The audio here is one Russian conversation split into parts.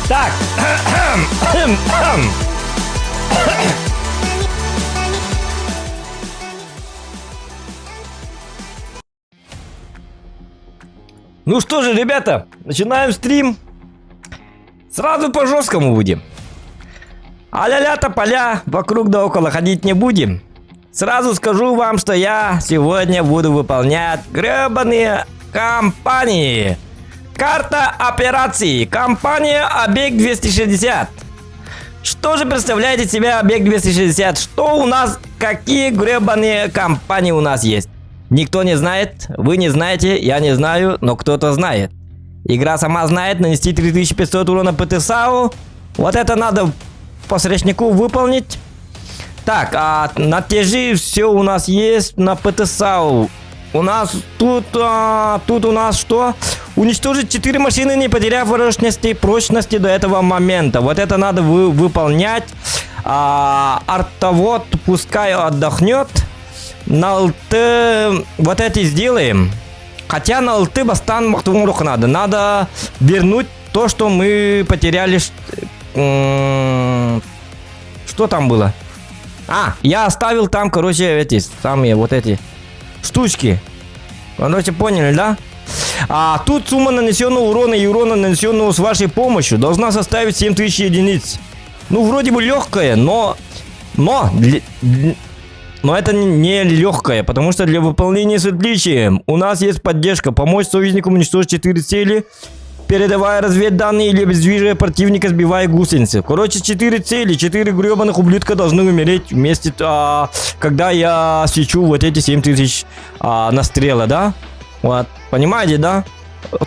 Так. Ну что же, ребята, начинаем стрим. Сразу по жесткому будем. А-ля-ля тополя, вокруг да около ходить не будем. Сразу скажу вам, что я сегодня буду выполнять гребаные кампании. Карта операций. Компания Объект 260. Что же представляет из себя Объект 260? Что у нас, какие гребаные компании у нас есть? Никто не знает, вы не знаете, я не знаю, но кто-то знает. Игра сама знает, нанести 3500 урона ПТСАУ. Вот это надо по срочнику выполнить. Так, а на тяжи все у нас есть на ПТСАУ. У нас тут у нас что? Уничтожить 4 машины, не потеряв прочности до этого момента. Вот это надо выполнять. Артовод пускай отдохнет. На ЛТ вот эти сделаем. Хотя на ЛТ бастан махтумрух надо. Надо вернуть то, что мы потеряли. Что там было? Я оставил там, короче, эти самые вот эти штучки. Короче, поняли, да? Тут сумма нанесенного урона и урона, нанесенного с вашей помощью, должна составить 7000 единиц. Ну, вроде бы легкая, но это не легкое, потому что для выполнения с отличием у нас есть поддержка. Помочь союзникам уничтожить 4 цели, передавая разведданные или обездвиживая противника, сбивая гусеницы. Короче, 4 цели, 4 гребаных ублюдка должны умереть вместе, когда я свечу вот эти 7000 настрела, да? Вот, понимаете, да?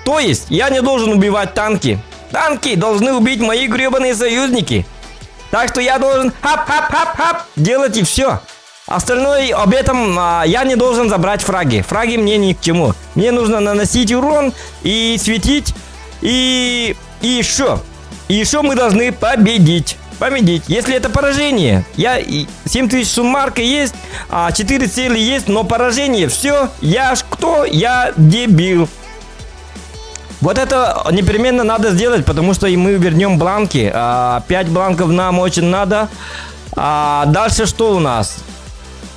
То есть, я не должен убивать танки. Танки должны убить мои гребаные союзники. Так что я должен хап-хап-хап-хап делать и все. Остальное об этом я не должен забрать фраги. Фраги мне ни к чему. Мне нужно наносить урон и светить. И еще. И еще мы должны победить. Победить. Если это поражение. 7000 суммарка есть. 4 цели есть. Но поражение. Все. Я ж кто? Я дебил. Вот это непременно надо сделать. Потому что и мы вернем бланки. 5 бланков нам очень надо. Дальше что у нас?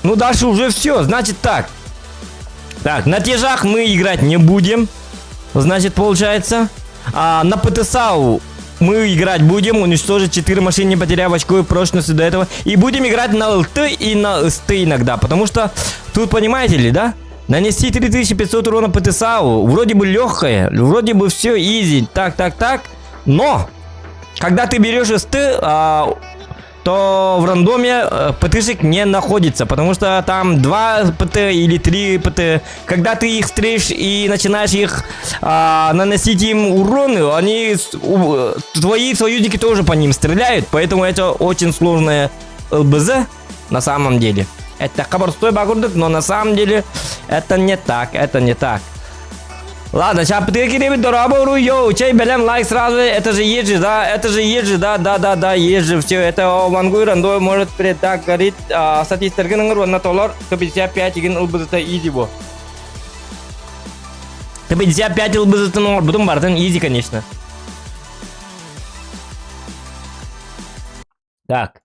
Ну, дальше уже все. Значит так. Так, на тяжах мы играть не будем. Значит, получается. На ПТСАУ мы играть будем. Уничтожить 4 машины, не потеряв очковой прочности до этого. И будем играть на ЛТ и на СТ иногда. Потому что тут, понимаете ли, да? Нанести 3500 урона ПТСАУ. Вроде бы легкое. Вроде бы все изи. Так. Но, когда ты берешь СТ... то в рандоме ПТшек не находится, потому что там 2 ПТ или 3 ПТ. Когда ты их стрелишь и начинаешь их наносить им уроны, твои союзники тоже по ним стреляют, поэтому это очень сложная ЛБЗ на самом деле. Это кабарстой багурдык, но на самом деле это не так, Ладно, сейчас подготовим дорабору, чей белем лайк сразу, это же есть же, да, есть же, все, это вангуй рандой может так говорить, статистика на толор, 155 ген ЛБЗТ изи бо. 155 ЛБЗТ нор, потом бартен изи, конечно. Так.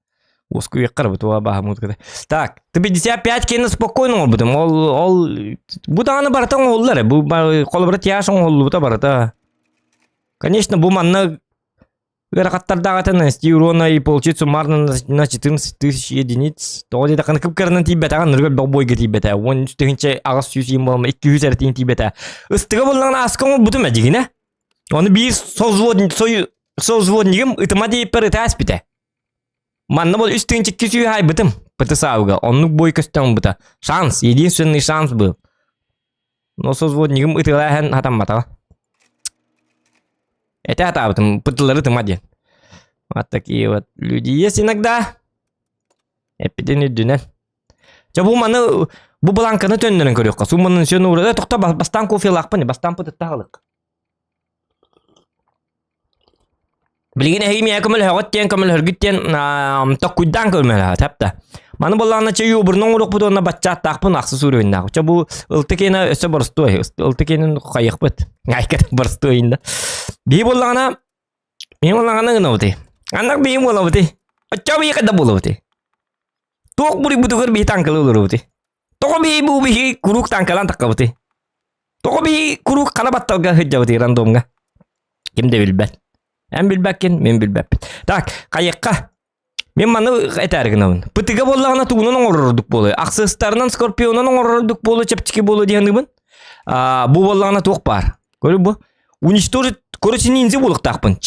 Оску якар бутуа бахамут када. Так, 55 кені спокойно ол бутым. Ол бутаны бартан оллар. Бу колбрат яшын ол бута барата. Конечно, бу манна веракаттарда нанести урона и получить суммарно на 14 тысяч единиц. То это kan кыпкарнан тибет аган ныргал бобойга тибет. Он үстігінше ағас 100 болма 200 әртейін тибет. Үстігі болған аскан ол бутым әдігіне. Оны бір созводнигім ытыма дейіп бір ыта аспите. Манна был үстінчі кесу хай бітім ПТСАУга. Онлық бой көстен бұта. Шанс, единственный шанс был. Но созводнигім ытылайын хатам бата. Это хата бітім, пытылары тымади. Вот такие вот люди есть иногда. Эпидемия дүнен. Бұл маны, бұл бланканы төннерін көріққа. Сумманын сүйені ұрады. Тоқта бастан кофе лақпын, бастан пытыттағылық. Білген әйме көміл әғыттен, көміл үргіттен тоққүйдан көміл әғыт. Маны болағына чай өбірінің ұрық бұд, оны батчат тақпын ақсы сүрейінді. Ча бұл ұлтыкені өсі бұрыстой. Ұлтыкенің қайық бұд. Айкет бұрыстойында. Бей болағына Мен олан аны гына бути. Анак бейім ола бути. Оча бей када бола бути. Тоқ бури бутугар бей танкалы олар бути. Тоқ бей бу бей курук танкалан такка бути. Тоқ бей курук қана батталга хыджа бути рандомга. Кимде билбет. Мен билбеккен, мен билбеппин. Так, қайыққа. Мен маны этәргінауын. Пытыға болағына туғынан оңырырдық болы. Ақсыстарынан скорпионынан оңырырдық болы, чаптики болы дегендігін. Бұл болағына тоқ бар. Көрі бұл? Уничтожить, короче, ниндзя болық тақпын.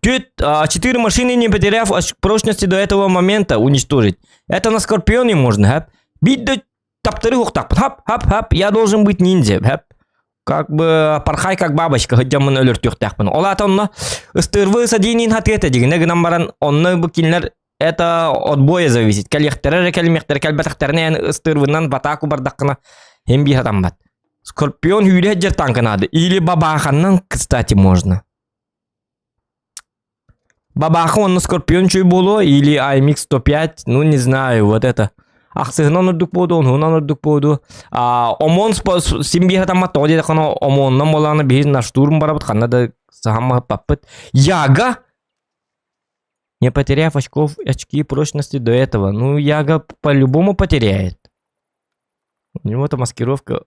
4 машины, не потеряв прочности до этого момента, уничтожить. Это на скорпионе можно, хэп. Бить до таптары оқ тақпын. Хап, я должен быть ниндзя, хэп. Как бы пархай как бабочка, хотя мы өлір тюқ тақпын. Олат онна, ыстырвы садинин хатыета деген. Нәгінен баран, онны бүкілер это от боя зависит. Кәлектері, кәлмектері, кәлбәтіқтеріне ыстырвынан батаку бардаққына hem bir адам бат. Скорпион хүйлі жер танканады. Или бабаханнан, кстати, можно. Бабаха, он на скорпион чуй было, или IMX 105, ну не знаю, вот это. Ақсығынан үрдік болды, онынан үрдік болды. Омон симбиха там ато деді қана омоннан болағына бейін на штурм барабыт, қана да сағамға паппыт. Яга! Не потеряв очки прочности до этого. Ну, Яга по-любому потеряет. У него-то маскировка.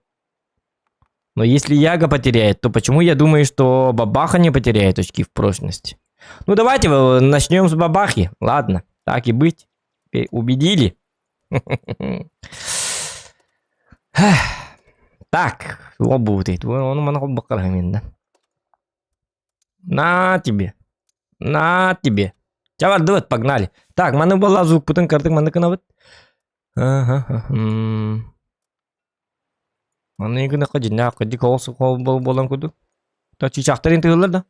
Но если Яга потеряет, то почему я думаю, что Бабаха не потеряет очки в прочности? Ну, давайте начнем с Бабахи. Ладно, так и быть. Убедили. Так, лобутый. Он монахол бакарамин, да? На тебе. Чавар, давай, погнали. Так, маны была звук, путын картык маны кынавыт. Маны егіні қади, на қади қоғысы болан көді. Та чичақтарын тығылыр да.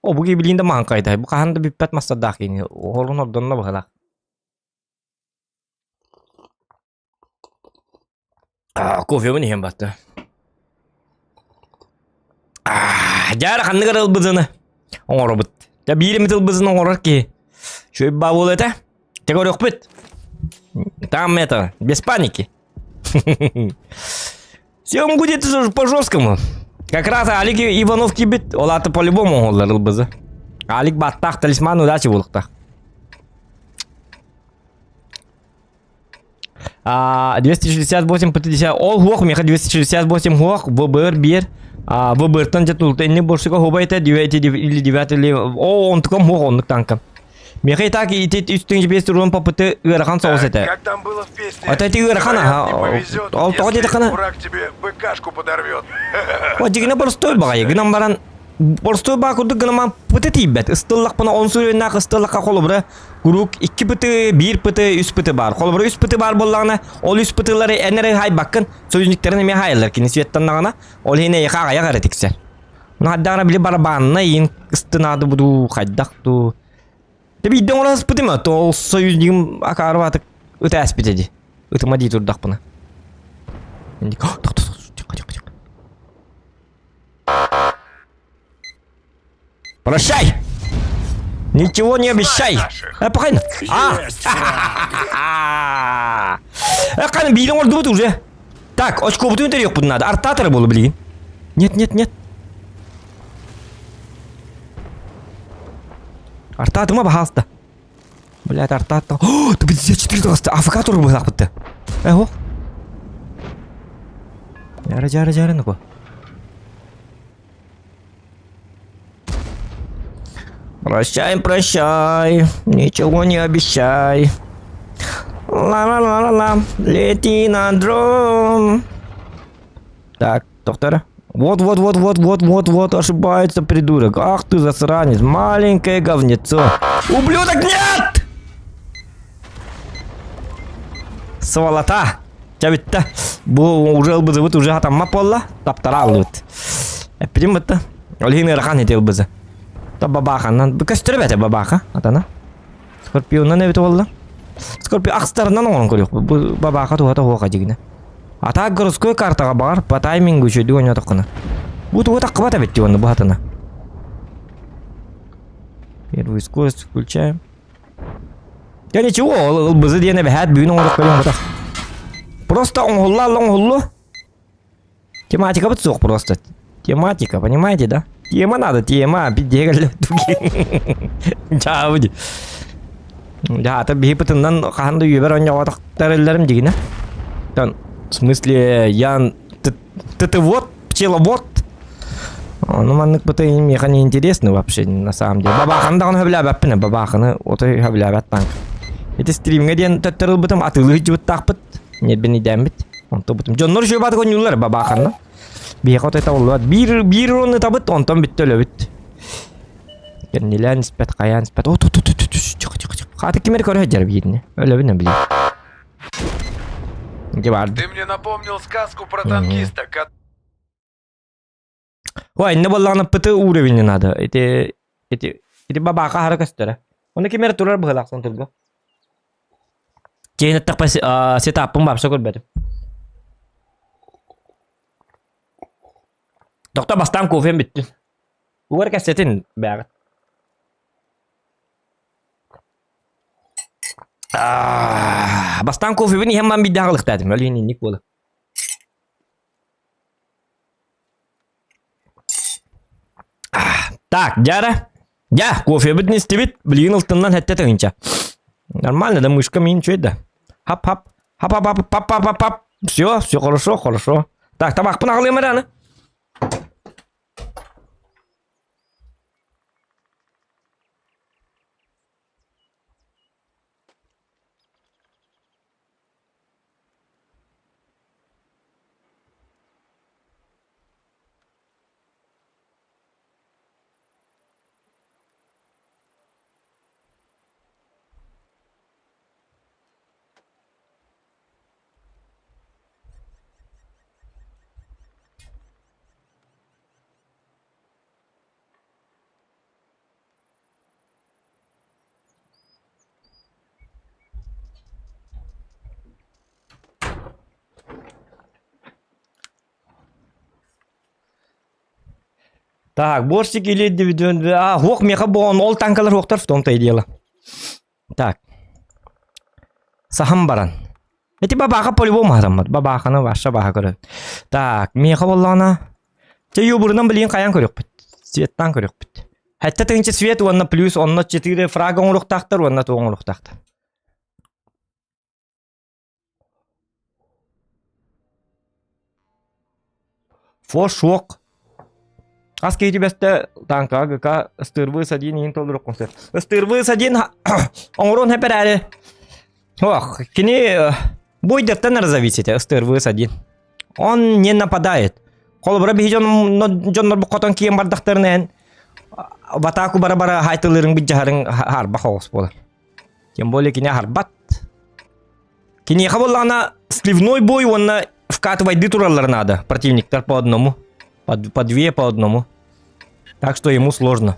О, бұғы білейінде маған қайдай. Бұ қағанды біппәт мастадақ ені. Оғылын орданына бұғалақ. Кофе бұны ем батты. Жары қанды қарал бұзыны. Оңыр бұд. Я бирим тыл бізін оңырар ке. Шөй ба бол это. Те көрек бұд. Там это, без паники. Съем будет по-жесткому. Как раз Алик Иванов кибит. Олаты по-любому оңырар бізі. Алик баттақ талисман удачи болықтақ. 268 по 50. Ол хуақ, меха 268 хуақ. ВБР бер. ВБРтан жетултенне боршыға хобайта 9 или 9 или... О, он таком хуақ онлық танкам. Меха и так и үстің жібес тұруын попыты ұйрахан соғыс еті. Как там было в песне? Это ты ұйрахан, ол тоғы деді қана. Враг тебе БКшку подорвет. О, дегіне бұрстой бағай. Гынан баран... Борстой баг күрді гынаман пыты тейбет. Истыллақ бұна 10 сүреннақ истыллаққа қолы бұры. Күрік 2 пыты, 1 пыты, 3 пыты бар. Қолы бұры 3 пыты бар болағына. Ол 3 пытылары әнері хай баққын. Сөзініктерін еме хайылыр кені светтаннағына. Ол хейне еқаға яғары тексер. Мұна хаддағына білі барабанына ең ыстынады бұду қайдақту. Дебі идден орас пыты ма? Ол сөзінігім ақары батық өті әспетеді. Өтіма дей тұрдақ бұна. Прощай! Ничего не обещай! Пахайна! Қаны бейлің орды бұд уже! Так, очко бұтын өтер еқ бұд надо. Артаторы болу білген. Нет. Артатыма бағалысты. Блядь, артатты. О, ты 54 тағысты. АФК тұры бұдақ бұдды. О. Жары, ну-ка. Прощай, ничего не обещай. Ла-ла-ла-ла-ла, лети на дрон. Так, доктор. Вот, ошибается придурок. Ах ты засранец, маленькое говнецо. Ублюдок, нет! Сволота. Чабитта. Уже ылбызы, уже хатамма полла. Таптарал. Эпидем это. Олхины рахан эти ылбызы. Бабаханнан. Көстірі бәті бабаха, атана. Скорпионнан әбіті олды. Скорпион ақстарынан оңын көрек. Бабаха туғата оға дегіне. Ата городской картаға бағар, по таймингу үшеді оңы атаққына. Бұты ота қыбат әбетті оны бұл атана. Первую скорость включаем. Я ничего, бұзы дейіне бәхәт бүйін оңырық көрем бұтақ. Просто оңғылла. Тематика бұт соқ просто. Тематика, понимаете, да? Тема надо, тема. Бидегал туги. Чауди. Да, это бихипотыннан ханды юбер оньяғатық тәрелерім дегені. В смысле, я... Ты вот, пчеловод. Ну, маннык бұты меха не интересно вообще, на самом деле. Бабаханы дағын хөбләбәп піне, бабаханы оты хөбләбәт банк. Это стримге ден төттіріл бұтым атылы жібіт тақпыт. Нет бен идем бит. Онто бұтым. Жоннор жөбаты көңілер бабаханы. Бейқа оты табылы бат. Бір оны табыт, онтон бітті өлі біт. Кернелер ниспет, қаян ниспет. Хаты кемер көрі жар бейдіне. Өлі біне біле. Ты мне напомнил сказку про танкиста, Ой, не болланы пыты уровень надо. Эти бабақа харакастыры. Оны кемер турар бұғылақсан тұрғы. Кейін әттіқ сетаппын бапса көрбәдім. Доқта бастан кофем бітті. Уғар кәсетін бәғыт. Бастан кофе бini hemen bir dağılık dedim. Öyle ininlik böyle. Так, Дяра. Я, кофе бит не стебит. Блин, алтыннан хәтте тегенчә. Нормально, да мышка минь чуть да. Хап-хап. Хап-хап-хап-хап-хап-хап. Все хорошо, хорошо. Так, табак пынаглыйм аны. Так, борщик или дивиденд. Хох меха бон, ол танкалар хохтар в том-то и дело. Так. Сахам баран. Эти бабаха по-любому харамат. Бабаха на ваша баха көрөт. Так, меха боллана. Те юбурынан билин каян көрөк бит. Светтан көрөк бит. Хәтта тегенче свет онна плюс, онна 4 фрага оңлук тактыр, онна тоңлук тактыр. Фошок. Аски тебе танка, ГК, стырвы с один и толрок концерт. Стырвы с один, он хэперали. Ох, кини будет тенер зависеть, стырвы с один. Он не нападает. Колбра бихижон, но джон букотон кием бардахтернен. В атаку барабара хайтылырын биджахарын харба хаос пола. Тем более кини харбат. Кини хаболлана сливной бой, он вкатывать дитуралар надо. Противник по одному. По две, по одному. Так что ему сложно.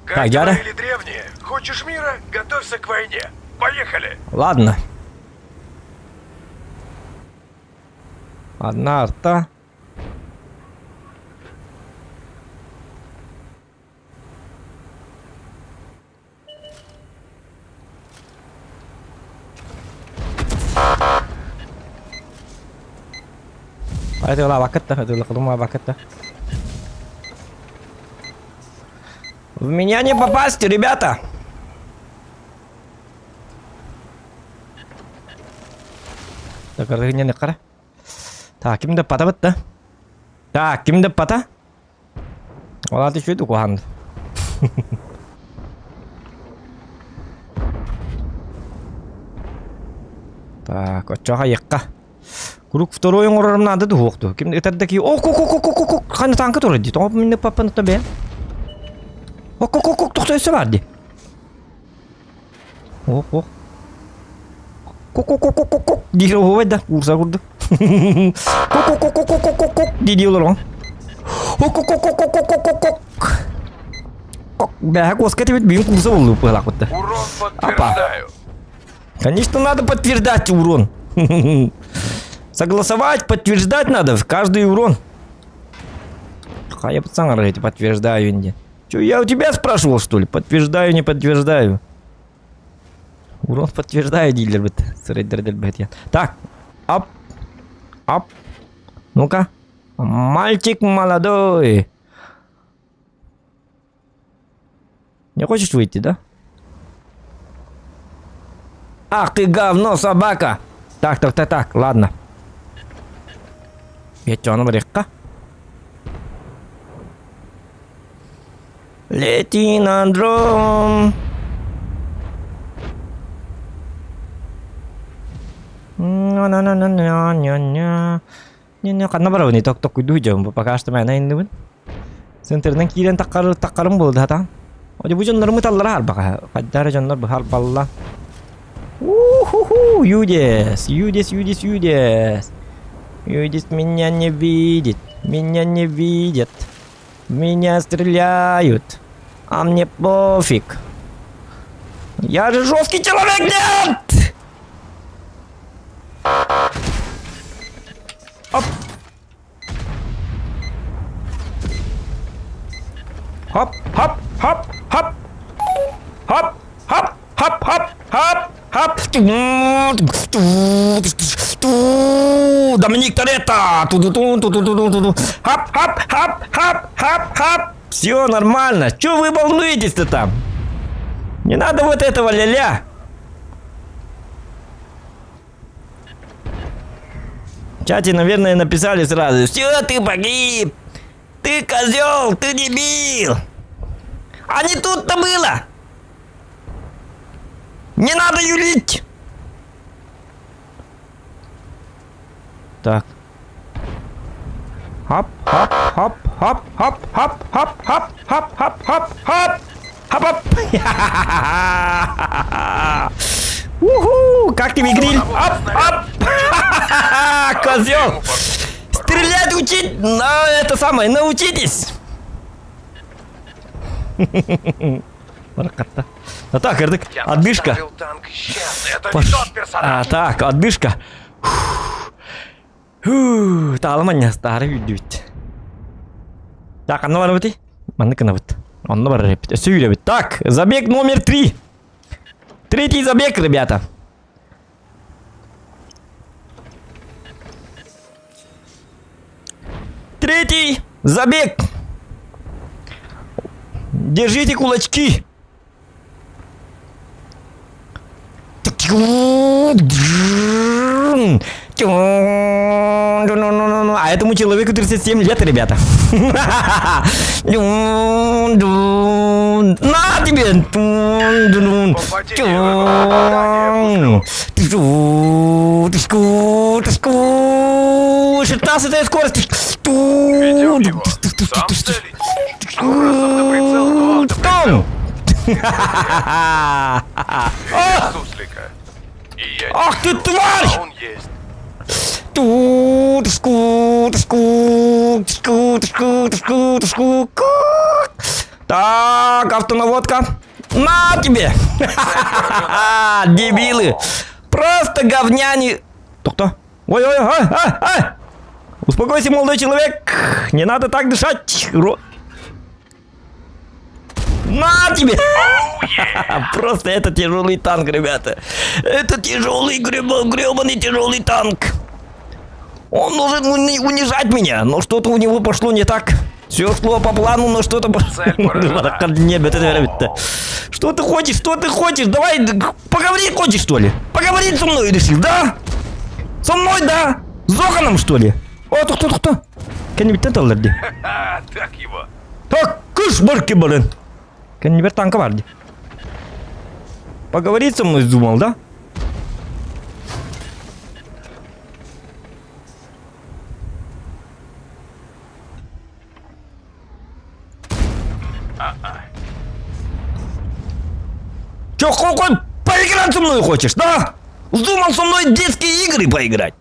Как Яра? говорили древние, хочешь мира, готовься к войне. Поехали! Ладно. Одна арта. Это la vaqueta, это la крумая vaqueta. В меня не попасть, ребята! Так, рыгня не кара. Так, кимде пата бітті. Так, кимде пата? Ола ты чуйду кухан. Так, очаға еққа. Круг второй орором надо духту. Ким это такие. О, хана танка тоже идет. Он мне папа на тебе. О, кто это варди? О. Дихро ховет да, урса гурда. Диди улорон. Бля, коскати ведь бим курса улу пылакутта. Урон подтверждаю. Конечно, надо подтверждать урон. Согласовать, подтверждать надо в каждый урон. Я пацан говорит, подтверждаю инди. Че, я у тебя спрашивал, что ли? Подтверждаю, не подтверждаю. Урон подтверждаю, дилер. Так, ап. Ну-ка. Мальчик молодой. Не хочешь выйти, да? Ах ты говно, собака! Так, ладно. Geçiyorum buraya. Лети на дром. Не, канна не ток уйду жам. Пока что мен инде. Сентерден кирен таккарым болду хата. Оже бу жоннор муталлар хар бака. Каддар жоннор бахар балла. Уху, Юдес. Юдес. Юдес меня не видит. Меня стреляют. А мне пофиг. Я же жесткий человек, нет! Оп. Хоп. Доминик Торетто. Хоп. Все нормально. Че вы волнуетесь-то там? Не надо вот этого ля-ля. В чате, наверное, написали сразу: все, ты погиб. Ты козел, ты дебил. А не тут-то было. Не надо юлить. Так. Хоп. Уху! Как тебе гриль? Оп! Козел! Стрелять учить! Это самое, научитесь! А так, отдышка. Танк исчез. Это не тот персонаж. Так, отдышка. Таламanya старый идет. Так, оно var бит. Маннык вот. Он бар репет. Сюребит. Так, забег номер 3. Третий забег, ребята. Третий забег. Держите кулачки. А этому человеку 37 лет, ребята. На тебе! 16-я скорость! Ведем его. Сам целить. Разумный прицел, но автоприцел. Видишь суслика? И я не Ах ты вижу, тварь! а он есть. Так, автонаводка. На тебе! Дебилы! Просто говняне! Кто? Ой! Успокойся, молодой человек! Не надо так дышать! На тебе! Просто это тяжелый танк, ребята. Это тяжелый, гребаный тяжелый танк. Он должен унижать меня, но что-то у него пошло не так. Все шло по плану, но что-то пошло. Что ты хочешь? Давай, поговори хочешь, что ли? Поговорить со мной решил, да? Со мной, да? С Зоханом, что ли? О, кто? Кеннибит тенталлерди. Так его. Так, кыш, барки, блин. Кеннибит танка варди. Поговорить со мной думал, да? Чё, какой поиграть со мной хочешь, да? Вздумал со мной детские игры поиграть?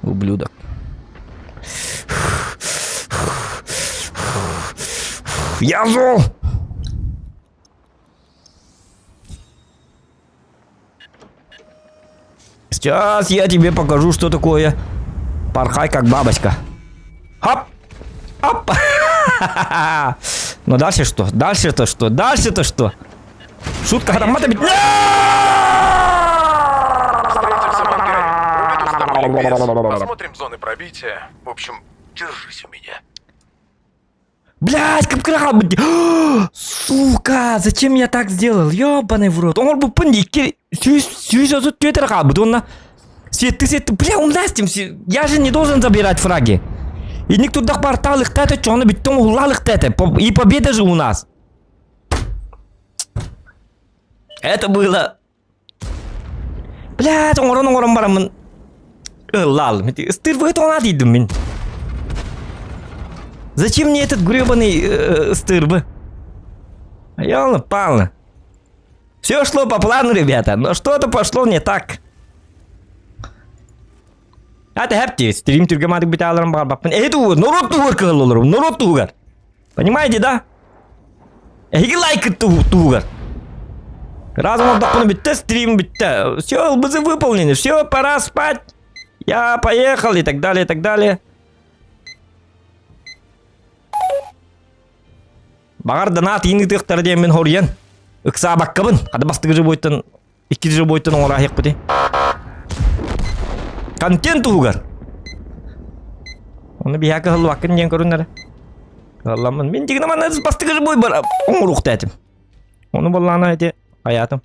Ублюдок. Я зол. Сейчас я тебе покажу, что такое. Порхай, как бабочка. Хоп! Оп! Ну дальше что? Дальше-то что? Шутка автомата бить. Встретимся в ангаре. Проведу с тобой Посмотрим зоны пробития. В общем, держись у меня. Блядь, как крал, сука, зачем я так сделал? Ёбаный в рот. Он был паник. Сюзет твиттер хаб, он на... Свет, бля, умластим, я же не должен забирать фраги. И никто до портал их тета, что он битом улал их тета. И победа же у нас. Это было... Блядь, он барамын. Лал, стыр выйдет он адидым мен. Зачем мне этот гребаный стырбы? Ёлно-пално. Все шло по плану, ребята, но что-то пошло не так. Это хэпти, стрим тюргамадык биталарым бар баппын. Это народ тугар кылылырым, народ тугар. Понимаете, да? Лайк тугар. Разом отдохну битте, стрим битте. Все, лбызы выполнены, все, пора спать. Я поехал и так далее, и так далее. Багар донат иниктер дем мен хорьян. Ыкса баккабын. Када бастыгы же бойтын, 2 же бойтын оңора хек бите. Контент тугар. Оны бияка хыл вакын ден көрүнөр. Алламын, мен дегенем аны бастыгы же бой бар. Оңурук этим. Оны боллана эти hayatım.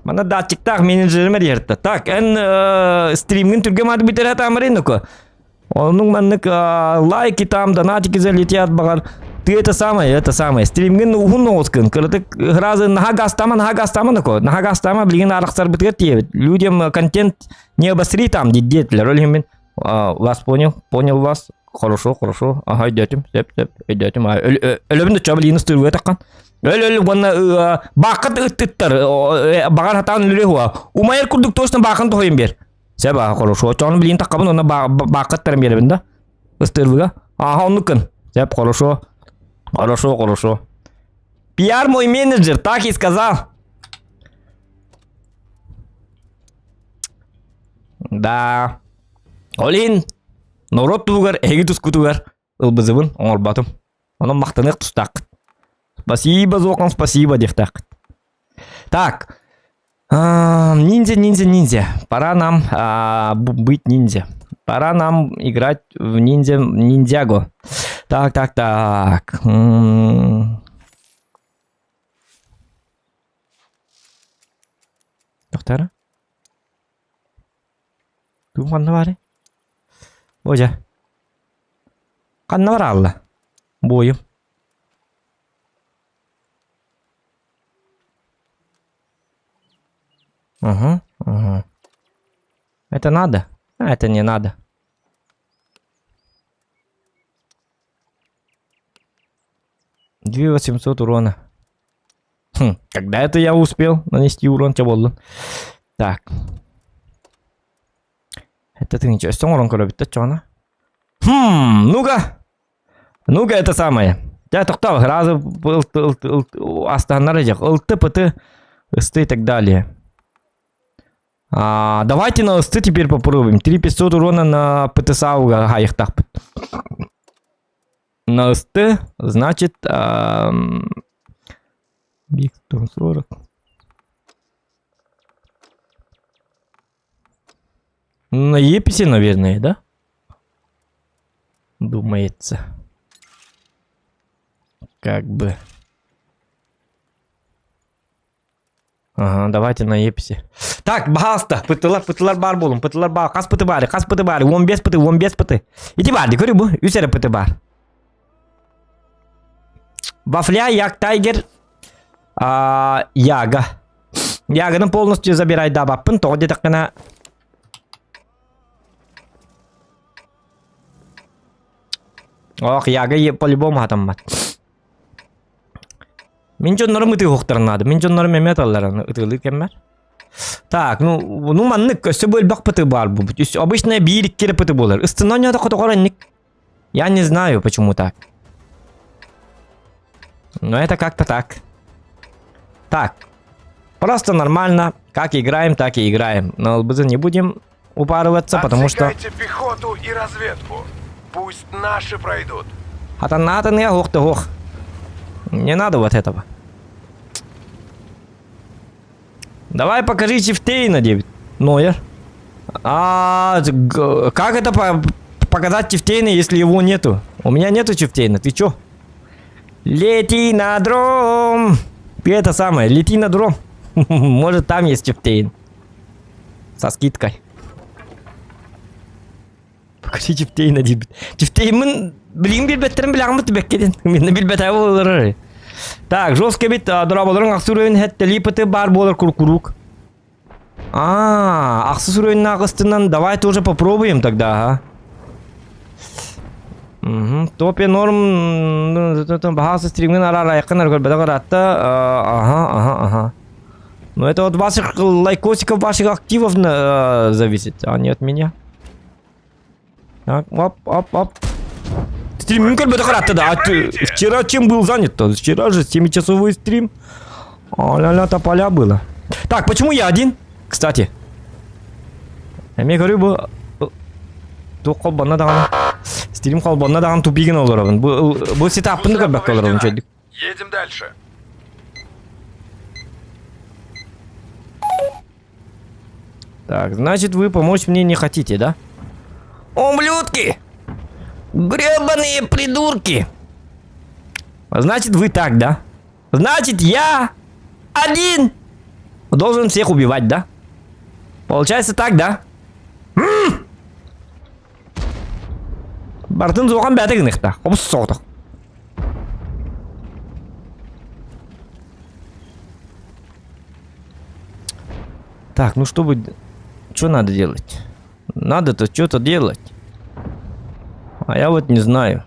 Mana датчиктаг менеджерime дерді. Так, стримгин түргемады битер атамырын ко. Onun manlık лайки там, донатики залетят багар. Ты это самое. Стримгин ухун оскын. Кырдык гразы наха гастама ко. Наха гастама блин арахсар битет тевит. Людям контент не обосри там, дедетля. Роль вас понял вас. Хорошо. Ага, идётим. Идётим. Ölümde çabalığını stürüye takan. Öyle bana bakat ıttıttır. Bakar hatan lüle huwa. Umayır kurduk toştan bakan toyun bir. Seba хорошо. Çanı bilin takabın ona bakat tarım bir binde. Stürüye. Aha onukun. Seb хорошо. PR мой менеджер так и сказал. Да. Олин. Народ тугар, эгитус кутугар. Ылбызыбын, оңорбатым. Onun мақтанық тұстақ. Спасибо, Зокон, спасибо, дефтақ. Так. Ниндзя. Пора нам быть ниндзя. Пора нам играть в ниндзяго. Так. Доктора? Думан var. Hoca. Kanna var Allah. Boyum. Ага. Это надо? А это не надо. $2800 урона. Когда это я успел нанести урон, чаболлун? Так. Это ты ничего, что урон коробит, что она? Ну-ка, это самое. Я тоқтал, разы астанары жақ, ылты-пыты, ысты и так далее. Давайте на ысты теперь попробуем. 3500 урона на ПТСАУга хайхтах. На ысты, значит, Биг 140. На Еписе, наверное, да? Думается. Как бы. Ага, давайте на Еписе. Так, баста. Пытылар бар болун. Пытылар бар. Кас пыты бар. 15 пыты. Иди бар, көрү бу. Үсере пыты бар. Вафля, як тайгер. Яга. Яганы полностью забирай да баппын. Тоғде тақына. Ох, яга по-любому атаммат. Мен жоннорым ыты хоқтарын надо. Мен жоннорым эмет алларын ытылы кеммер. Так, ну маннык көсі бөлбақ пыты бар бұл. Обычная бирик кері пыты болар. Истинно не атақы тоқаранник. Я не знаю, почему так. Но это как-то так. Так. Просто нормально. Как играем, так и играем. Но не будем упарываться, потому что... Отсекайте пехоту и разведку. Пусть наши пройдут. Атанатан я хох. Не надо вот этого. Давай покажи Чифтейна, Дэвид. Нойер. Как это показать Чифтейна, если его нету? У меня нету Чифтейна, ты чё? Лети на дром. Это самое, лети на дром. Может там есть Чифтейн. Со скидкой. Покажи Чифтейна, Дэвид. Чифтейн, блин, билбеттерин билағымыз түбеккеден. Мен билбетер болыр. Так, жестко бит, дұраболырың ақсы үрейін хәттелі пыты бар болыр куркурук. Ақсы үрейін ағыстынан давай тоже попробуем тогда, Топе норм бағасы стримген арар айқын әргөлбеді қаратты. Ага. Но это от ваших лайкосиков, ваших активов зависит, а не от меня. Так, оп. Стрим как бы доходит, да. Вчера чем был занят-то? Вчера же 7-часовой стрим. Ля-ля, тополя было. Так, почему я один? Кстати. Я мне говорю, бы... Только банна даган. Стрим кал банна даган тупиген олорабын. Бұл сетаппын да как олорабын чөйдік. Едем дальше. Так, значит вы помочь мне не хотите, да? Ублюдки! Гребаные придурки! Значит, вы так, да? Значит, я один должен всех убивать, да? Получается так, да? Бартын зоған бәтігінікті. Опс соқтық. Так, ну что будет? Что надо делать? Надо-то что-то делать. А я вот не знаю.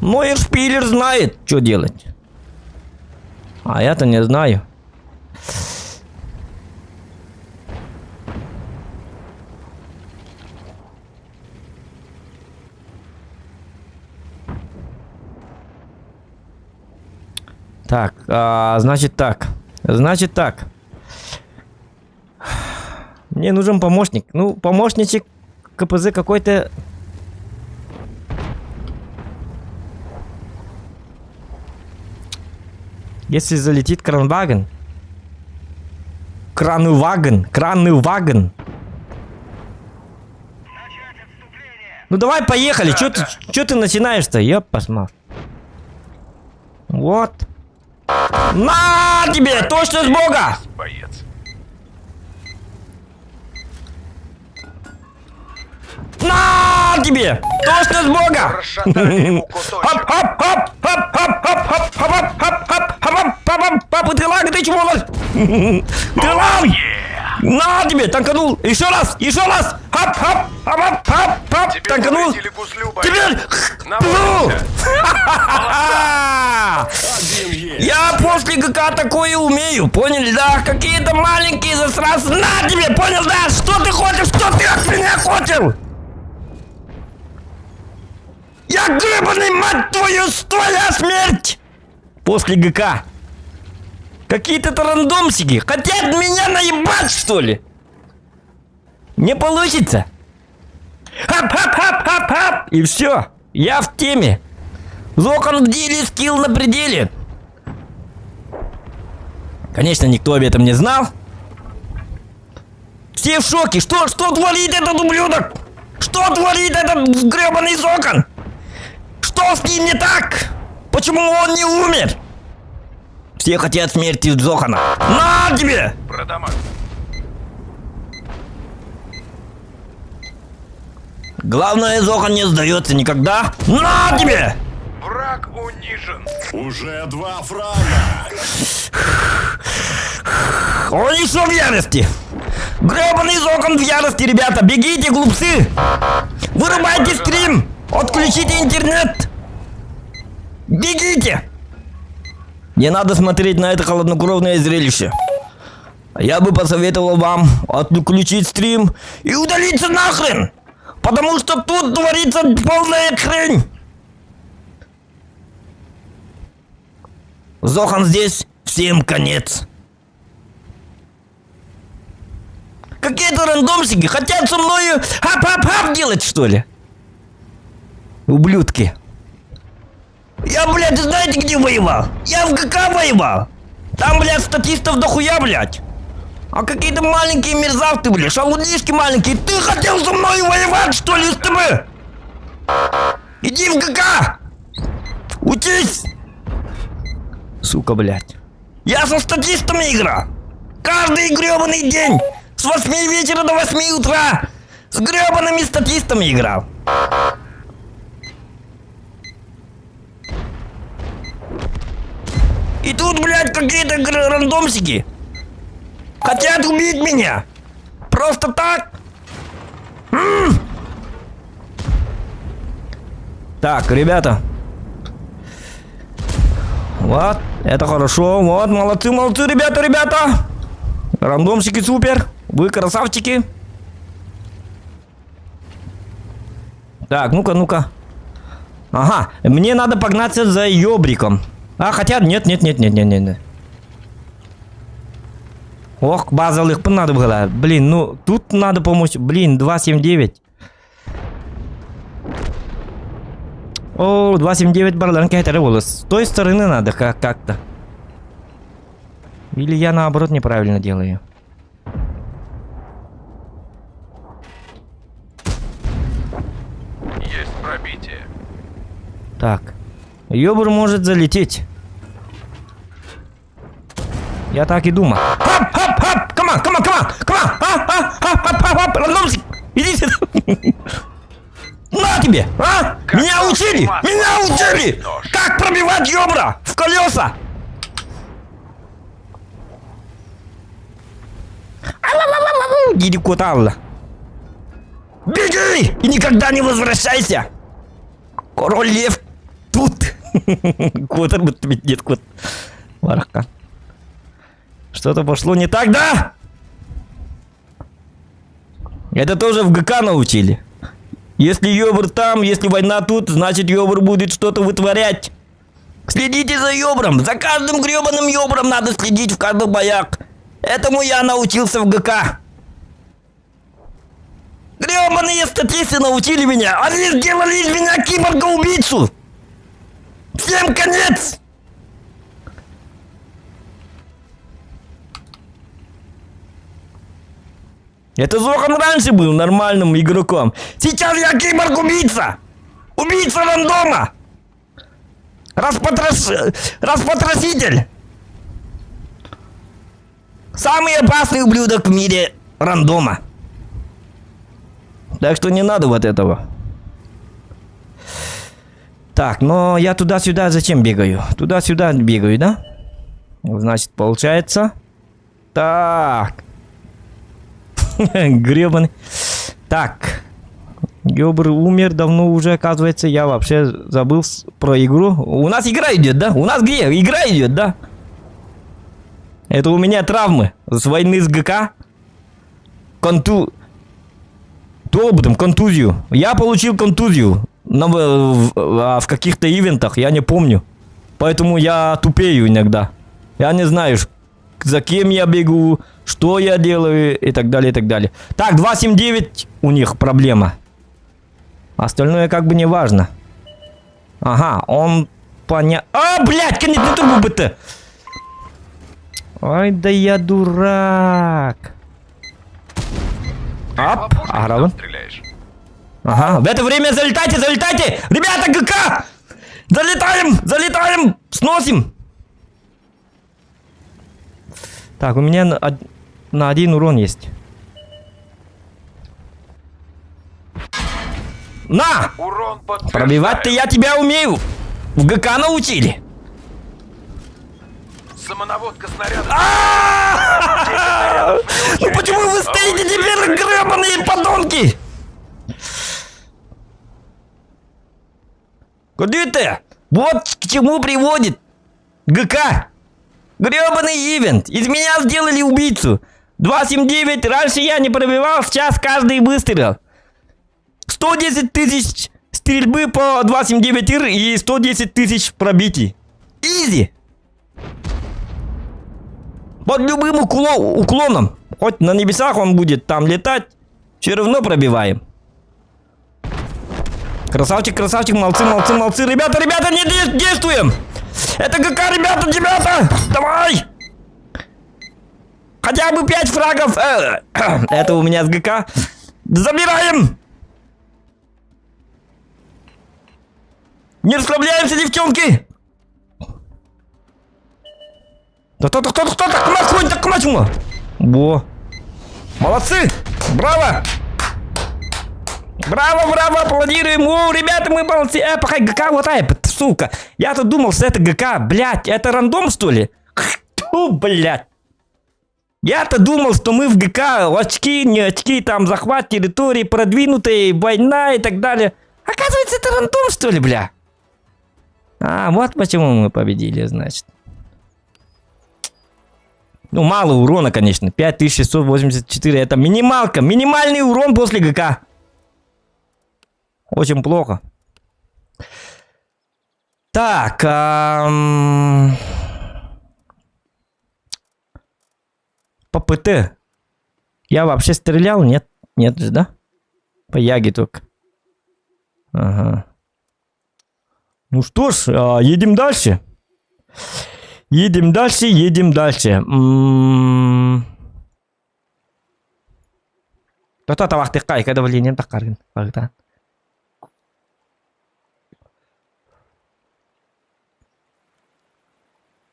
Нойер Шпилер знает, что делать. А я-то не знаю. Так, значит так. Мне нужен помощник. Ну, помощничек КПЗ какой-то... Если залетит кранваген. Кранваген. Ну давай поехали. Чё ты начинаешь-то? Я посмотрю. Вот. На тебе! Точно с бога! Боец. На тебе! Точно с бога! Расшатали ему кусочек. Папа, ты лаг, ты чмо? Ты лаг! На тебе! Танканул! Еще раз! Хап! Тебе Танканул! повредили гуслю, боец. Теперь! Навалимся. Я после ГК такое умею, поняли, да? Какие-то маленькие засранцы. На тебе, понял, да? Что ты хочешь? Что ты от меня хочешь? Я гребаный, мать твою, твоя смерть! После ГК. Какие-то рандомсики хотят меня наебать, что ли? Не получится. Хап. И все. Я в теме. Зохан в деле, скилл на пределе. Конечно, никто об этом не знал. Все в шоке. Что творит этот ублюдок? Что творит этот гребаный Зохан? Что с ним не так? Почему он не умер? Все хотят смерти Зохана. На тебе! Продамаг. Главное, Зохан не сдается никогда. На тебе! Враг унижен. Уже 2 фрага. Он еще в ярости. Гребаный Зохан в ярости, ребята. Бегите, глупцы. Вырубайте стрим. Отключите интернет. Бегите. Не надо смотреть на это холоднокровное зрелище. Я бы посоветовал вам отключить стрим и удалиться нахрен. Потому что тут творится полная хрень. Зохан здесь, всем конец. Какие-то рандомщики хотят со мною хап-хап-хап делать, что ли? Ублюдки. Я, блядь, знаете, где воевал? Я в ГК воевал. Там, блядь, статистов дохуя, блядь. А какие-то маленькие мерзавцы, блядь, шалунишки маленькие. Ты хотел со мной воевать, что ли, СТБ? Иди в ГК! Учись! Сука, блядь. Я со статистами играл. Каждый гребаный день. С 8 вечера до 8 утра. С гребаными статистами играл. И тут, блядь, какие-то рандомсики хотят убить меня. Просто так. Так, ребята. Вот, это хорошо. Вот, молодцы, молодцы, ребята. Рандомщики супер. Вы красавчики. Так, ну-ка. Ага, мне надо погнаться за ёбриком. А, хотя, нет. Ох, базовых надо было. Блин, ну, тут надо помочь. Блин, 279. О, 279 барланки это было. С той стороны надо как-то. Или я наоборот неправильно делаю. Есть пробитие. Так. Ёбр может залететь. Я так и думал. Хап! Команд! Рандомсик! Иди сюда! На тебе! А? Меня учили! Как пробивать ёбра в колеса! Иди куда-то. Беги! И никогда не возвращайся! Король лев тут! Котор бы тебе нет, кот. Варка. Что-то пошло не так, да? Это тоже в ГК научили. Если ёбр там, если война тут, значит ёбр будет что-то вытворять. Следите за ёбром. За каждым грёбаным ёбром надо следить в каждом боях. Этому я научился в ГК. Грёбаные статисты научили меня. Они сделали из меня киборга-убийцу. Всем конец! Это Зохан раньше был нормальным игроком. Сейчас я киборг-убийца! Убийца рандома! Распотрошитель! Самый опасный ублюдок в мире рандома. Так что не надо вот этого. Так, но я туда-сюда зачем бегаю? Туда-сюда бегаю, да? Значит, получается... Так... Гребаный. Так. Ёбр умер давно уже, оказывается. Я вообще забыл про игру. У нас игра идет, да? У нас где? Игра идет, да? Это у меня травмы с войны с ГК. Контузию. Я получил контузию в каких-то ивентах, я не помню. Поэтому я тупею иногда. Я не знаю, за кем я бегу, что я делаю и так далее, и так далее. Так, 279 у них проблема. Остальное как бы не важно. Ага, он А, блядь, конец не трубу бы-то. Ой, да я дурак. Ап, ага. Ага, в это время залетайте! Ребята, ГК! Залетаем! Сносим! Так, у меня на один урон есть. На! Урон подтверждаю. Пробивать-то я тебя умею! В ГК научили! Самонаводка снаряда. Ну почему вы стоите теперь, гребаные подонки? Куда ты? Вот к чему приводит ГК. Гребаный ивент. Из меня сделали убийцу. 279. Раньше я не пробивал, сейчас каждый выстрел. 110 тысяч стрельбы по 279 ир и 110 тысяч пробитий. Изи. Под любым уклоном. Хоть на небесах он будет там летать, все равно пробиваем. Красавчик, молодцы. Ребята, не действуем! Это ГК, ребята! Давай! Хотя бы 5 фрагов. Это у меня с ГК. Забираем. Не расслабляемся, девчонки. Кто так мачума? Во. Молодцы. Браво. Браво, аплодируем. О, ребята, мы молодцы. Пока ГК вот сука. Я-то думал, что это ГК. Блять, это рандом, что ли? Тьфу, блять. Я-то думал, что мы в ГК. Очки, не очки, там захват территории, продвинутая война и так далее. Оказывается, это рандом, что ли, бля? А, вот почему мы победили, значит. Ну, мало урона, конечно. 5684. Это минималка. Минимальный урон после ГК. Очень плохо. Так. По ПТ. Я вообще стрелял? Нет. Нет же, да? По Яге только. Ага. Ну что ж, едем дальше. Едем дальше. Кто-то вахтыкай, когда давление такарган.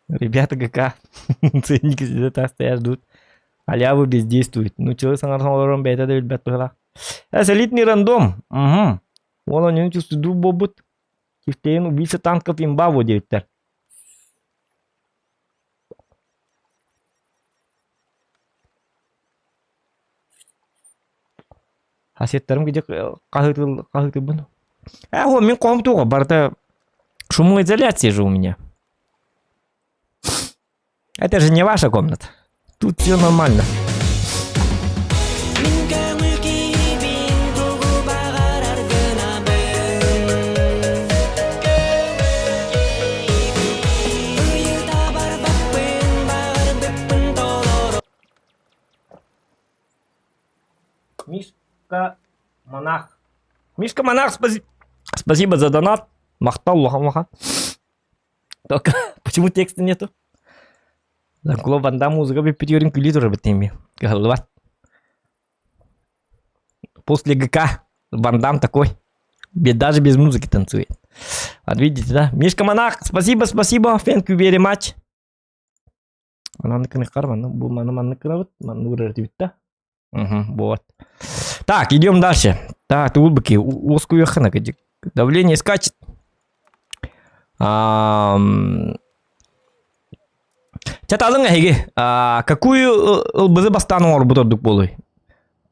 Ребята ГК. Ценники сидят, стоят, ждут. Халявы бездействуют. Ну чего санарсаларым бейта да билбет быхла. Элитный рандом. Угу. Вон они чувствуют друг бобут. Кифтейн убийца танков имба водиттер. Хасеттерим где кахыты bunu. Мен комнату барда шумоизоляция же у меня. Это же не ваша комната. Тут все нормально. Мишка Монах, спасибо за донат. Махтал, лоха. Только почему текста нету? Kalau Ванда музыка бепитерин кулитура бетеми. Галват. После ГК Вандам такой. Даже без музыки танцует. Вот видите, да? Мишка Монах, спасибо. Thank you very much. Вот. Так, идем дальше. Так, тулбаки, узкую ханак. Давление скачет. Чаталың әйге, какую бізі бастан оңыр бұтырдық болой?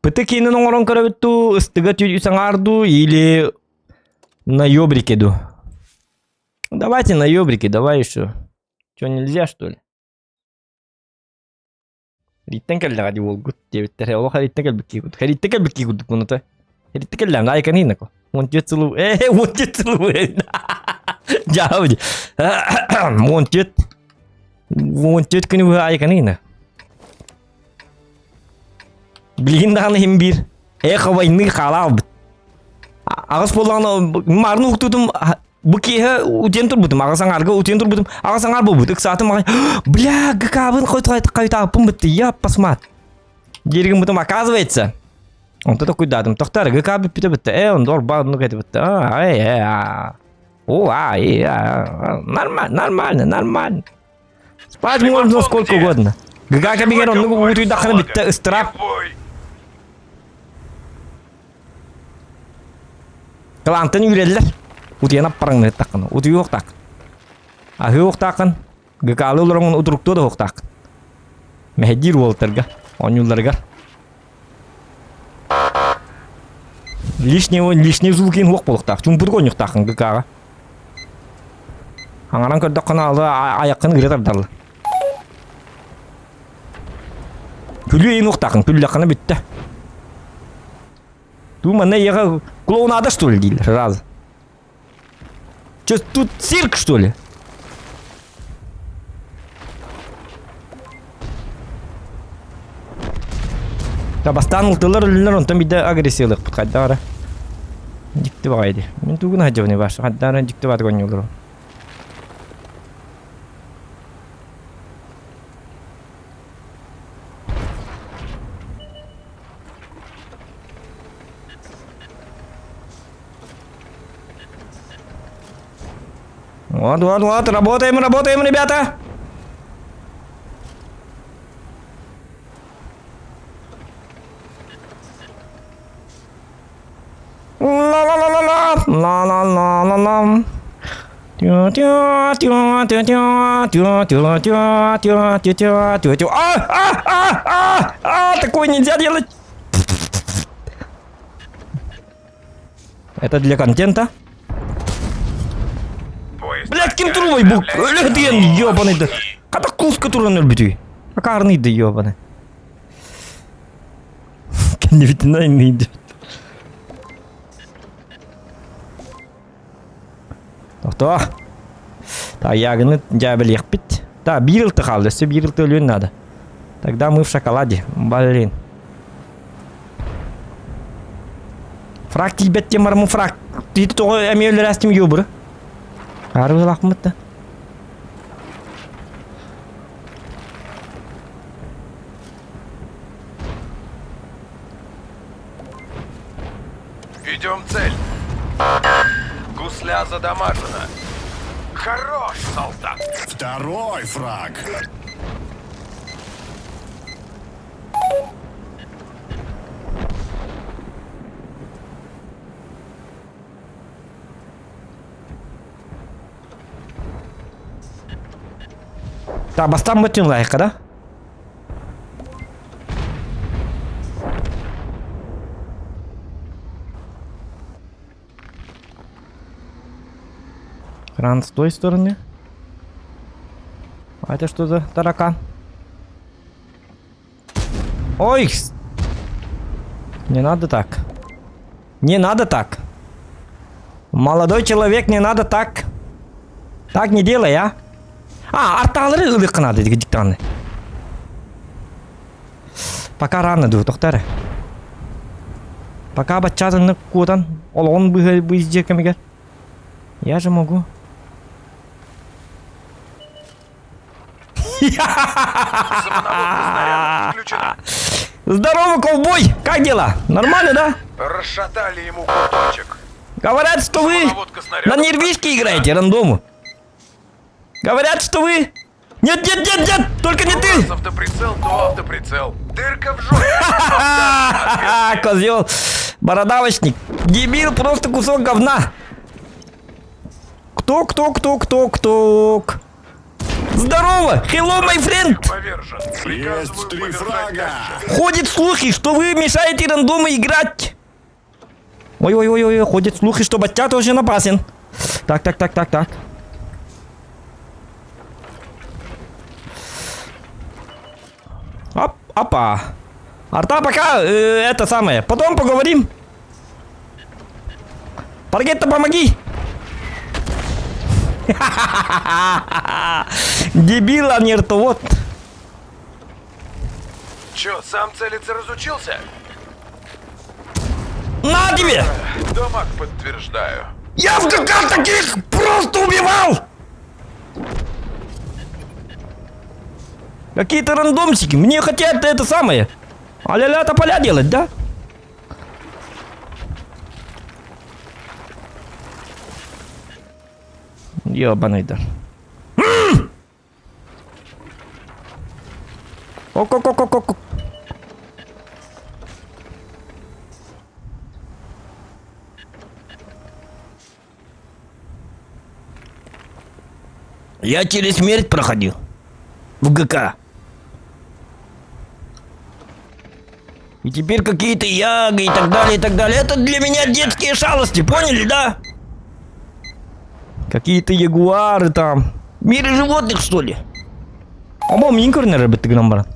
Пыты кейінен оңырын қарабытту, ыстыға түйсің арду или на ёбрикеду? Давайте на ёбрике, давай еще. Что, нельзя, что ли? Риттен кәлді ғади ол күт дебіттер. Олыға риттен кәлбікке күт. Риттен кәлбікке күттік бұны та. Риттен кәлді ғади айқан дейін әко. 17 сылу. 17 сылу. Жауды. 17. Вон тетка вы айканина. Блин, да на имбир. Эхо войны халал. Агас полана марну тутум букиха утентур бутум. Агас ангарга утентур бутум. Агас ангар бу бутык саатым мага. Бля, гакабын кайта пумбытты. Я посмат. Дерегим бутум оказывается. Он то такой дадым. Тохтар гакабы пита бутты. Он дор ба ну кайта бутты. Нормально. Спать можно сколько угодно. ГК кабигер, он будет видахнуть страп. Клантын үйрелдер. Утена параңны таккан. Ути yok так. А yok таккан. ГКлы уларың утрукту да yok так. Мехдир волтерга. Онюларга. Лишний звукин yok болук так. Чум бургон yok таккан ГКга. Аңаран көрдік қаналды аяқын кіре тардалы. Күлі ең ұқтақын, күлі қаны бітті. Думаны еға клоунада, что ли, дейлер, раз. Че, тут цирк, что ли? Табастан ұлтылар үлілер, онтан биді агрессиялық бұтқайды ара. Дикті бағайды. Мен туғын хаджавыны башы, хаддары дикті бадығын елдіру. Вот, работаем, ребята. Ла-ла-ла-ла-ла. Такое нельзя делать. Это для контента. Поезд Блять, кем трубой бук? Блять, ты ёбаный да. Катакулс, который он любит. Какарный да ёбаный. Не ведь на не идет. Кто? Так, ягоды, дябель пить. Да, бирил-то халды, все бирил-то лень надо. Тогда мы в шоколаде. Блин. Фрак тебе темарму фрак. Ты то эмель растим юбры. Арвы лахмытта. Ведем цель. Гусля задамажена. Хорош, солдат. Второй фраг. Так, бастан bütün лайка, да? Кран с той стороны. А это что за таракан? Ой! Не надо так. Не надо так. Молодой человек, не надо так. Так не делай, а? Арталары ылык надо диктаны. Пока рано ду, тоқтары. Пока баччасын кудан, он бы издекамигер. Я же могу. Здорово, ковбой! Как дела? Нормально, да? Расшатали ему куточек. Говорят, что вы на нервишке играете рандому. Говорят, что вы... Нет, только не ты! Раз автоприцел, то автоприцел. Дырка в жопе. Козел, бородавочник. Дебил, просто кусок говна. Кто? Здорово! Hello, my friend! Повержен. Есть Приказываю 3 повержать фрага. дальше. Ходят слухи, что вы мешаете рандому играть. Ой, ходят слухи, что батя тоже опасен. Так. Опа. Арта, пока это самое. Потом поговорим. Паргетта, помоги. Дебил, а не ртовод. Чё, сам целиться разучился? На тебе! Домак подтверждаю. Я в ГК таких просто убивал! Какие-то рандомчики. Мне хотят это самое. А-ля-ля тополя делать, да? Ёбаный да. Ок. Я через смерть проходил. В ГК. И теперь какие-то яги и так далее. Это для меня детские шалости, поняли, да? Какие-то ягуары там. В мире животных, что ли? Ama minkur ne rabbi tigran bara.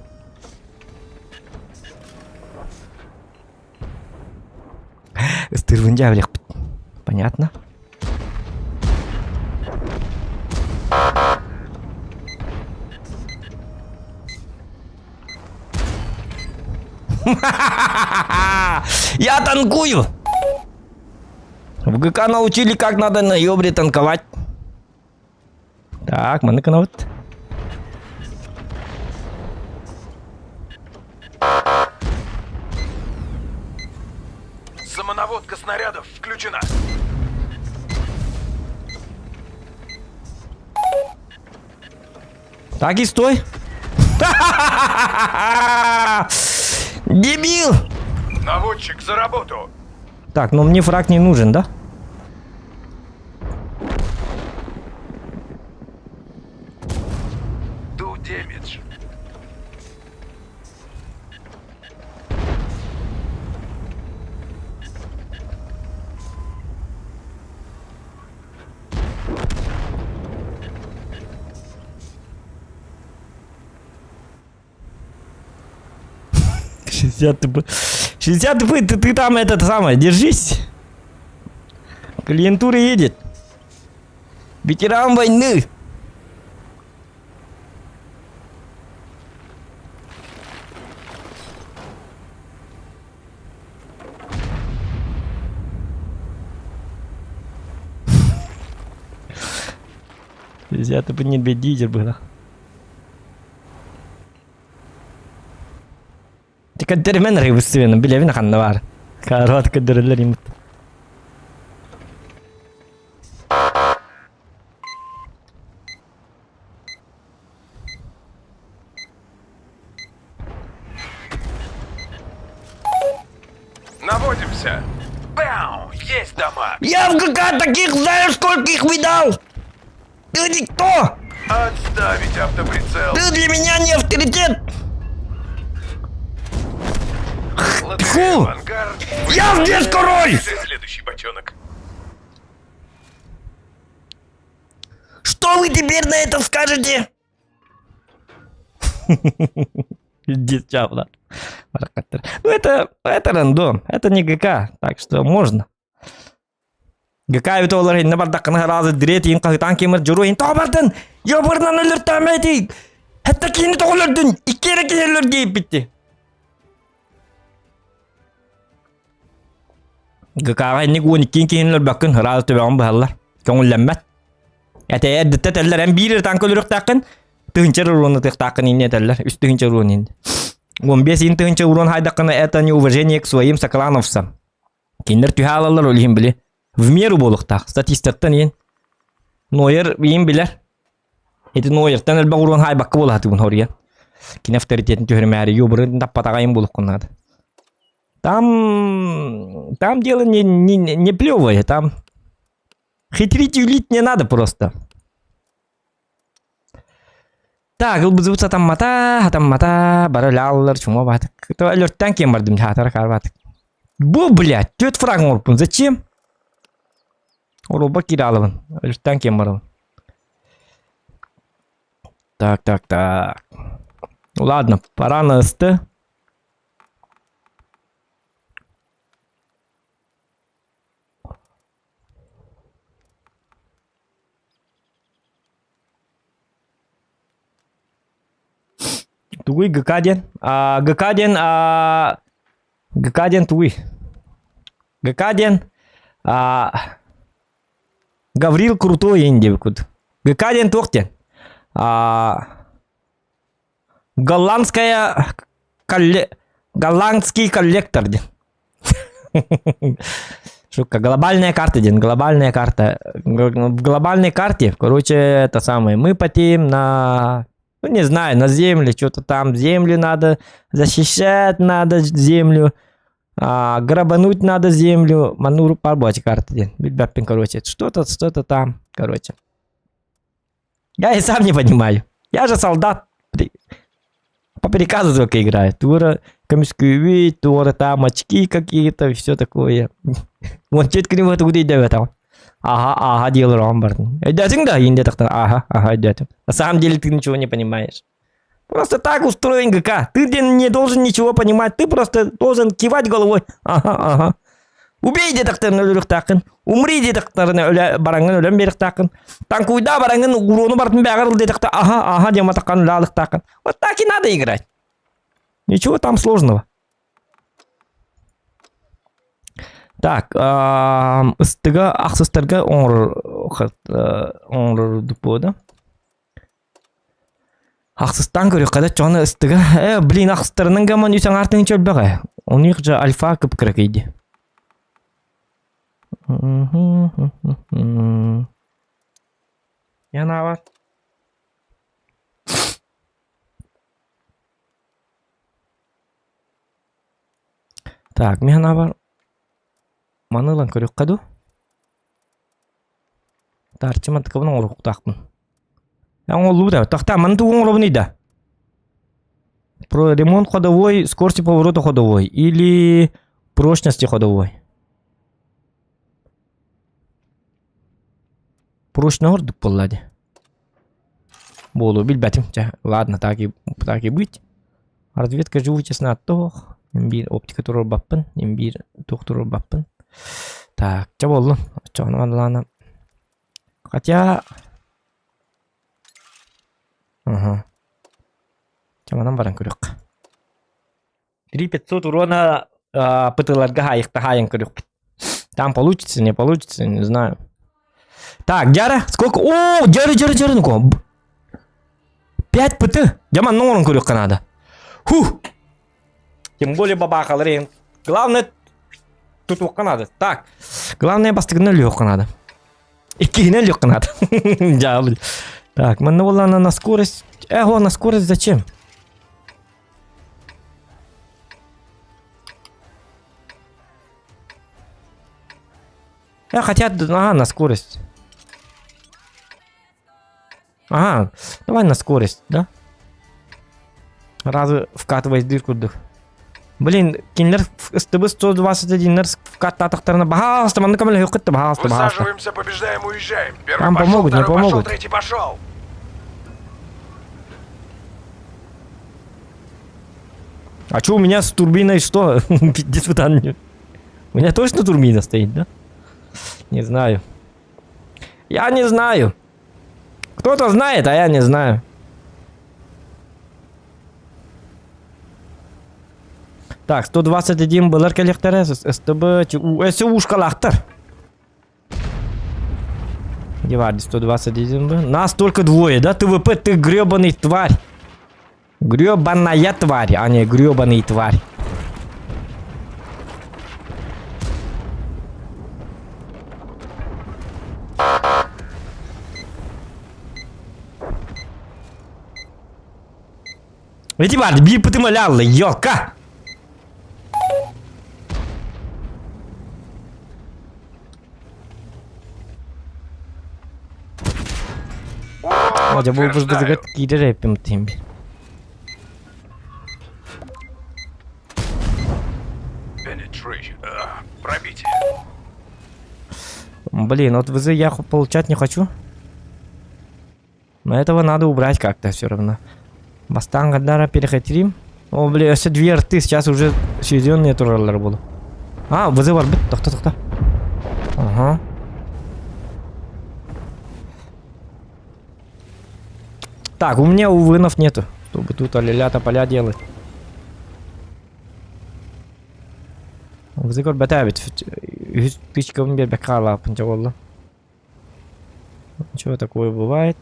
Стырвынджа, блях. Понятно. Я танкую. В ГК научили, как надо на ёбре танковать. Так, маныкана вот. Самонаводка снарядов включена. Так и стой. Дебил! Наводчик, за работу! Так, но мне фраг не нужен, да? Do damage. — 60 ТП. 60 ТП, ты там это самое, держись. Клиентура едет. Ветеран войны. Я ТП не бедитель было. Тикадермен рейвсвен, билевин ханнавар. Карат кадерлерим. Наводимся! Бау! Есть дома! Я в ГК таких знаю, сколько их видал! Ты никто! Отставить автоприцел! Ты для меня не авторитет! Лотерея Фу! «Авангард». Я здесь король! Следующий бочонок. Что вы теперь на это скажете? Дичавно. Ну это рандом, это не ГК, так что можно. ГК itu олар инне бардак разы дирет ин кахтан кемер журу ин табардын. Я барнан өлөр тамайди. Хатта кини тоголордун. Иккере келер дейп битти. ГК инне гон иккин кинлер бакын разы төбөгөн баллар. Көңүлләммәт. Әтә әддәттә телләр һәм бирер танкөлөрөк такын. Тыгынча уроны тактакын инне телләр. Үст тыгынча урон инде. 15 ин тыгынча урон хайдакына это неуважение к своим соклановцам. Киндер тюхалалар олим биле. В меру болуктак. Статистиктан ен. Нойер ен билер. Эти нойертан элбак урон хайбакка болаты бун хория. Кин авторитетин төхөрмәри юбрын таппатагайын болуккуннады. Там дело не плевое, там хитрить и юлить не надо просто. Так, ылбызыбытса там мата, бараляллар, чума батык. То алёрттан кем бардым хатара карбатык. Бу, блядь, тёт фраг морпун, зачем? Уроба киралывын, алёрттан кем бардым. Так. Ладно, пора на СТ. Тугуй ГК-ден. ГК-ден тугуй. ГК-ден. Гаврил крутой инде куд. ГК-ден тоқтен. Голландский коллектор. Шутка. Глобальная карта, ден. Глобальная карта. В глобальной карте, короче, это самое. Мы потеем на... Ну, не знаю, на земле, что-то там, землю надо защищать, надо землю, грабануть надо землю, мануру парбать карты, короче, что-то там, короче. Я и сам не понимаю, я же солдат, по приказу только играю, тура, комиссию, тура, там очки какие-то, все такое. Вон четко не вот куда идет там. Ага, делал Ромбард. Да, инде так-то, ага, идет. На самом деле ты ничего не понимаешь. Просто так устроен ГК. Ты не должен ничего понимать, ты просто должен кивать головой. Ага. Убей детекторны өлүк такын. Умри детекторны бараңын өлөм берик такын. Танкуйда бараңын урону бартын бягырыл детектор. Ага, дема такан лалык такын. Вот так и надо играть. Ничего там сложного. Так, ыстыга аксыстарга оңор дупода. Аксыстан көрүк када чоны ыстыга. Блин, аксыстарынын гаман үсөң артын чөлбөгө. Уник же альфа кыпкырак иди. Яна бар. Так, механа бар. Манылан көрек каду. Тарчыма тыкыбын оңрук тақпын. Оңолу да. Тақта, маны туғын оңробын да. Про ремонт ходовой, скорости поворота ходовой или прочности ходовой. Прочно ордук боллади. Болу билбетим. Ладно, так и быть. Разведка живучесть на тох. Имбир оптика турор баппын. Имбир тух турор баппын. Так, ча болду. Чону ладно. Хотя... Ага. Чаманан баран көрөк. 3500 урона пытыларга хайыкта хайын көрөк. Там получится, не получится, не знаю. Так, Джара, сколько? О, Джара, ну-ка. 5 ПТ. Джаман норм көрөк надо. Фу. Тем более бабахал рейн. Главное, тут легко надо. Так, главное бастыгына легко надо. Икигіне легко надо. Да, блин. Так, мы на скорость. Эго, на скорость зачем? Хотят, ага, на скорость. Ага, давай на скорость, да? Разу вкатывай дырку. Блин, кинлер СТБ 121 вкататахтарна. Пожалуйста, маны камель хукытты, пожалуйста. Высаживаемся, побеждаем, уезжаем. Первый Там пошел, помогут, не второй пошел, помогут. третий пошел. А что у меня с турбиной что? Иди сюда. У меня точно турбина стоит, да? Не знаю. Я не знаю. Кто-то знает, а я не знаю. Так, 121 был коллектор СТБ, СУшка лахтар. Деварди 121 был. Нас только двое, да? ТВП, ты гребаный тварь. Гребаная тварь, а не гребаный тварь. Эти барди, бир потымалялы, ёлка! Вот, Я был бы утверждаю. загадки рэпим тем. Penetration. Пробитие. Блин, вот ВЗ я получать не хочу. Но этого надо убрать как-то все равно. Бастан гадара перехотрим. О, блин, все две рты, сейчас уже сведенные туралар будут. А, ВЗ бар бит, тохта. Ага. Так, у меня увынов нету, чтобы тут аля-ля поля делать. ВЗ гор бетабит. 100 тысяч км бекала, панчаволла. Ничего такое бывает.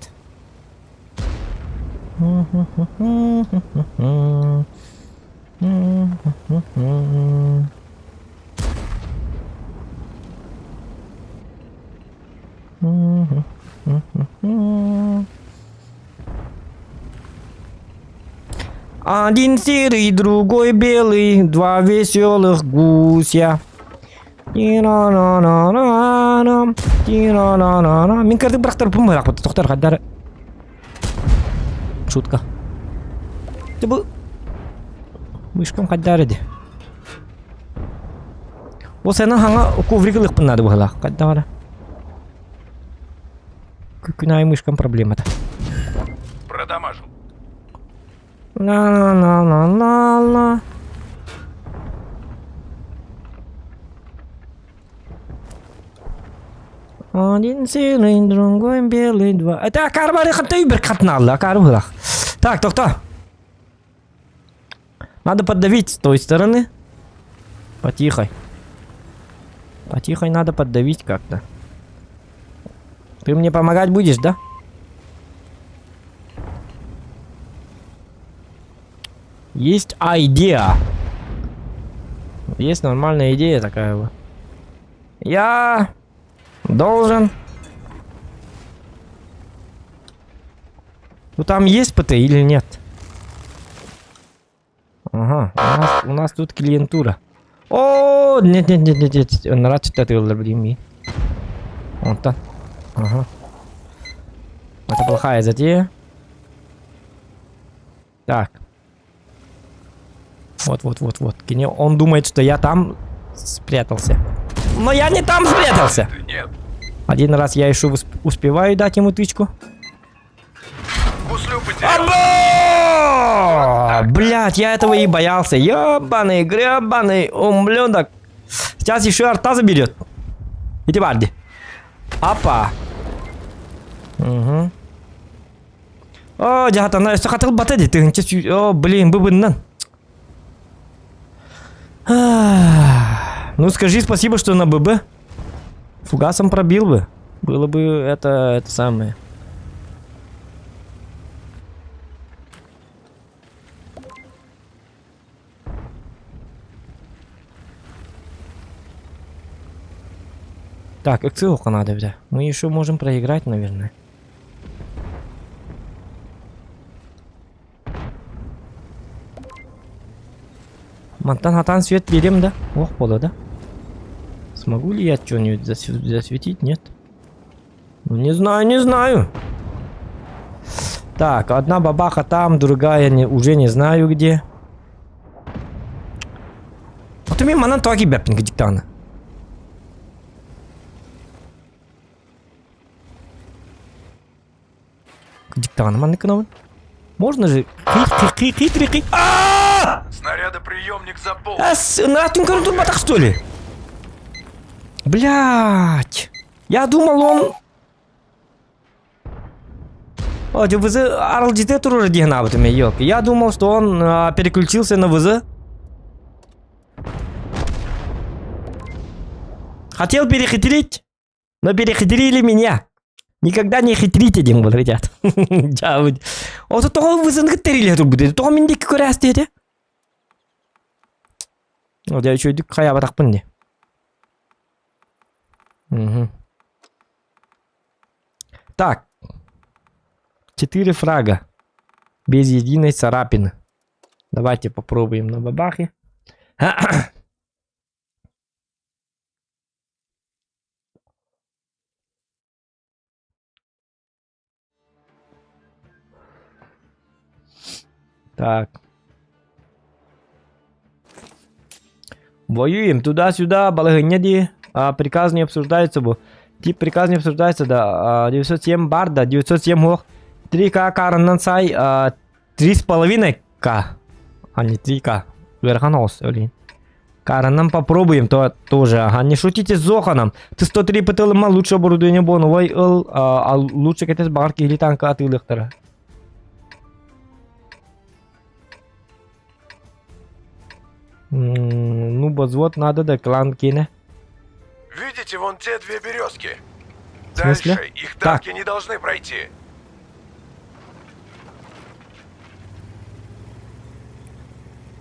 Один серый, другой белый, два веселых гуся. Мен кірді бірақтар бұмырақ бұты тоқтар қаддары. Шутка. Бұл вышкам қаддары де. Ол сәнің хаңа ковригілік бұнады бұғыла. Қаддары. Күкінай мышкам проблемата. Продамажил. Ла-ла-ла-ла-ла. Один серый, другой белый, два. Это карбары хатты бір қатыналы, карбылах. Так, тоқта. Надо поддавить с той стороны. Потихой. Потихой надо поддавить как-то. Ты мне помогать будешь, да? Есть идея. Есть нормальная идея такая вот. Я должен... Ну там есть ПТ или нет? Ага, у нас тут клиентура. О, нет. Он рад, что ты блин. Вот так. Ага. Это плохая затея. Так. Вот. Он думает, что я там спрятался. Но я не там спрятался. Ты нет. Один раз я еще успеваю дать ему тычку. Гуслю потерял. Блять, я этого и боялся. Ебаный, гребаный ублюдок. Сейчас еще арта заберет. Иди, Барди. Опа. Угу. О, дядя, я хотел батареи. Ты о, блин, быбыннан. Ну, скажи спасибо, что на ББ. Фугасом пробил бы. Было бы это самое. Так, эксилку надо взять. Мы еще можем проиграть, наверное. Мантан-хатан свет берем, да? Ох, пола, да? Смогу ли я что-нибудь засветить? Нет. Ну, не знаю. Так, одна бабаха там, другая уже не знаю где. Вот у меня манан тоги бяпинг диктана. Диктана маныканова. Можно же? Хитрый. Снарядоприемник запол. На тункару турбатах, что ли? Блять. Я думал, он... О, ВЗ Арлдите тоже дигнабытыми, ёлки. Я думал, что он переключился на ВЗ. Хотел перехитрить, но перехитрили меня. Никогда не хитрите, дем был, ребят. Вот того ВЗ хитрили, это будет. Того мен дикий көрәс деді. Вот я еще дик хая батақпын не. Угу. Так. 4 фрага. Без единой царапины. Давайте попробуем на бабахе. Так. Воюем туда-сюда, балагыня ди. Приказ не обсуждается. Тип приказ не обсуждается, да. 907 барда, 907 ох. 3К караннан сай, 3,5К. А не 3К. Верхонос, блин. Караннан попробуем тоже. Ага, не шутите с Зоханом. Ты 103 ПТЛМ лучше оборудование боновой, а лучше катать барки или танка от Илыхтера. Ну, вот надо да клан кине. Видите вон те 2 березки? В смысле? Дальше их танки не должны пройти.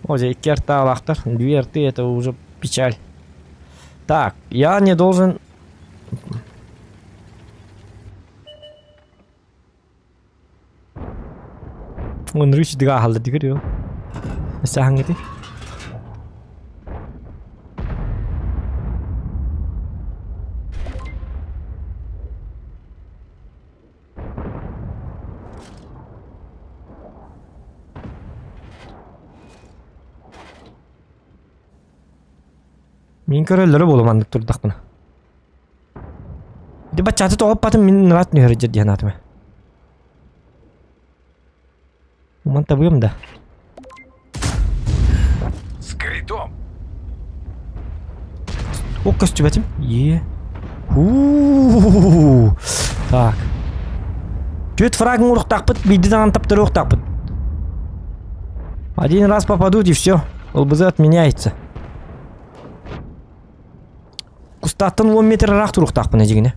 О, здесь керта лахтар. 2 рты, это уже печаль. Так, я не должен... Он рыч дыга халда дыгырё. Сахангити. Мен көрөлөрү болом андык турдакпын. Де бачаты топ батым мен рат нөрө жерден атыма. Уман табыем да. С критом. О, костюбатим. Так. Чөт фрагын уруктакпыт, биден таптыр уруктакпыт. Один раз попадут и все. ЛБЗ отменяется. Кустаттан 10 метр рах туруктакпын эжигине.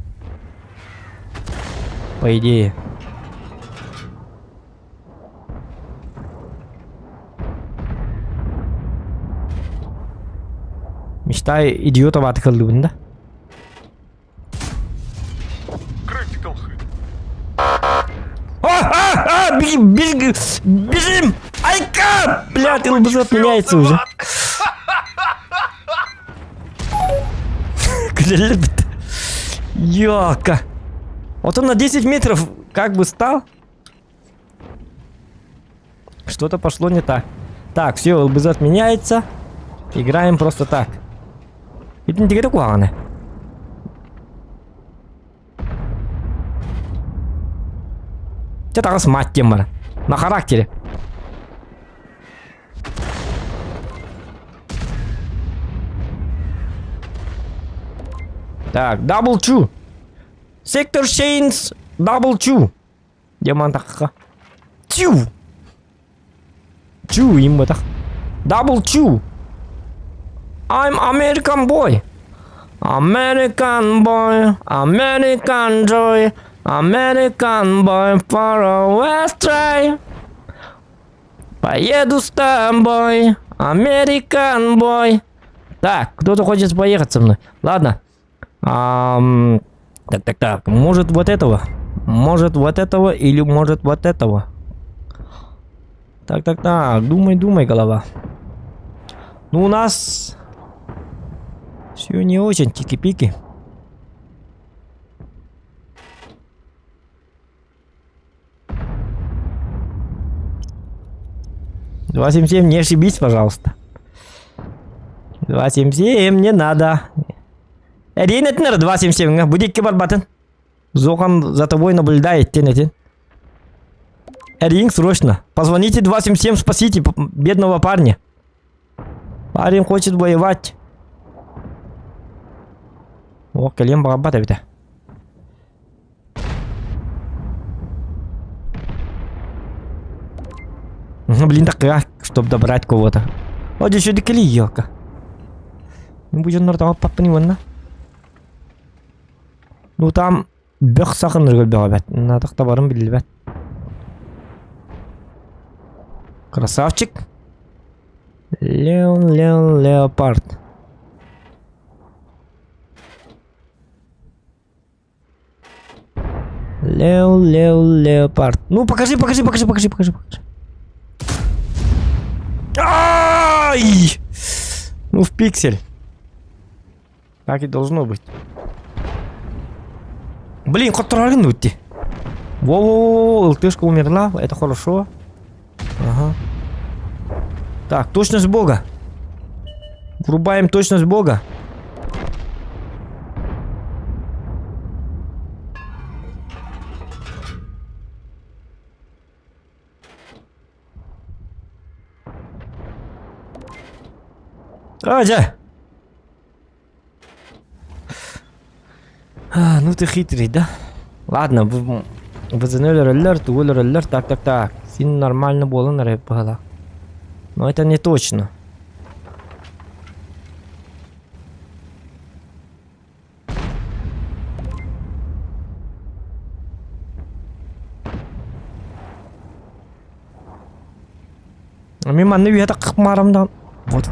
По идее. Мечтай идиота баты кылдыбын да. Критикал хит. Бежим! Айка! Блядь, ЛБЗ отменяется уже. Ёлка. Вот он на 10 метров как бы стал. Что-то пошло не так. Так, все, ЛБЗ отменяется. Играем просто так. Это не теперь главное. Это мать темара. На характере. Так, дабл чу. Сектор Шейнс, дабл чу. Диамантаха. Чу. Чу им это. Дабл чу. I'm American boy. American boy. American joy. American boy far away stray. Поеду с тобой. American boy. Так, кто-то хочет поехать со мной. Ладно. Так. Может вот этого? Может вот этого или может вот этого? Так. Думай, голова. Ну, у нас все не очень тики-пики. «277, не ошибись, пожалуйста». 277, не надо. Рейнетнер 277, будет кибар батын. Зохан за тобой наблюдает, тен. Ринг, срочно. Позвоните 277, спасите бедного парня. Парень хочет воевать. О, колен барабата ведь. Блин, так как, чтобы добрать кого-то. Вот еще дикали, елка. Не будет нормально, папа не вон. Ну там бег сахар ребят. На так товаром били. Красавчик. Леопард. Леопард. Ну покажи. Ай! Ну в пиксель. Так и должно быть. Блин, хоть трогнуть. Во-во-во, ЛТшка умерла, это хорошо. Ага. Так, точность бога. Врубаем точность бога. Раджа! Ну ты хитрый, да? Ладно, возобновили роллер, так. Син нормально было на рэпала. Но это не точно. А мимо не видно, как марам да. Вот.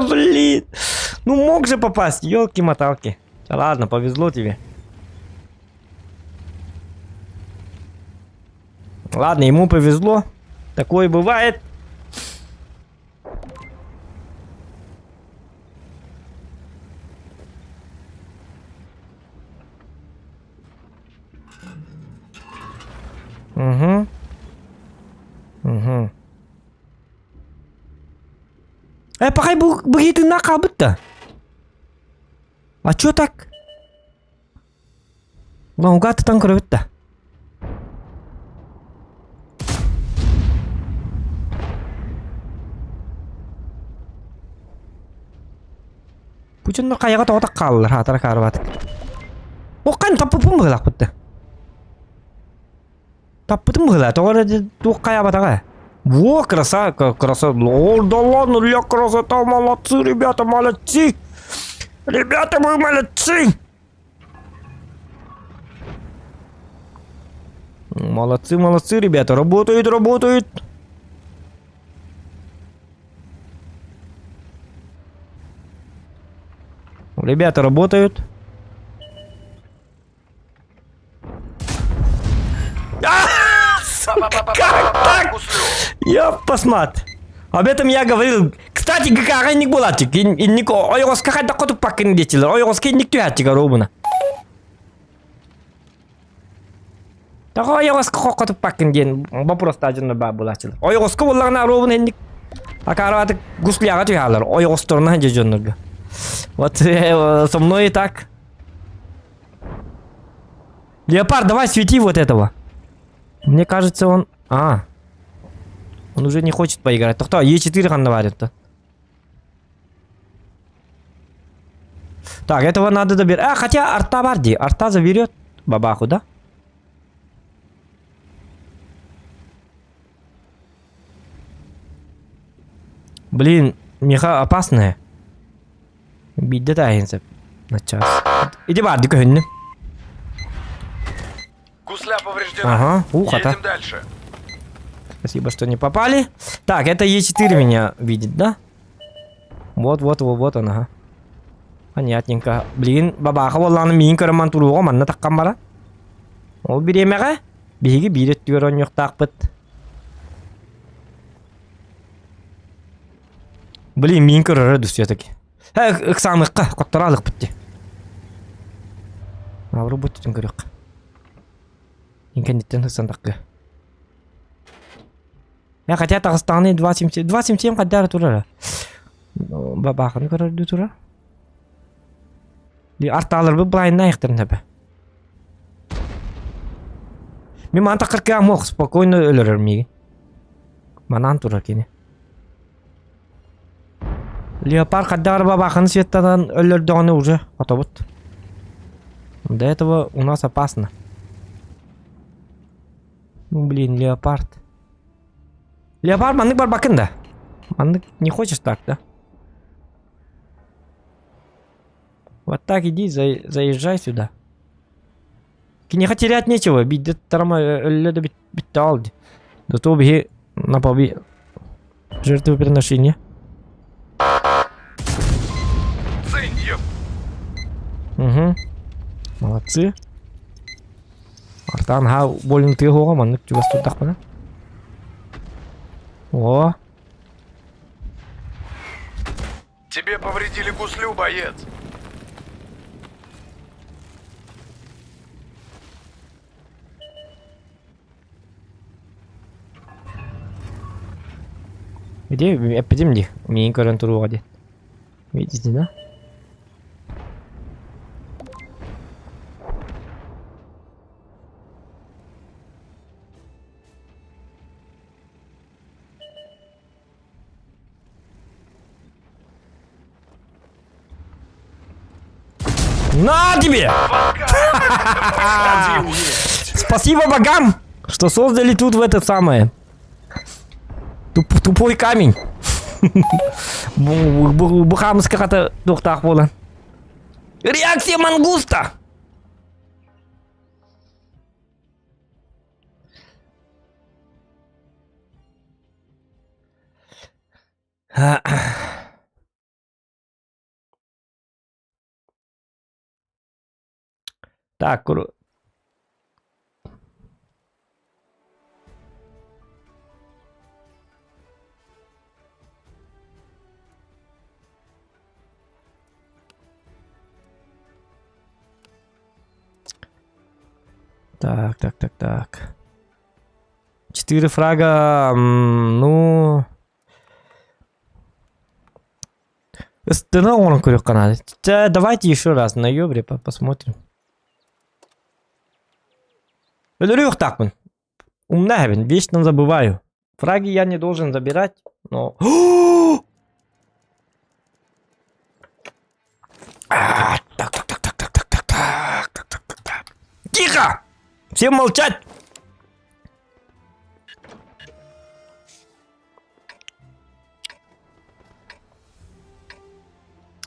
Блин. Ну мог же попасть, ёлки-моталки. Ладно, повезло тебе. Ладно, ему повезло. Такое бывает. Угу. Пахай begitu nakal betul. А чё так? Наугад таңқыр өтті. Бұчынны қайға тоғытақ қалылыр, атыра қарып атық. Оқан таппыпын бұғылақ бұтты. Таппытын бұғылақ, тоғыры тоқ қая батаға. Во, красавка. О, да ладно, для красота, молодцы, ребята, молодцы. Ребята, вы молодцы. Молодцы, ребята, работают. Ребята работают. так? Я посмотрю. Об этом я говорил. Кстати, какая не была, и нико, ой, раскахать такой пакин детил, ой, раскахать никто я робина. Такой я раскахать пакин ден, вопрос один на бабу латил. Ой, раскахать на робина ник. А карават гусляга ты халар, ой, раскторна джоннерга. Вот со мной и так. Леопард, давай свети вот этого. Мне кажется, он... Он уже не хочет поиграть. То кто? Е4 хан наварит-то. Так, этого надо добирать. Хотя арта барди. Арта заберет бабаху, да? Блин, меха опасная. Бидда тайнся на час. Иди барди кохинни. Гусля повреждена. Ага, Едем дальше. Спасибо, что не попали. Так, это Е4 меня видит, да? Вот, ага. Понятненько. Блин, бабаха валланы мин көрөмөн туруга манна таккан бара. Ол биремеге биги бирет көрөн жок такпыт. Блин, мин көрөрөдү все-таки. Самыкка коттуралык битти. Работать көрөк. Инкенеттен сандакка. Я хотя Татарстаны 277 каддар турара. Бабахан көрөрдү тура. Ди арталар бу блайнда ихтерин тебе. Мен манта кырка мох спокойно өлөрөр миги. Манан тура кени. Леопард каддар бабахан светтадан өлөрдөгөнү уже отобут. До этого у нас опасно. Ну блин, леопард. Леопард, маннык бар бакын да. Маннык не хочешь так, да? Вот так иди, заезжай сюда. Кинеха терять нечего, бидет тарама леда биталди. Да то би на поби жертвоприношение. Угу. Молодцы. Артан ха больно ты го маннык чугас тудак бана. О. Тебе повредили гуслю, боец. Где эпидемия? Мне карантуру води. Видите, да? На тебе! Спасибо богам, что создали тут в это самое. Тупой камень. Бухамс какая-то тухтах была. Реакция мангуста. Так, Так. 4 фрага, ну... Стена он курил канал. Давайте еще раз на ёбре посмотрим. Люрюх так он. Умнавен, вечно забываю. Фраги я не должен забирать, но... Так. Тихо! Всем молчать!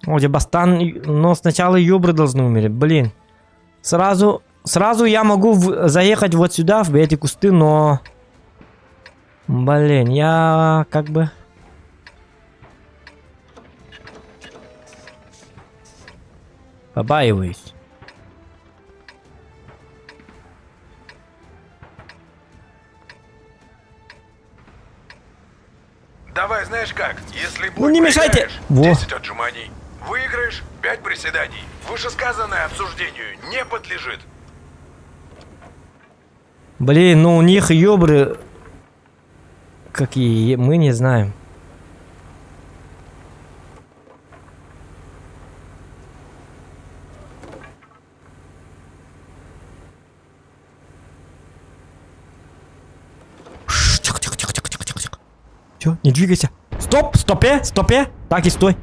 О, Дебастан, но сначала ёбры должны умереть, блин. Сразу я могу заехать вот сюда, в эти кусты, но... Блин, я как бы... Побаиваюсь. Давай, знаешь как, если Ну, не мешайте. Во. 10 отжиманий. Выиграешь 5 приседаний. Вышесказанное обсуждению не подлежит. Блин, ну у них ёбры... Какие, мы не знаем. Тихо, тихо, тихо, тихо, тихо, тихо. Все, не двигайся. Стоп, стопе, стопе. Так и стой.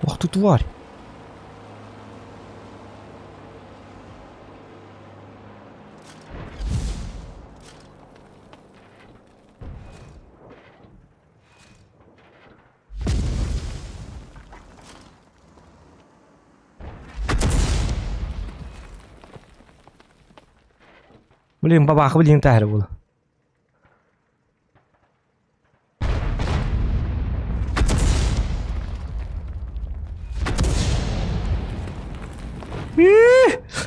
Ох ты тварь. Блин, бабах, блин, тагер було.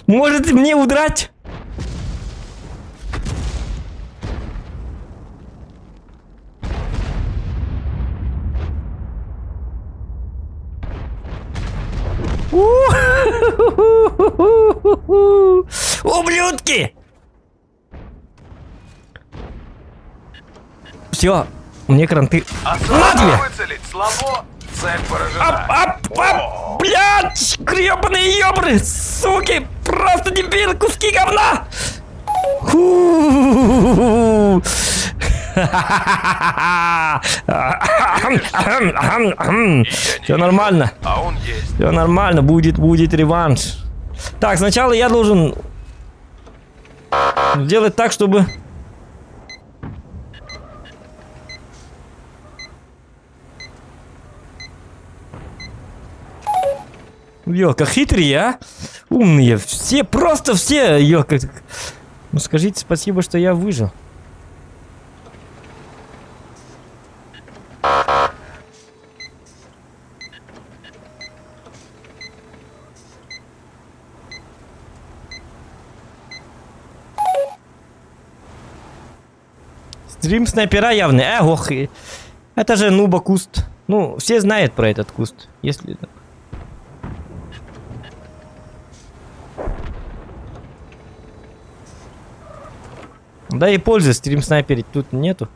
Может мне удрать? Ублюдки! Все, мне кранты. На тебе! Выцелить слабо, цель поражена. Ап, блядь, гребаные ёбры, суки, просто дебил, куски говна! Все нормально, А он есть. все нормально, будет реванш. Так, сначала я должен сделать так, чтобы... Ёлка, хитрые, а? Умные. Все, просто все. Ёлка. Ну скажите спасибо, что я выжил. Стрим снайпера явный. Ох, это же нуба куст. Ну, все знают про этот куст. Если... Да и пользы стрим снайперить тут нету.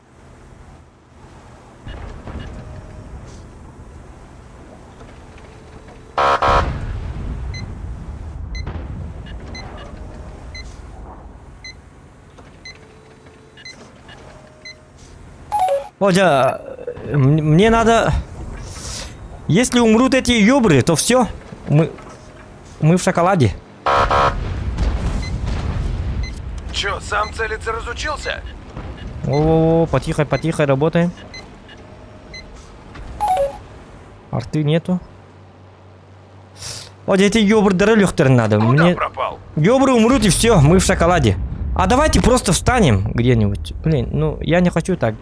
Водя, мне надо... Если умрут эти ёбры, то все. Мы в шоколаде. Чё, сам целиться разучился? О, потихо, потихо работаем. Арты нету. Вот эти ёбры дорогих надо. Куда Мне... пропал? Ёбры умрут и все, мы в шоколаде. А давайте просто встанем где-нибудь. Блин, ну я не хочу так.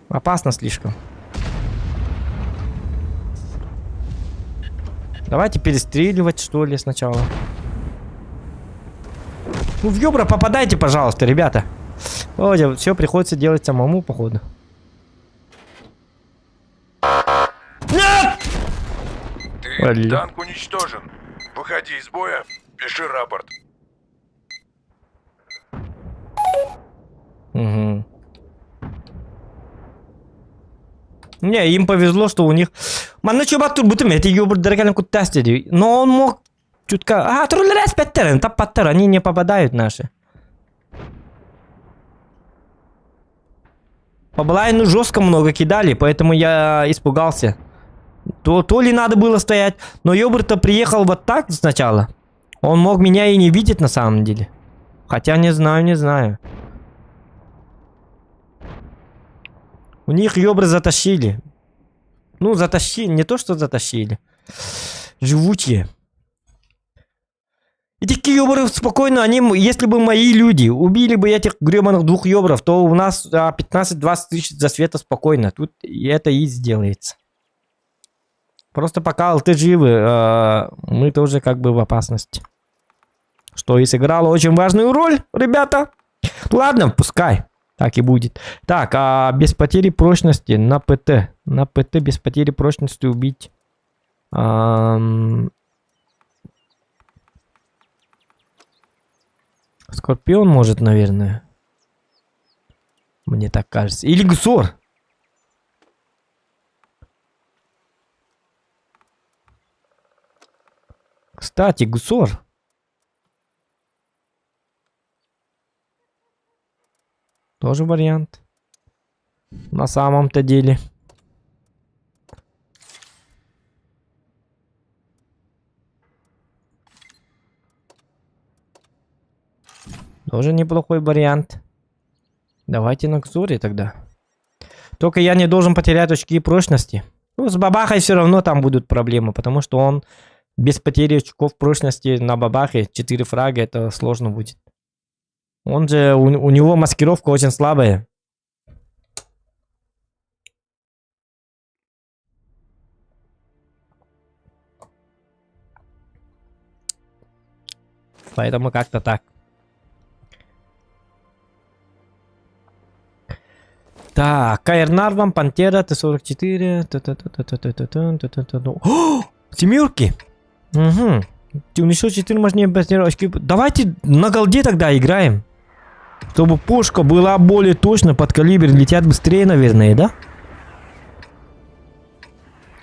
Опасно слишком. Давайте перестреливать, что ли, сначала. Ну, в ёбра попадайте, пожалуйста, ребята. Ой, все приходится делать самому, походу. Нет! Ты, Блин. танк уничтожен. Выходи из боя, пиши рапорт. Угу. Не, им повезло, что у них... Манна чуба тут бутым, эти ёбры дорогие кутастили. Но он мог чутка... А, труллеры спяттеры, таппаттер, они не попадают наши. По Блайну жестко много кидали, поэтому я испугался. То ли надо было стоять, но ёбр-то приехал вот так сначала. Он мог меня и не видеть на самом деле. Хотя не знаю, не знаю. У них ёбры затащили. Ну, затащили, не то что затащили. Живучие. И такие ёбры спокойно, они, если бы мои люди убили бы этих грёбаных двух ёбров, то у нас 15-20 тысяч за света спокойно. Тут и это и сделается. Просто пока алты живы, мы тоже как бы в опасности. Что и сыграло очень важную роль, ребята. Ладно, пускай. Так и будет. Так, а без потери прочности на ПТ. На ПТ без потери прочности убить. Скорпион может, наверное. Мне так кажется. Или Гусор. Кстати, Гусор. Тоже вариант. На самом-то деле. Тоже неплохой вариант. Давайте на Гусоре тогда. Только я не должен потерять очки прочности. Ну, с бабахой все равно там будут проблемы, потому что он без потери очков прочности на бабахе 4 фрага, это сложно будет. Он же, у него маскировка очень слабая. Поэтому как-то так. Так, Каэрнарвам, Пантера, Т-44. О, семерки! Угу. Ты унесешь 4 мощнее очки. Давайте на голде тогда играем. Чтобы пушка была более точно под калибр. Летят быстрее, наверное, да?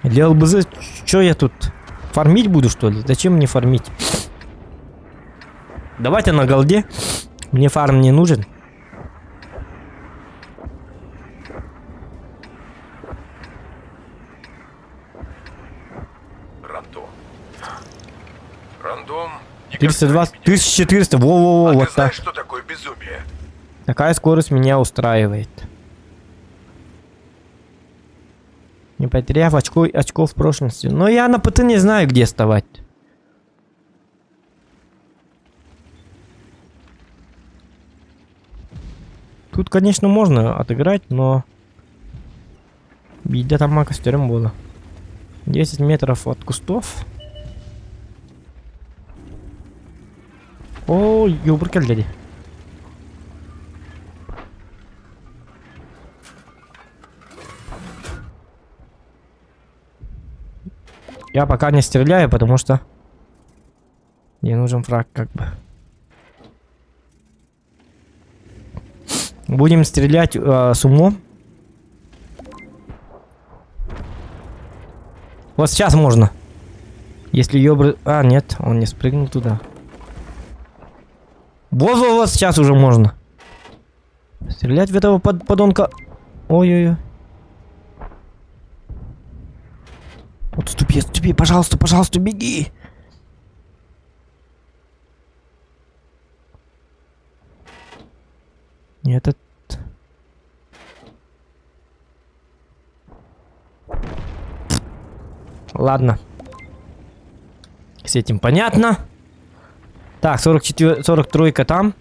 Для ЛБЗ, что я тут? Фармить буду, что ли? Зачем мне фармить? Давайте на голде. Мне фарм не нужен. Рандом. Рандом. 320, 1400, во-во-во, А вот ты знаешь, так. что такое безумие? Такая скорость меня устраивает. Не потеряв очков прочности. Но я на ПТ не знаю, где вставать. Тут, конечно, можно отыграть, но... Беда там костером было. 10 метров от кустов. О, ёбаркаль, дядя. Я пока не стреляю, потому что мне нужен фраг, как бы. Будем стрелять с умом. Вот сейчас можно. Если ёбр... А, нет, он не спрыгнул туда. Вот сейчас уже можно. Стрелять в этого подонка. Ой-ой-ой. Отступи, отступи, пожалуйста, пожалуйста, беги. Нет, это... Ладно. С этим понятно. Так, 44, 43 там.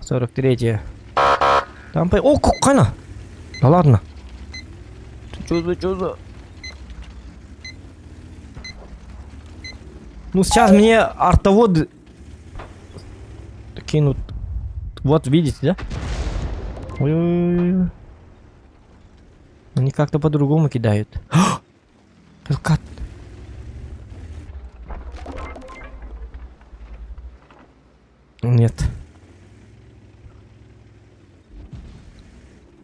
43. Там по... О, какая она? Да ладно. Чё за... Ну, сейчас мне артоводы кинут. Вот, видите, да? Ой-ой-ой. Они как-то по-другому кидают. Как? Нет.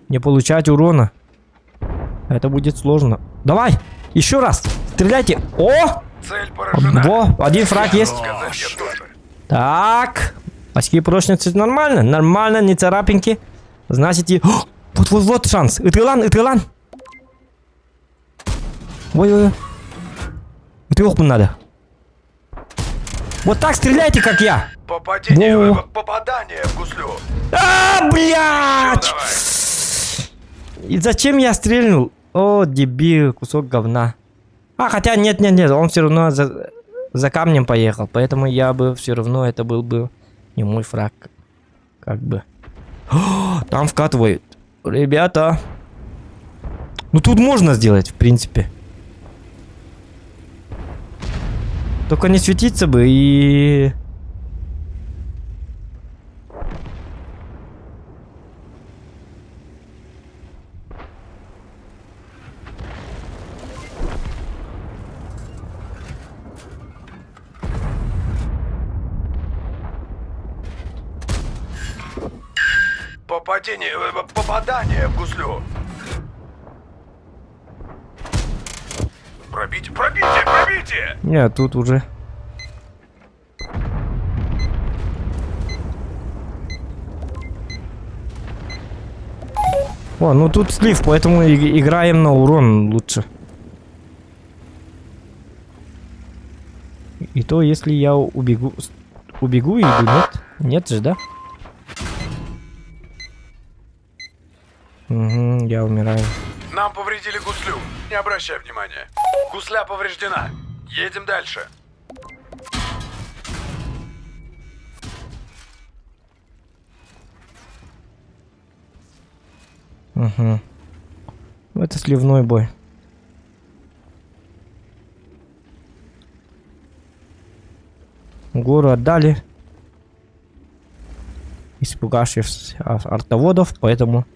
Не получать урона. Это будет сложно. Давай! Еще раз! Стреляйте! О! Цель поражена. Во! Один фраг есть. Сказать я тоже. Так. Очки прочности нормально. Нормально, не царапинки. Значит, и... Вот шанс. Итылан. Ой-ой-ой. Трех надо. Вот так стреляйте, как я. Попадание в гуслю. А, блядь! Всё, давай. И зачем я стрельнул? О, дебил, кусок говна. А, хотя нет, он все равно за камнем поехал. Поэтому я бы все равно, это был бы не мой фраг. Как бы. О, там вкатывают. Ребята. Ну тут можно сделать, в принципе. Только не светиться бы и... Попадание в гуслю. Пробить, пробейте, пробейте! Нет, тут уже... О, ну тут слив, поэтому играем на урон лучше. И то, если я убегу и иду, нет? Нет же, да? Угу, я умираю. Нам повредили гуслю. Не обращай внимания. Гусля повреждена. Едем дальше. Угу. Это сливной бой. Гору отдали. Испугавшись артоводов, поэтому...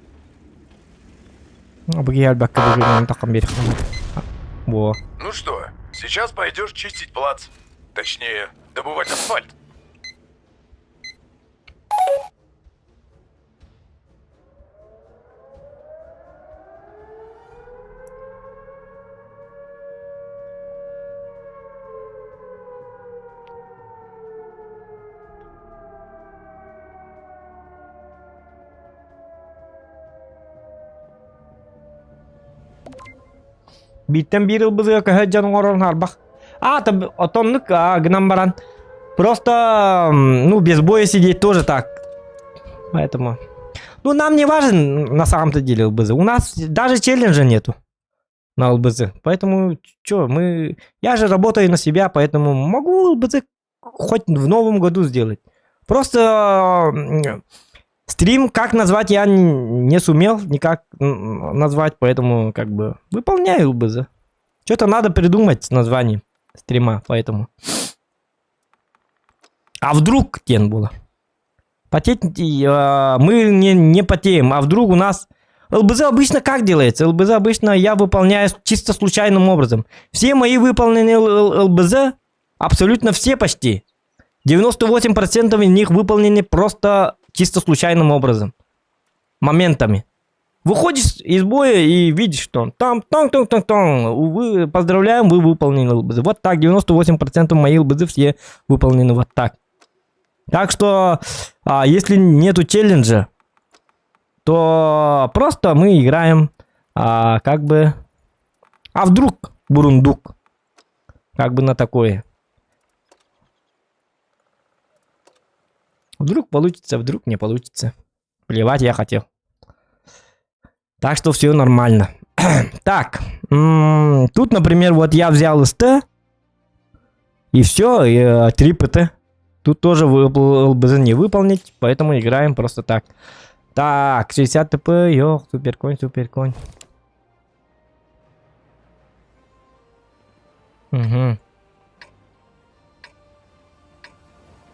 Во. Ну что, сейчас пойдешь чистить плац. Точнее, добывать асфальт. Биттен бир ылбызыга көһө жануарын арбах. Отоннык, гнам баран. Просто, ну, без боя сидеть тоже так. Поэтому... Ну, нам не важен на самом-то деле ЛБЗ. У нас даже челленджа нету на ЛБЗ. Поэтому, чё, мы... Я же работаю на себя, поэтому могу ЛБЗ хоть в новом году сделать. Просто... Стрим, как назвать, я не сумел никак назвать, поэтому как бы выполняю ЛБЗ. Что-то надо придумать с названием стрима, поэтому. А вдруг тен было? Потеть мы не потеем, а вдруг у нас... ЛБЗ обычно как делается? ЛБЗ обычно я выполняю чисто случайным образом. Все мои выполненные ЛБЗ, абсолютно все почти, 98% из них выполнены просто... чисто случайным образом. Моментами. Выходишь из боя и видишь, что там, вы, поздравляем, вы выполнили ЛБЗ. Вот так, 98% моих ЛБЗ все выполнены вот так. Так что, если нету челленджа, то просто мы играем, как бы, а вдруг бурундук, как бы на такое. Вдруг получится, вдруг не получится. Плевать я хотел. Так что все нормально. Так. Тут, например, вот я взял СТ. И все, и 3 ПТ. Тут тоже ЛБЗ не выполнить, поэтому играем просто так. Так, 60 ТП, ёх, суперконь, суперконь. Угу.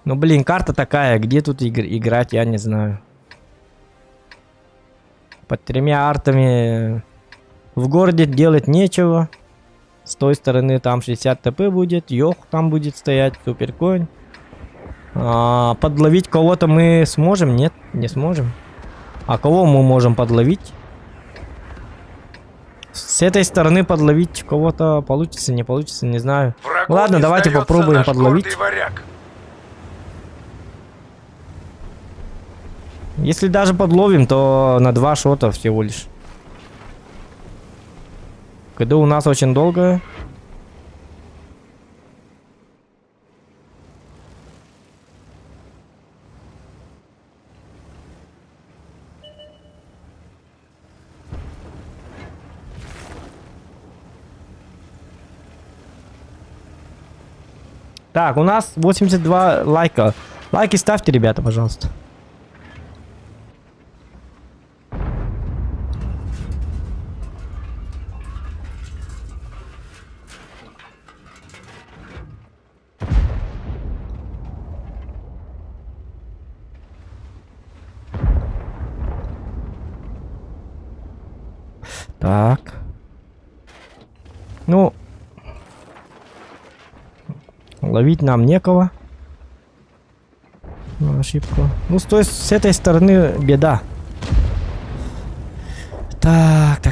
Ну, блин, карта такая, где тут играть, я не знаю. Под 3 артами в городе делать нечего. С той стороны там 60 ТП будет, ёх, там будет стоять, суперконь. Подловить кого-то мы сможем? Нет, не сможем. А кого мы можем подловить? С этой стороны подловить кого-то получится, не получится, не знаю. Врагу Ладно, не давайте сдается попробуем наш подловить. гордый варяг. Если даже подловим, то на 2 шота всего лишь. КД у нас очень долго. Так, у нас 82 лайка. Лайки ставьте, ребята, пожалуйста. Так. Ну. Ловить нам некого. Ну, ошибку. Ну, с этой стороны беда. Так.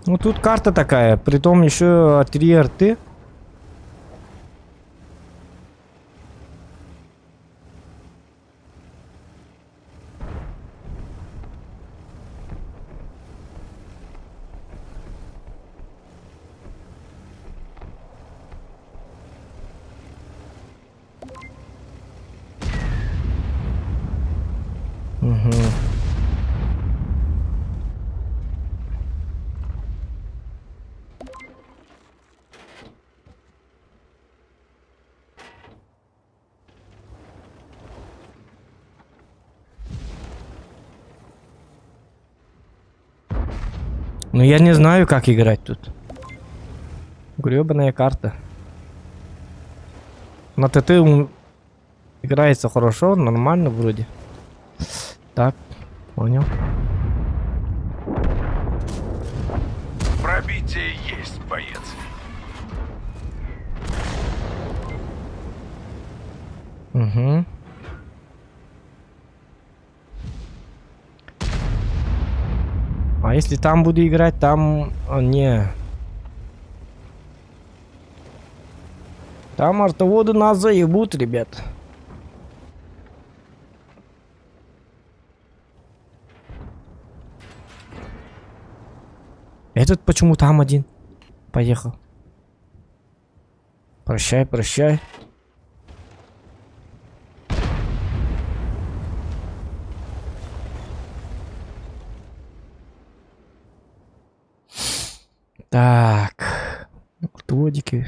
Ну тут карта такая, притом еще 3 арты. Угу. Ну я не знаю, как играть тут. Гребаная карта. На ТТ играется хорошо, нормально вроде. Так, понял. Пробитие есть, боец. Угу. А если там буду играть, там... не. Там артоводы нас заебут, ребят. Этот почему там один? Поехал. Прощай. Так. Артоводики.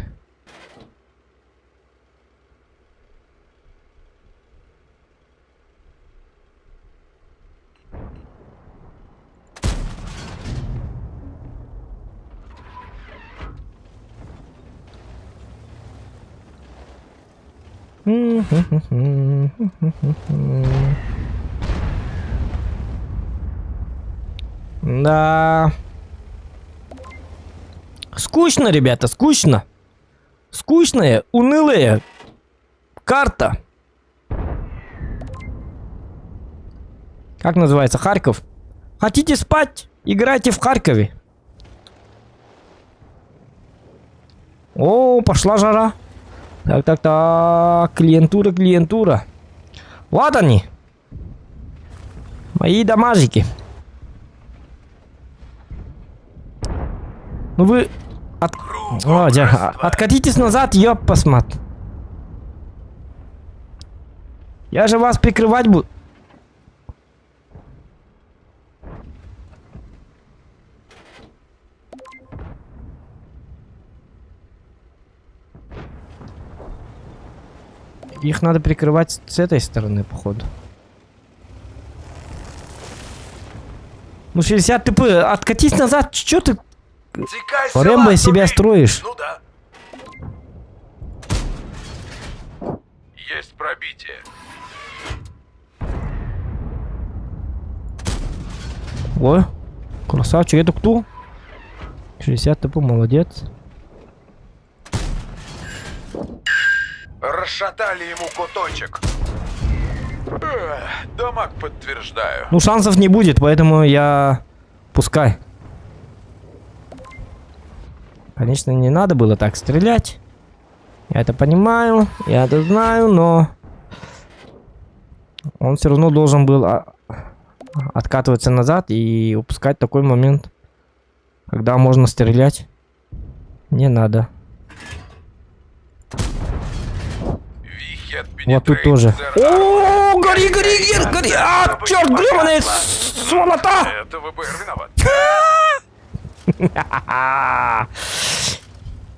Да. Скучно, ребята, скучно. Скучная, унылая карта. Как называется? Харьков. Хотите спать? Играйте в Харькове. О, пошла жара. Так. Клиентура. Вот они. Мои дамажики. Ну вы... Откатитесь назад, ёп, посмотри. Я же вас прикрывать буду. Их надо прикрывать с этой стороны, походу. Ну, 60 ТП, откатись назад, чё ты... Рэмбо из себя строишь. Ну да. Есть пробитие. Ой, красавчик, это кто? 60 ТП, молодец. Расшатали ему куточек. Дамаг подтверждаю. Ну, шансов не будет, поэтому я... Пускай. Конечно, не надо было так стрелять. Я это понимаю, я это знаю, но... Он все равно должен был откатываться назад и упускать такой момент, когда можно стрелять. Не надо. Вот тут тоже. О, гори! А, черт, гребаная сволота! Это ВБР виноват.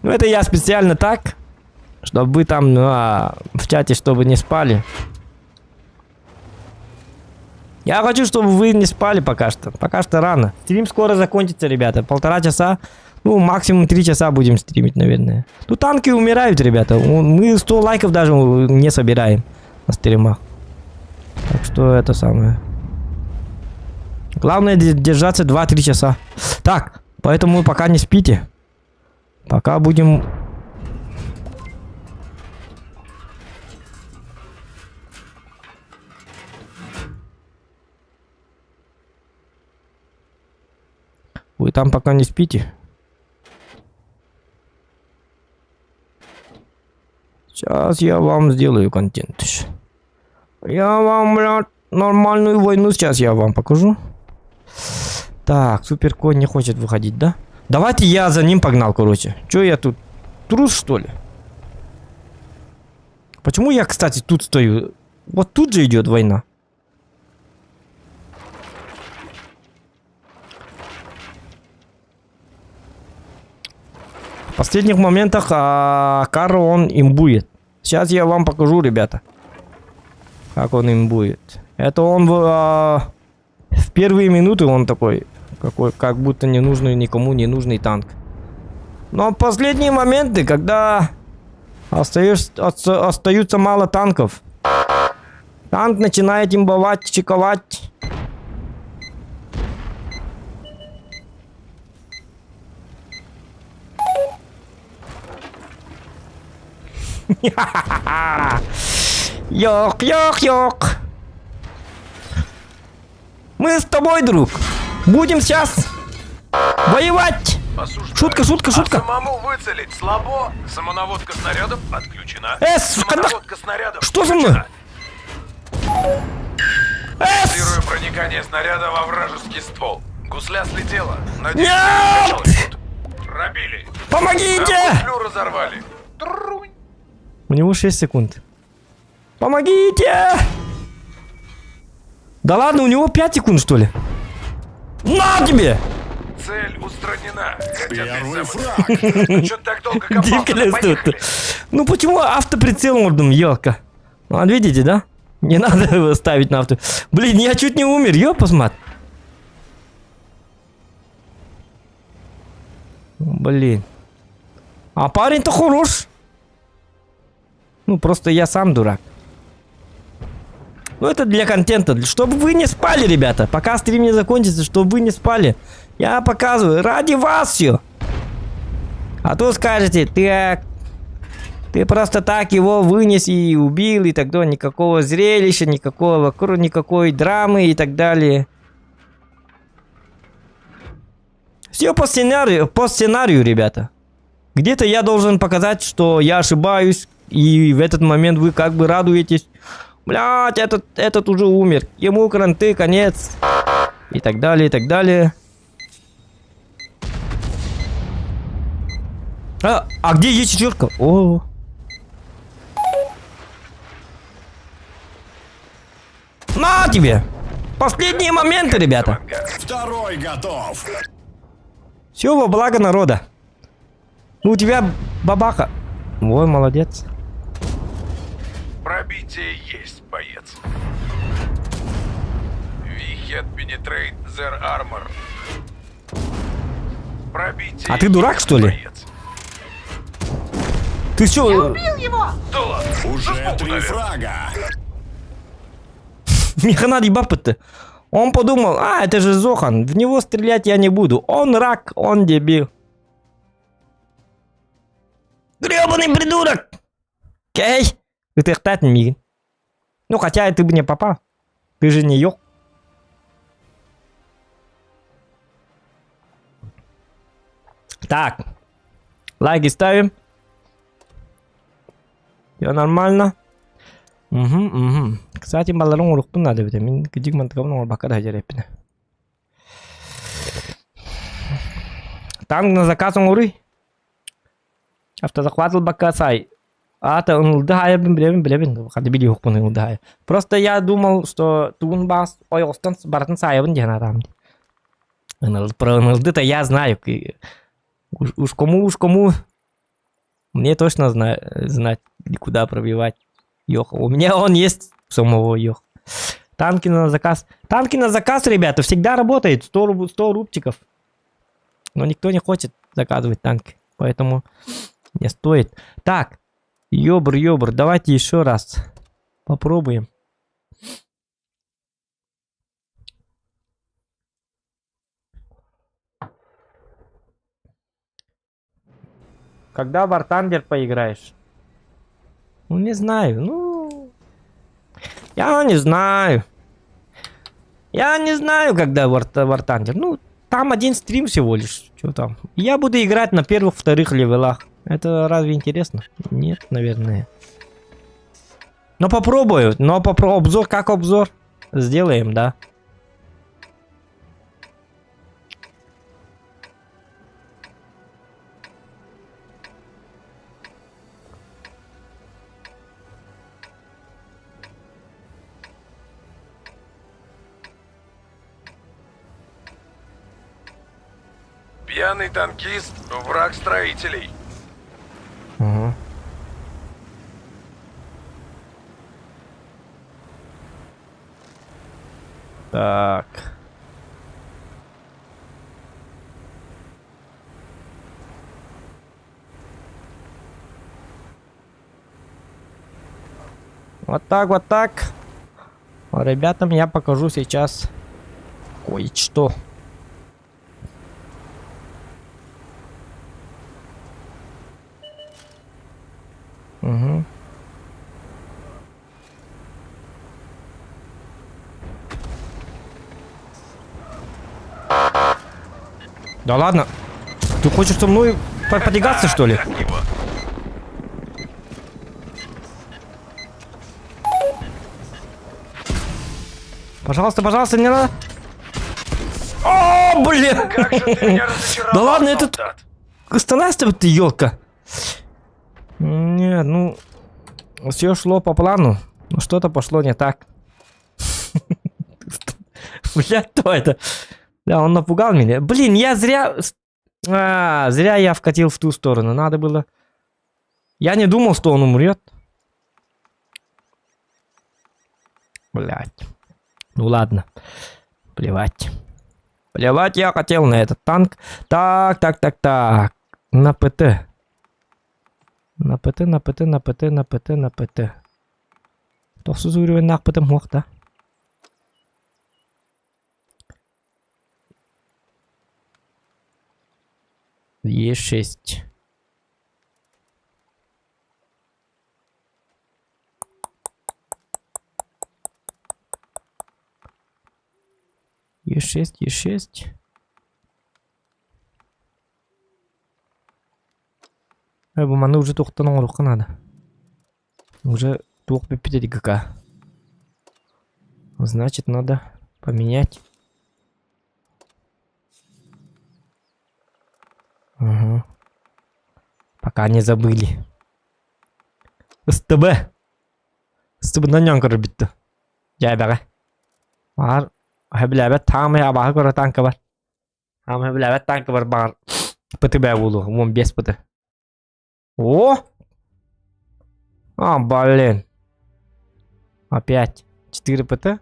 Ну это я специально так. Чтобы вы там в чате, чтобы не спали. Я хочу, чтобы вы не спали пока что. Пока что рано. Стрим скоро закончится, ребята. 1,5 часа. Ну, максимум 3 часа будем стримить, наверное. Ну, танки умирают, ребята. Мы 100 лайков даже не собираем на стримах. Так что это самое. Главное держаться 2-3 часа. Так, поэтому пока не спите. Пока будем... Вы там пока не спите. Сейчас я вам сделаю контент. Я вам, блядь, нормальную войну сейчас я вам покажу. Так, суперконь не хочет выходить, да? Давайте я за ним погнал, короче. Чё я тут? Трус, что ли? Почему я, кстати, тут стою? Вот тут же идет война. В последних моментах Карл он имбует. Сейчас я вам покажу, ребята, как он имбует. Это он в первые минуты он такой, как будто никому не нужный танк. Но в последние моменты, когда остаются мало танков, танк начинает имбовать, чековать. Йок. Мы с тобой, друг. Будем сейчас воевать. Осуждаю. Шутка. А самому выцелить слабо. Самонаводка снарядов отключена. Самонаводка снарядов Что со мной? Фиксирую проникание снаряда во вражеский ствол. Гусля слетела. Надеюсь, Нет! пробили. Помогите! Гуслю разорвали. Трунь. У него 6 секунд. Помогите! Да ладно, у него 5 секунд, что ли? На тебе! Цель устранена. Первый фраг. Чё ты так долго копался? Поехали. Ну почему автоприцел мордом, елка? Вот видите, да? Не надо его ставить на авто. Блин, я чуть не умер, посмотри. Блин. А парень-то хорош. Ну, просто я сам дурак. Ну, это для контента. Чтобы вы не спали, ребята. Пока стрим не закончится, чтобы вы не спали. Я показываю. Ради вас все. А то скажете, ты просто так его вынес и убил, и тогда никакого зрелища, никакой драмы и так далее. Все по сценарию, ребята. Где-то я должен показать, что я ошибаюсь, и в этот момент вы как бы радуетесь. Блять, этот уже умер. Ему кранты, конец. И так далее, и так далее. А где есть четверка? О. На тебе! Последние моменты, ребята. Второй готов. Все во благо народа. Ну, у тебя бабаха. Ой, молодец. Пробитие есть, боец. We had penetrate their armor. Пробитие. А ты дурак, есть, что ли? боец. Ты что? Да ладно. Уже Да 3 наверное. фрага. Механат ебапы-то. Он подумал, это же Зохан, в него стрелять я не буду. Он рак, он дебил. Гребаный придурок! Кей! Ты хтать не. Ну, хотя и ты бы не попал. Ты же не ёк. Так. Лайки ставим. Все нормально. Угу. Кстати, балларон урухтун надо бит. Мен кидик мантыгамын бакада хажареппин. Танк на заказ урый. Автозахватыл бака сай. Ата ыңылдыхая билебин. Хады били хукпун ыңылдыхая. Просто я думал, что тугун бас ойостан баратын сайабын деген адам. Про ыңылды-то я знаю. Уж кому. Мне точно знать, куда пробивать Йоха. У меня он есть, самого Йоха. Танки на заказ. Танки на заказ, ребята, всегда работает. 100 рубчиков. Но никто не хочет заказывать танки. Поэтому не стоит. Так. Ёбр. Давайте еще раз попробуем. Когда в War Thunder поиграешь? Ну, не знаю. Ну... Я не знаю. Я не знаю, когда War Thunder. Ну, там один стрим всего лишь. Что там? Я буду играть на первых-вторых левелах. Это разве интересно? Нет, наверное. Но попробую. Обзор как обзор. Сделаем, да. Пьяный танкист — враг строителей. Угу. Так. Вот так. Ребятам я покажу сейчас кое-что. Угу. Да ладно. Ты хочешь со мной подвигаться, что ли? Как его? Пожалуйста, не надо. О, блин! Как же ты меня разочаровал, Да ладно, этот... солдат. Остановься ты, елка. Нет, ну... Все шло по плану, но что-то пошло не так. Бля, кто это? Да, он напугал меня. Блин, я зря... зря я вкатил в ту сторону. Надо было... Я не думал, что он умрет. Блять. Ну ладно. Плевать. Плевать я хотел на этот танк. Так. На ПТ. На ПТ. То сузуривай нах ПТ мог, да? Е6. Е6. Буманы уже тоқтан оңырыққа надо. Уже тоқ беппетеді ГК. Значит, надо поменять. Угу. Пока не забыли. СТБ наньян көрі бітті. Жай бәға. Бар. Həbləbət tam ya baxı görə tankı var. Tam həbləbət tankı var бар. ПТБ булу. 15 ПТ. О! А, блин. Опять. 4 ПТ.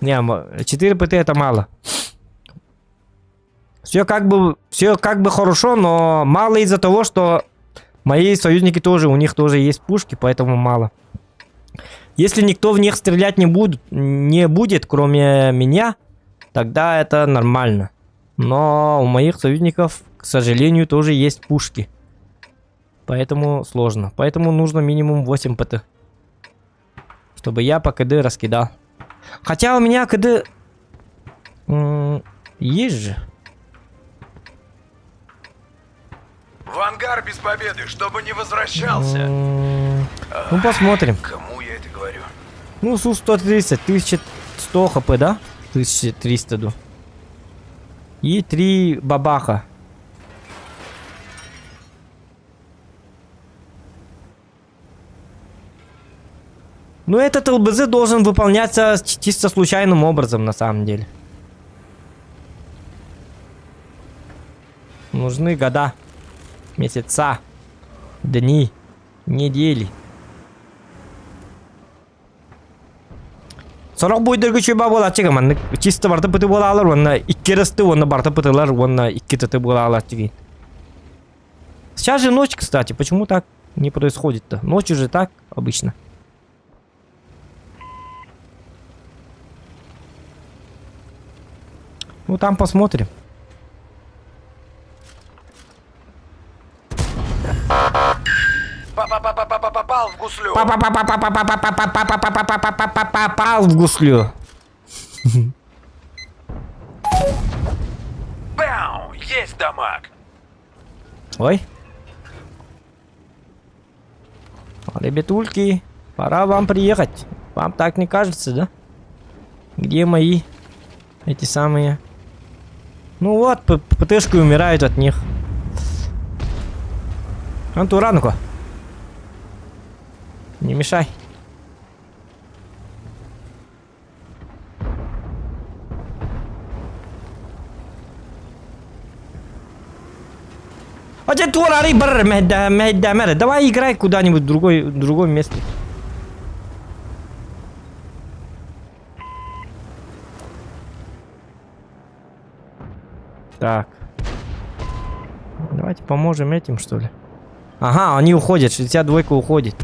Не, 4 ПТ это мало. Все как бы хорошо, но мало из-за того, что мои союзники тоже, у них тоже есть пушки, поэтому мало. Если никто в них стрелять не будет, кроме меня, тогда это нормально. Но у моих союзников, к сожалению, тоже есть пушки. Поэтому сложно. Поэтому нужно минимум 8 ПТ. Чтобы я по КД раскидал. Хотя у меня КД... есть же. В ангар без победы, чтобы не возвращался. Ну, посмотрим. Кому я это говорю? Ну, Су-130, 1100 хп, да? 1300, да. И 3 бабаха. Ну, этот ЛБЗ должен выполняться чисто случайным образом, на самом деле. Нужны года, месяца, дни, недели. 40 бойдыргы чөба бола чыгы манны чисто барты пыты бола алар онна 2 рысты онна барты пытылар онна 2 тыты бола алар чыгы. Сейчас же ночь, кстати, почему так не происходит-то? Ночью же так обычно. Ну там посмотрим. Попал в гуслю. Попал в гуслю. Бау! Есть дамаг. Ой. Ребятульки, пора вам приехать. Вам так не кажется, да? Где мои эти самые? Ну вот, ПТшки умирают от них. Антуранку. Не мешай. Давай играй куда-нибудь в другом месте. Так. Давайте поможем этим, что ли. Ага, они уходят, 62 уходит.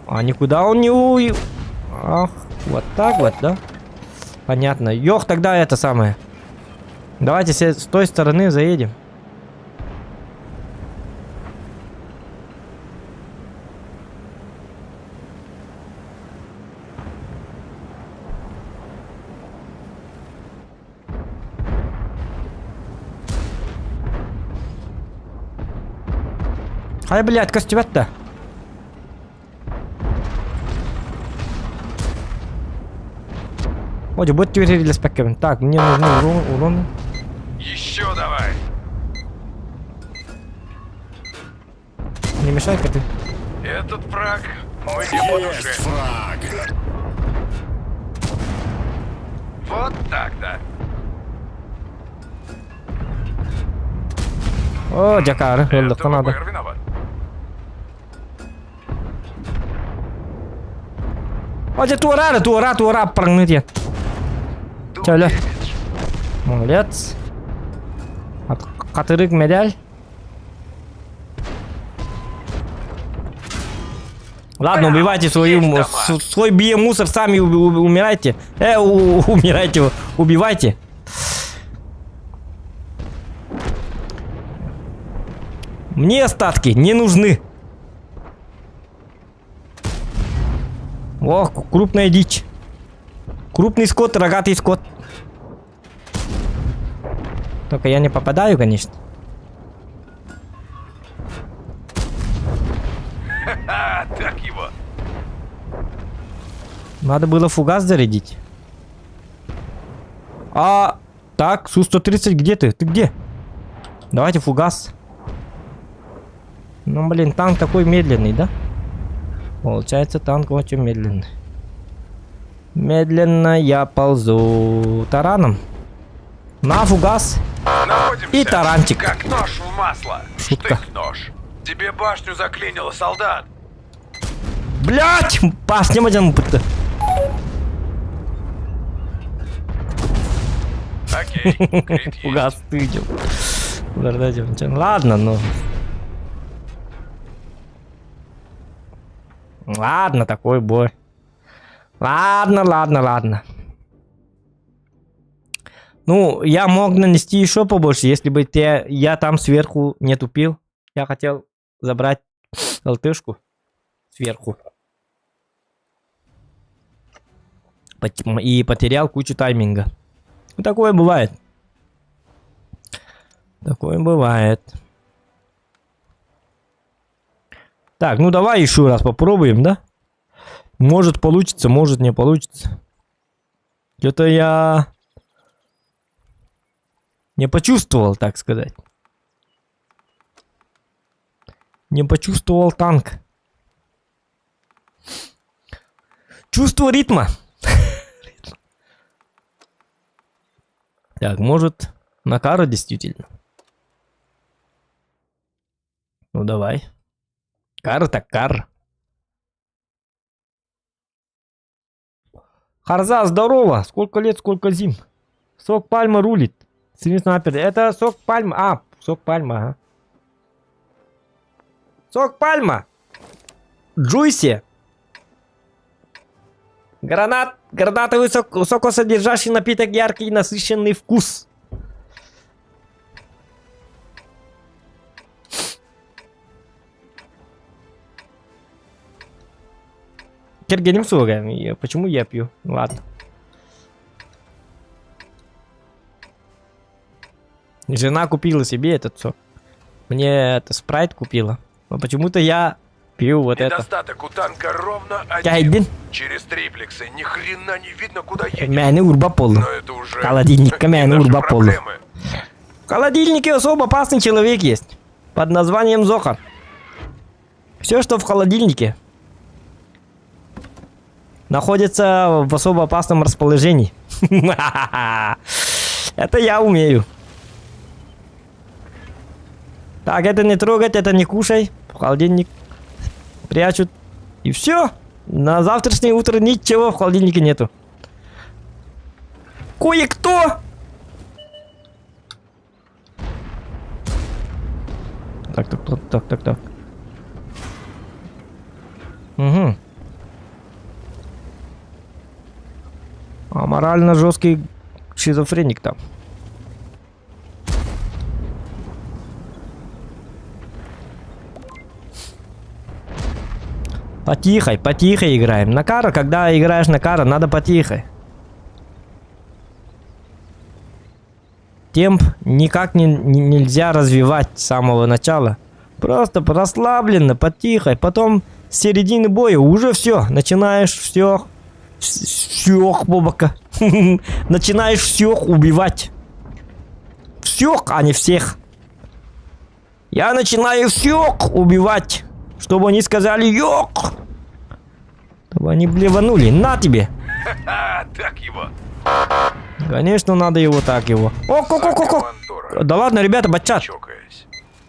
А никуда он не уйдет. Ах, вот так вот, да? Понятно. Ёх, тогда это самое. Давайте с той стороны заедем. Ай, блядь, костюмет-то. Оди, будь теперь для спекера. Так, мне нужны уроны. Еще давай. Не мешай-ка ты. Этот фраг мне по душе. Есть фраг. Вот так-то. О, Джакар, Это надо. ВБР виноват. Оди, туара, прыгните. Чё, молодец. Катырык медаль. Ладно, убивайте свой биомусор, сами умирайте. Умирайте, убивайте. Мне остатки не нужны. О, крупная дичь. Крупный скот, рогатый скот. Только я не попадаю, конечно. Ха-ха, так его. Надо было фугас зарядить. Так, Су-130, где ты? Ты где? Давайте фугас. Ну, блин, танк такой медленный, да? Получается, танк очень медленный. Медленно я ползу тараном. На фугас. Находимся. И таранчик. Как нож в масло. Шутка. Штык-нож. Тебе башню заклинило, солдат. Блять! Башня один пыта. Окей, крит есть. Фугас ты идёт. Ладно, ну. Ладно, такой бой. Ладно. Ну, я мог нанести еще побольше, если бы я там сверху не тупил. Я хотел забрать ЛТшку сверху. И потерял кучу тайминга. Ну, такое бывает. Так, ну давай еще раз попробуем, да? Может получится, может не получится. Что-то я не почувствовал, так сказать. Не почувствовал танк. Чувство ритма. Так, может, на кару действительно. Ну давай. Кара так кара. Харза, здорово. Сколько лет, сколько зим. Сок пальмы рулит. Снайпер. Это сок пальмы. А, сок пальмы, ага. Сок пальма. Джуйси. Гранатовый сокосодержащий напиток, яркий и насыщенный вкус. Кергеним суга. Почему я пью? Ладно. Жена купила себе этот сок. Мне это спрайт купила. Но почему-то я пью вот это. Недостаток у танка ровно Кайдин. один. Через триплексы ни хрена не видно, куда едем. Мяне урбаполу. Но это уже Холодильник, не мяне наши урбаполу. проблемы. В холодильнике особо опасный человек есть. Под названием Зоха. Все, что в холодильнике, находится в особо опасном расположении. Это я умею. Так, это не трогать, это не кушай. В холодильник прячут. И все. На завтрашнее утро ничего в холодильнике нету. Кое-кто. Так. Угу. А морально жесткий шизофреник там. Потихо играем. На кара, когда играешь на кара, надо потихо. Темп никак нельзя развивать с самого начала. Просто расслабленно, потихо. Потом с середины боя уже все. Начинаешь все. Всех, бобака. Начинаешь всех убивать. Всех, а не всех. Я начинаю всех убивать. Чтобы они сказали ёк. Чтобы они блеванули. На тебе. Ха-ха, так его. Конечно, надо его так его. О. Командора. Да ладно, ребята, бачат. Чокаясь.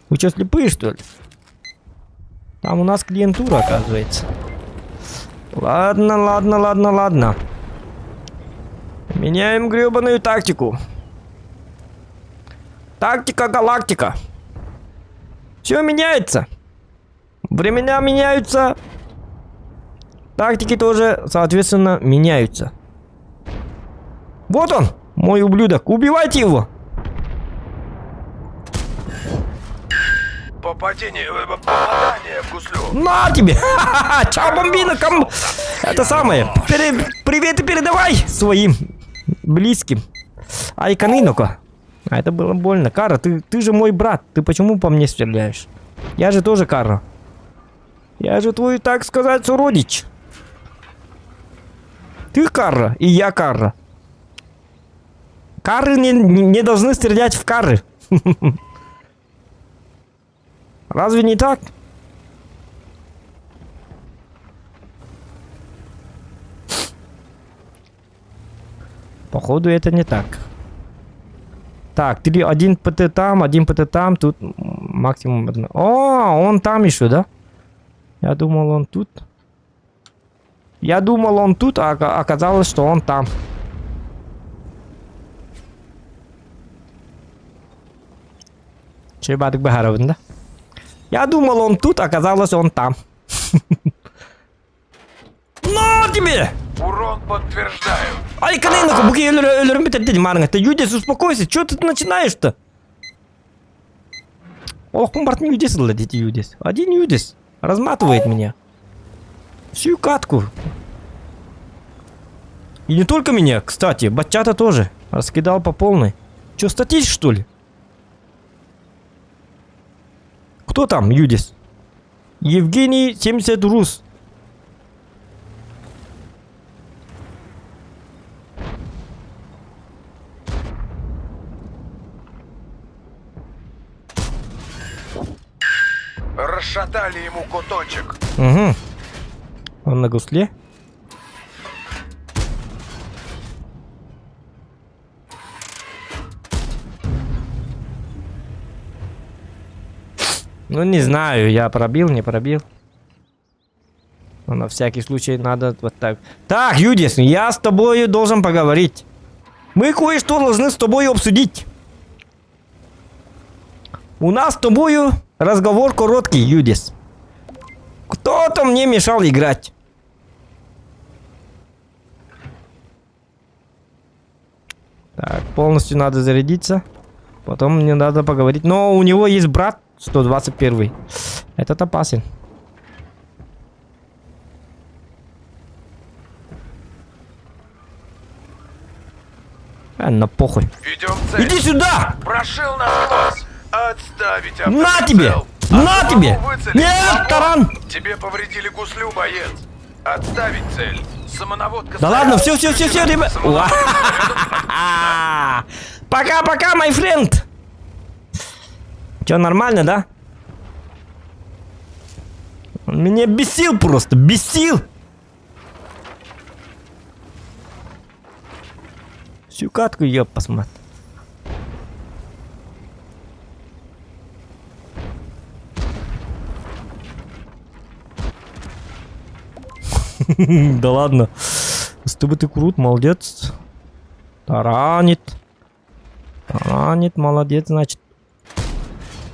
Вы что, слепые, что ли? Там у нас клиентура, оказывается. Ладно. Меняем гребаную тактику. Тактика галактика. Все меняется. Времена меняются. Тактики тоже, соответственно, меняются. Вот он, мой ублюдок. Убивайте его. Попадание в гуслю. На тебе! Чао, бомбина, Это самое. Привет и передавай своим близким. Ай, канинока. А это было больно. Кара, ты же мой брат. Ты почему по мне стреляешь? Я же тоже Кара. Я же твой, так сказать, суродич. Ты Кара, и я Кара. Кары не должны стрелять в кары. Разве не так? Походу, это не так. Так, один ПТ там, тут максимум одно. О, он там еще, да? Я думал, он тут. А оказалось, что он там. Чебатик Бахаровн, да? Я думал, он тут, а оказалось, он там. На тебе! Урон подтверждаю. Ай, канейноку, буки ölürüm bitirdi марнга. Ты, Юдис, успокойся, что ты начинаешь-то? Ох, компарт не Юдис, ладите, Юдис. Один Юдис разматывает меня. Всю катку. И не только меня, кстати, бачата тоже. Раскидал по полной. Че, статись, что ли? Кто там, Юдис? Евгений 70 Рус. Расшатали ему куточек. Угу. Он на гусле? Ну, не знаю, я пробил, не пробил. Но на всякий случай надо вот так. Так, Юдис, я с тобой должен поговорить. Мы кое-что должны с тобой обсудить. У нас с тобой разговор короткий, Юдис. Кто-то мне мешал играть. Так, полностью надо зарядиться. Потом мне надо поговорить. Но у него есть брат 121. Этот опасен. На похуй. Ведем цель. Иди сюда! Прошил наш класс. Отставить На автоприцел. тебе! На Одного тебе! выцелить. Нет, Одного. таран! Тебе повредили гуслю, боец. Отставить цель. Самонаводка. Да ладно, все, ребят. Самонаводка. Пока-пока, мой френд. Че, нормально, да? Он меня бесил просто, бесил. Всю катку ее посмотри. Да ладно. С тобой ты крут, молодец. Таранит. Таранит, молодец, значит.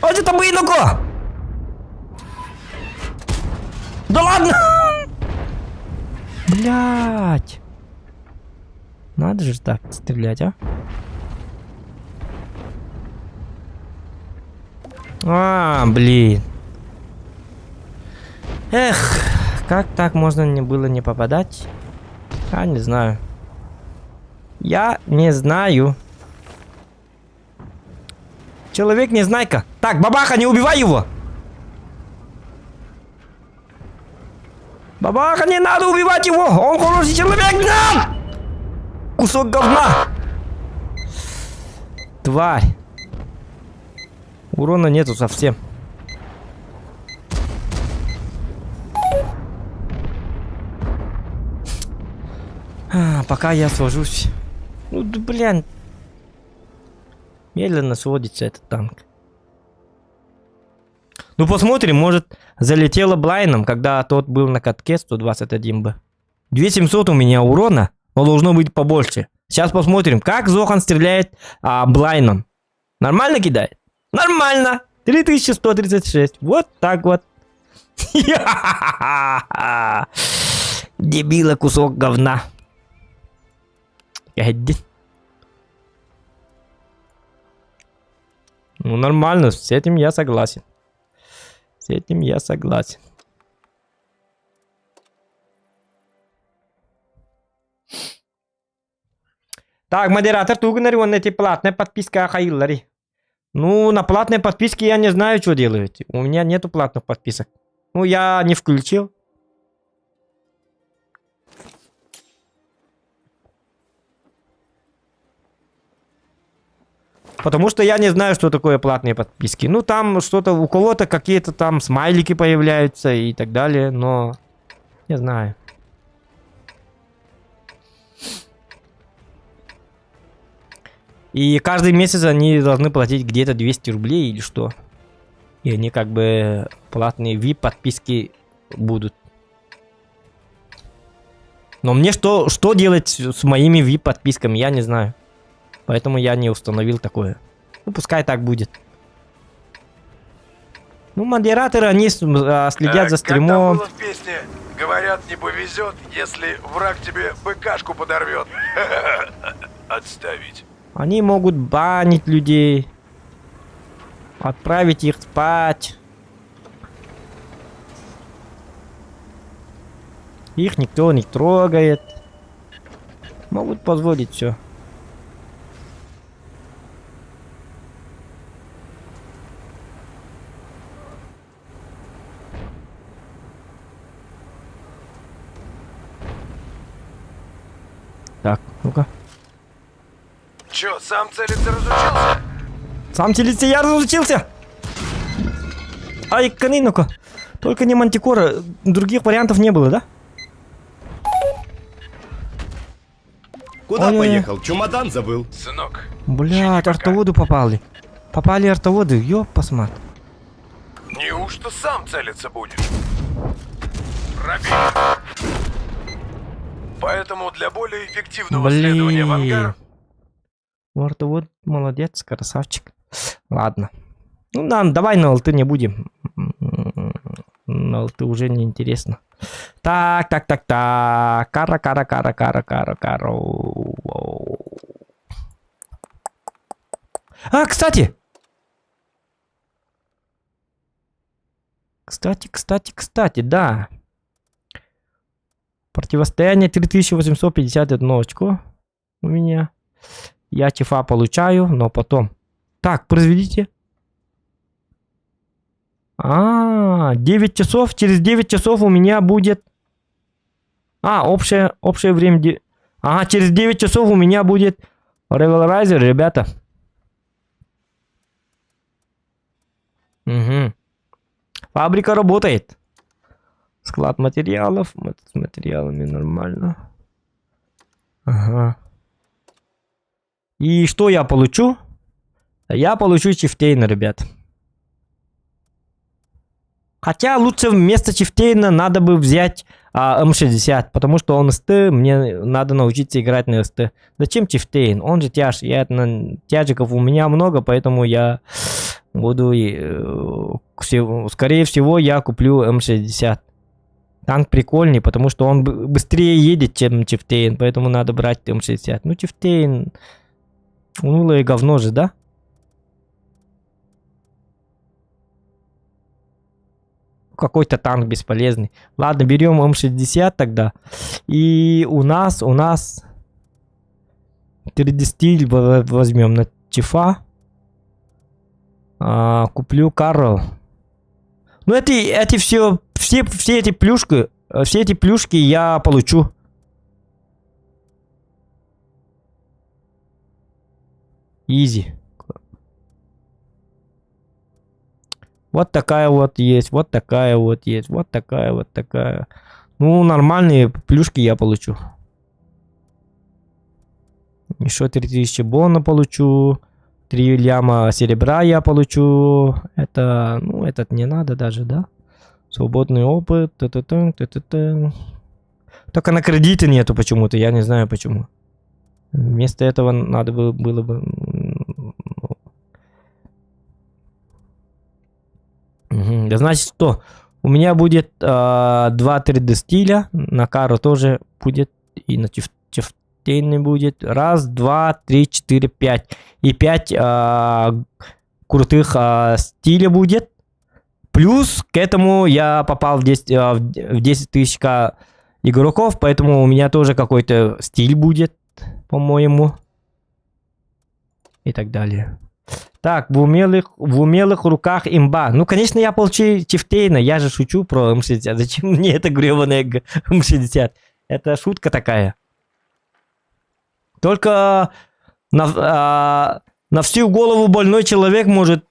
Ось это ну-ка! Да ладно! Блять. Надо же так стрелять, а? Блин. Эх, как так можно не было не попадать? Я не знаю. Я не знаю. Человек незнайка. Так, бабаха, не убивай его. Бабаха, не надо убивать его. Он хороший человек. Нет! Кусок говна. Тварь. Урона нету совсем. Пока я сложусь. Ну, да, блин. Медленно сводится этот танк. Ну, посмотрим, может, залетело блайном, когда тот был на катке 121 Б. 2700 у меня урона, но должно быть побольше. Сейчас посмотрим, как Зохан стреляет блайном. Нормально кидает? Нормально. 3136. Вот так вот. Дебила, кусок говна. Ну, нормально, с этим я согласен. С этим я согласен. Так, модератор, тугнер, эти платная подписка Хаиллари. Ну, на платной подписке я не знаю, что делают. У меня нету платных подписок. Ну, я не включил. Потому что я не знаю, что такое платные подписки. Ну, там что-то, у кого-то какие-то там смайлики появляются и так далее, но не знаю. И каждый месяц они должны платить где-то 200 рублей или что. И они как бы платные VIP подписки будут. Но мне что делать с моими VIP подписками, я не знаю. Поэтому я не установил такое. Ну, пускай так будет. Ну, модераторы, они следят за стримом. Как там было в песне? Говорят, не повезет, если враг тебе БКшку подорвет. Отставить. Они могут банить людей. Отправить их спать. Их никто не трогает. Могут позволить все. Так, ну-ка. Чё, сам целиться разучился? Сам целиться я разучился. Ай, коны, ну-ка. Только не мантикора. Других вариантов не было, да? Куда Ой-ой-ой. поехал? Чемодан забыл. Сынок. Блядь, артоводу попали. Попали артоводы, ёп, посмотри. Неужто сам целиться будешь? Пробей. Поэтому для более эффективного следования в ангар... Вот молодец, красавчик. Ладно. Ну, да, давай на алты не будем. На алты уже не интересно. Так. Кара. А, кстати! Кстати, да. Противостояние 3851 очко у меня. Я тифа получаю, но потом... Так, произведите. 9 часов. Через 9 часов у меня будет... общее время... через 9 часов у меня будет Revalorizer, ребята. Угу. Фабрика работает. Склад материалов. С материалами нормально. Ага. И что я получу? Я получу чифтейна, ребят. Хотя лучше вместо чифтейна надо бы взять М60, потому что он СТ, мне надо научиться играть на СТ. Зачем чифтейн? Он же тяж. Тяжиков у меня много, поэтому я буду... скорее всего, я куплю М60. Танк прикольный, потому что он быстрее едет, чем чифтейн, поэтому надо брать М60. Ну, чифтейн... Унылое говно же, да? Какой-то танк бесполезный. Ладно, берем М60 тогда. И у нас 3D стиль возьмем на чифа. Куплю Карл. Ну, эти все эти плюшки я получу. Изи. Вот такая вот есть, вот такая вот есть, вот такая. Ну, нормальные плюшки я получу. Еще 3000 бона получу. 3 ляма серебра я получу. Это, ну, этот не надо даже, да? Свободный опыт. Только на кредиты нету почему-то, я не знаю почему. Вместо этого надо было бы... Да, значит, что? У меня будет 2 3D стиля. На кару тоже будет. И на чифтейный будет. 1, 2, 3, 4, 5. И 5 крутых стиля будет. Плюс к этому я попал в 10 тысяч игроков. Поэтому у меня тоже какой-то стиль будет. По-моему. И так далее. Так, в умелых руках имба. Ну, конечно, я получил чифтейна. Я же шучу про М60. Зачем мне это гребаная М60? Это шутка такая. Только на всю голову больной человек может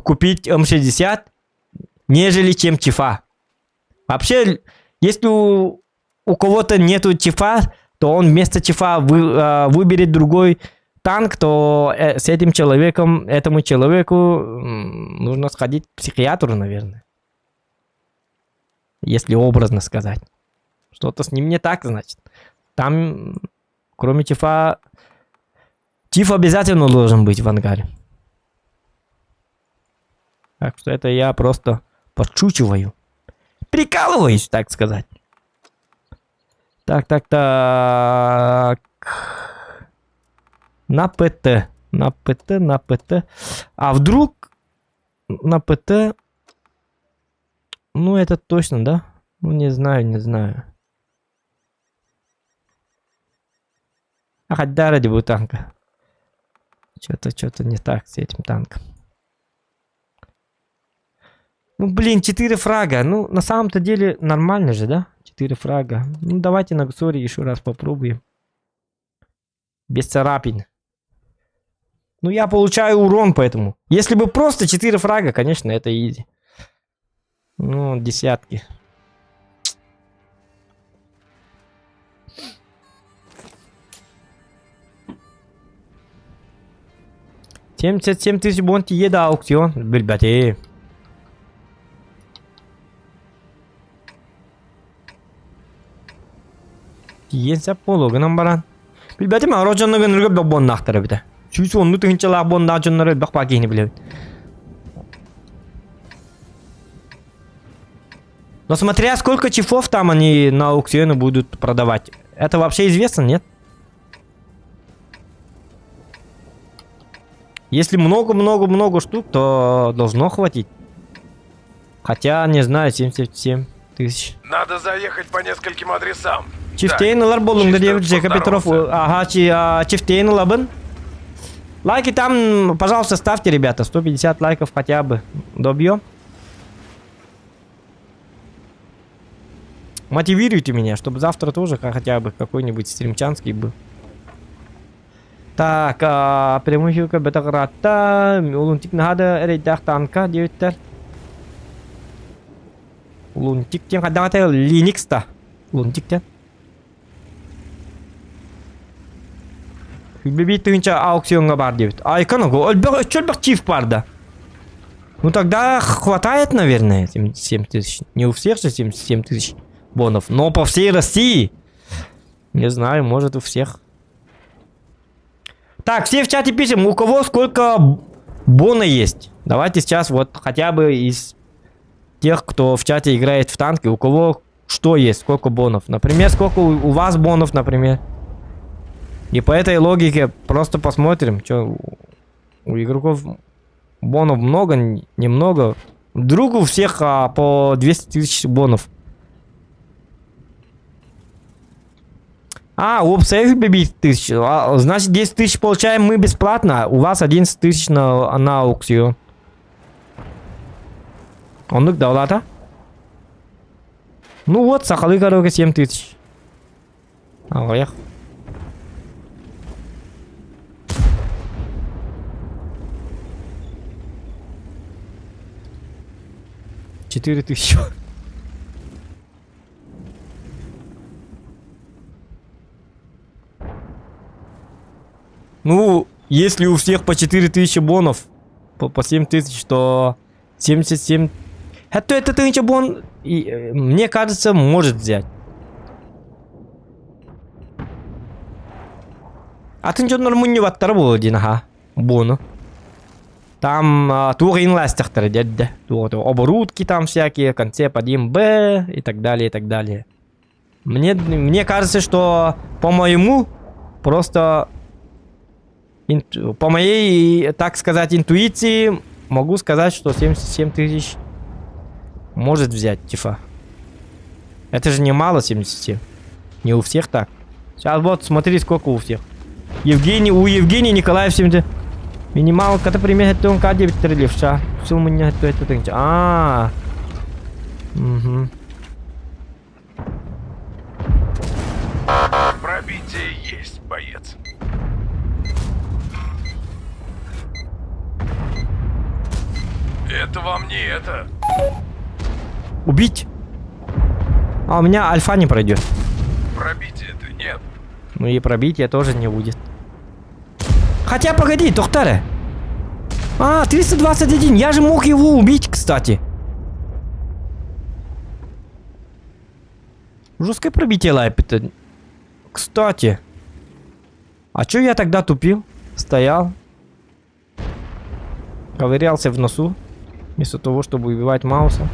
купить М60, нежели чем чифа. Вообще, если у кого-то нету чифа, то он вместо чифа выберет другой танк, то этому человеку нужно сходить к психиатру, наверное. Если образно сказать. Что-то с ним не так, значит. Там, кроме чифа, чиф обязательно должен быть в ангаре. Так что это я просто подшучиваю. Прикалываюсь, так сказать. Так. На ПТ. А вдруг на ПТ... Ну, это точно, да? Ну, не знаю. Хоть да, ради бы танка. Что-то не так с этим танком. Ну, блин, 4 фрага. Ну, на самом-то деле нормально же, да? 4 фрага. Ну, давайте на Гсоре еще раз попробуем. Без царапин. Ну, я получаю урон, поэтому. Если бы просто 4 фрага, конечно, это изи. Ну, десятки. $77 000 бонти еда аукцион. Ребята. Тиенсе пологынан баран. Билбәте мен рожонногын үргөп да бон нахтара бите. Чүс онну тыгынчалак бон нахчоннары бак бакени билебит. Но смотря сколько чифов там они на аукционе будут продавать. Это вообще известно, нет? Если много-много-много штук, то должно хватить. Хотя, не знаю, 77 тысяч. Надо заехать по нескольким адресам. Чифтейнлар болуңда чисто деп Джека Петров. поздороваться. Ага, чифтейн лабын. Лайки там, пожалуйста, ставьте, ребята. 150 лайков хотя бы добьем. Мотивируйте меня, чтобы завтра тоже хотя бы какой-нибудь стримчанский был. Так, прямой эфир бета-грата. Улунтик нахада рейдах танка девиттер. Улунтик тем хадагата Linux-та. Улунтик-тен. Хүлбеби тыгынча аукционга бар девит. Айканого, өлбек чиф бар да. Ну тогда хватает, наверное, 77 тысяч. Не у всех же 77 тысяч бонов, но по всей России. Не знаю, может у всех. Так, все в чате пишем, у кого сколько бона есть. Давайте сейчас вот хотя бы из тех, кто в чате играет в танки, у кого что есть, сколько бонов. Например, сколько у вас бонов, например. И по этой логике просто посмотрим, что у игроков бонов много, немного. Вдруг у всех по 200 тысяч бонов. У обсейф бибит 1000. Значит, 10 тысяч получаем мы бесплатно. У вас 11 тысяч на аукцию. Он давлата? Ну вот, сахалы коробка 7 тысяч. Ах. 4 тысячи. Ну, если у всех по 4000 бонов, по 7000, то 77... Это 1000 бон, и, мне кажется, может взять. А ты ничего нормально ваттар болды, ага, бону. Там тугин ластахтар дядя, оборудки там всякие, концепт 1Б и так далее, и так далее. Мне кажется, что по моему просто... По моей, так сказать, интуиции, могу сказать, что 77 тысяч может взять, типа. Это же немало, 77. Не у всех так. Сейчас вот, смотри, сколько у всех. У Евгения Николаев 70. Минималка-то примерно это он К9 трелевша. Все у меня это. Угу. Пробитие есть, боец. Это вам не это. Убить? А у меня альфа не пройдет. Пробития-то нет. Ну и пробития тоже не будет. Хотя, погоди, Тохтаре. 321. Я же мог его убить, кстати. Жесткое пробитие лайпета. Кстати. А чё я тогда тупил? Стоял. Ковырялся в носу. Вместо того, чтобы убивать Мауса.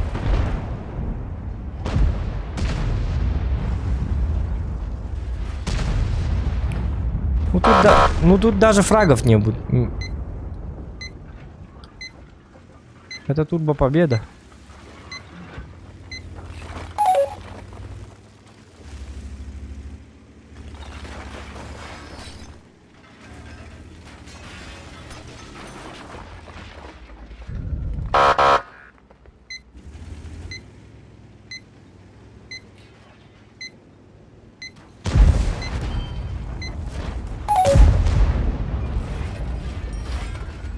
Ну тут даже фрагов не будет. Это турбо победа.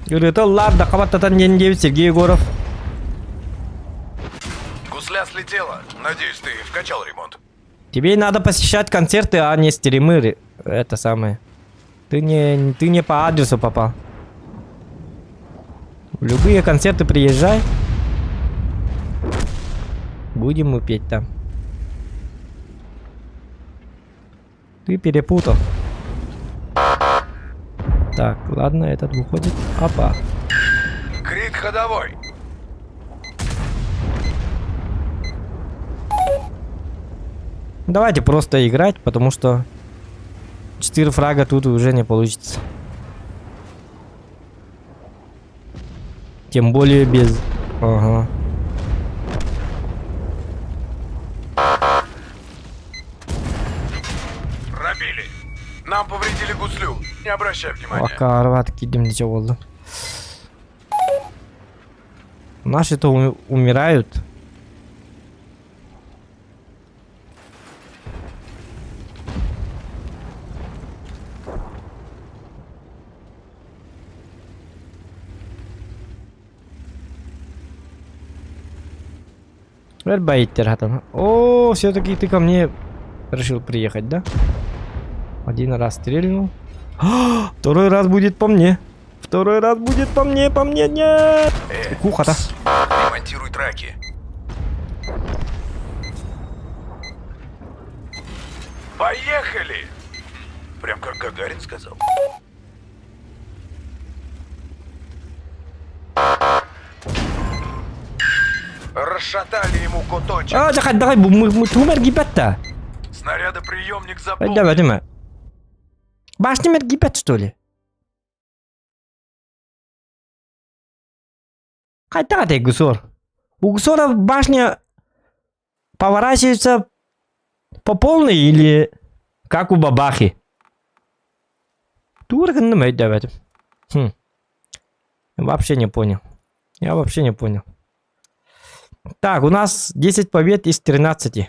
Говорит, ладно, кого-то не 9, Сергей Егоров. Гусля слетела. Надеюсь, ты вкачал ремонт. Тебе надо посещать концерты, а не стримы. Это самое. Ты не по адресу попал. В любые концерты приезжай. Будем мы петь там. Ты перепутал. Так, ладно, этот выходит. Опа. Крит ходовой. Давайте просто играть, потому что 4 фрага тут уже не получится. Тем более без... Ага. Пробили. Нам повредили гуслю. Не обращай внимания. Вакарват кидим ничего oldu. Наши-то умирают. Байтер, Хатан. О, все-таки ты ко мне решил приехать, да? Один раз стрельнул. Второй раз будет по мне. Второй раз будет по мне, нет. Кухата. Ремонтируй траки. Поехали! Прям как Гагарин сказал. Расшатали ему куточек. А, давай, мы тумер гибетта. Снарядоприемник Давай, заполнен. давай. Башня гибет, что ли? Хотя ты, гусор. У гусора башня поворачивается по полной или как у бабахи? Турган не давай. Вообще не понял. Я вообще не понял. Так, у нас 10 побед из 13.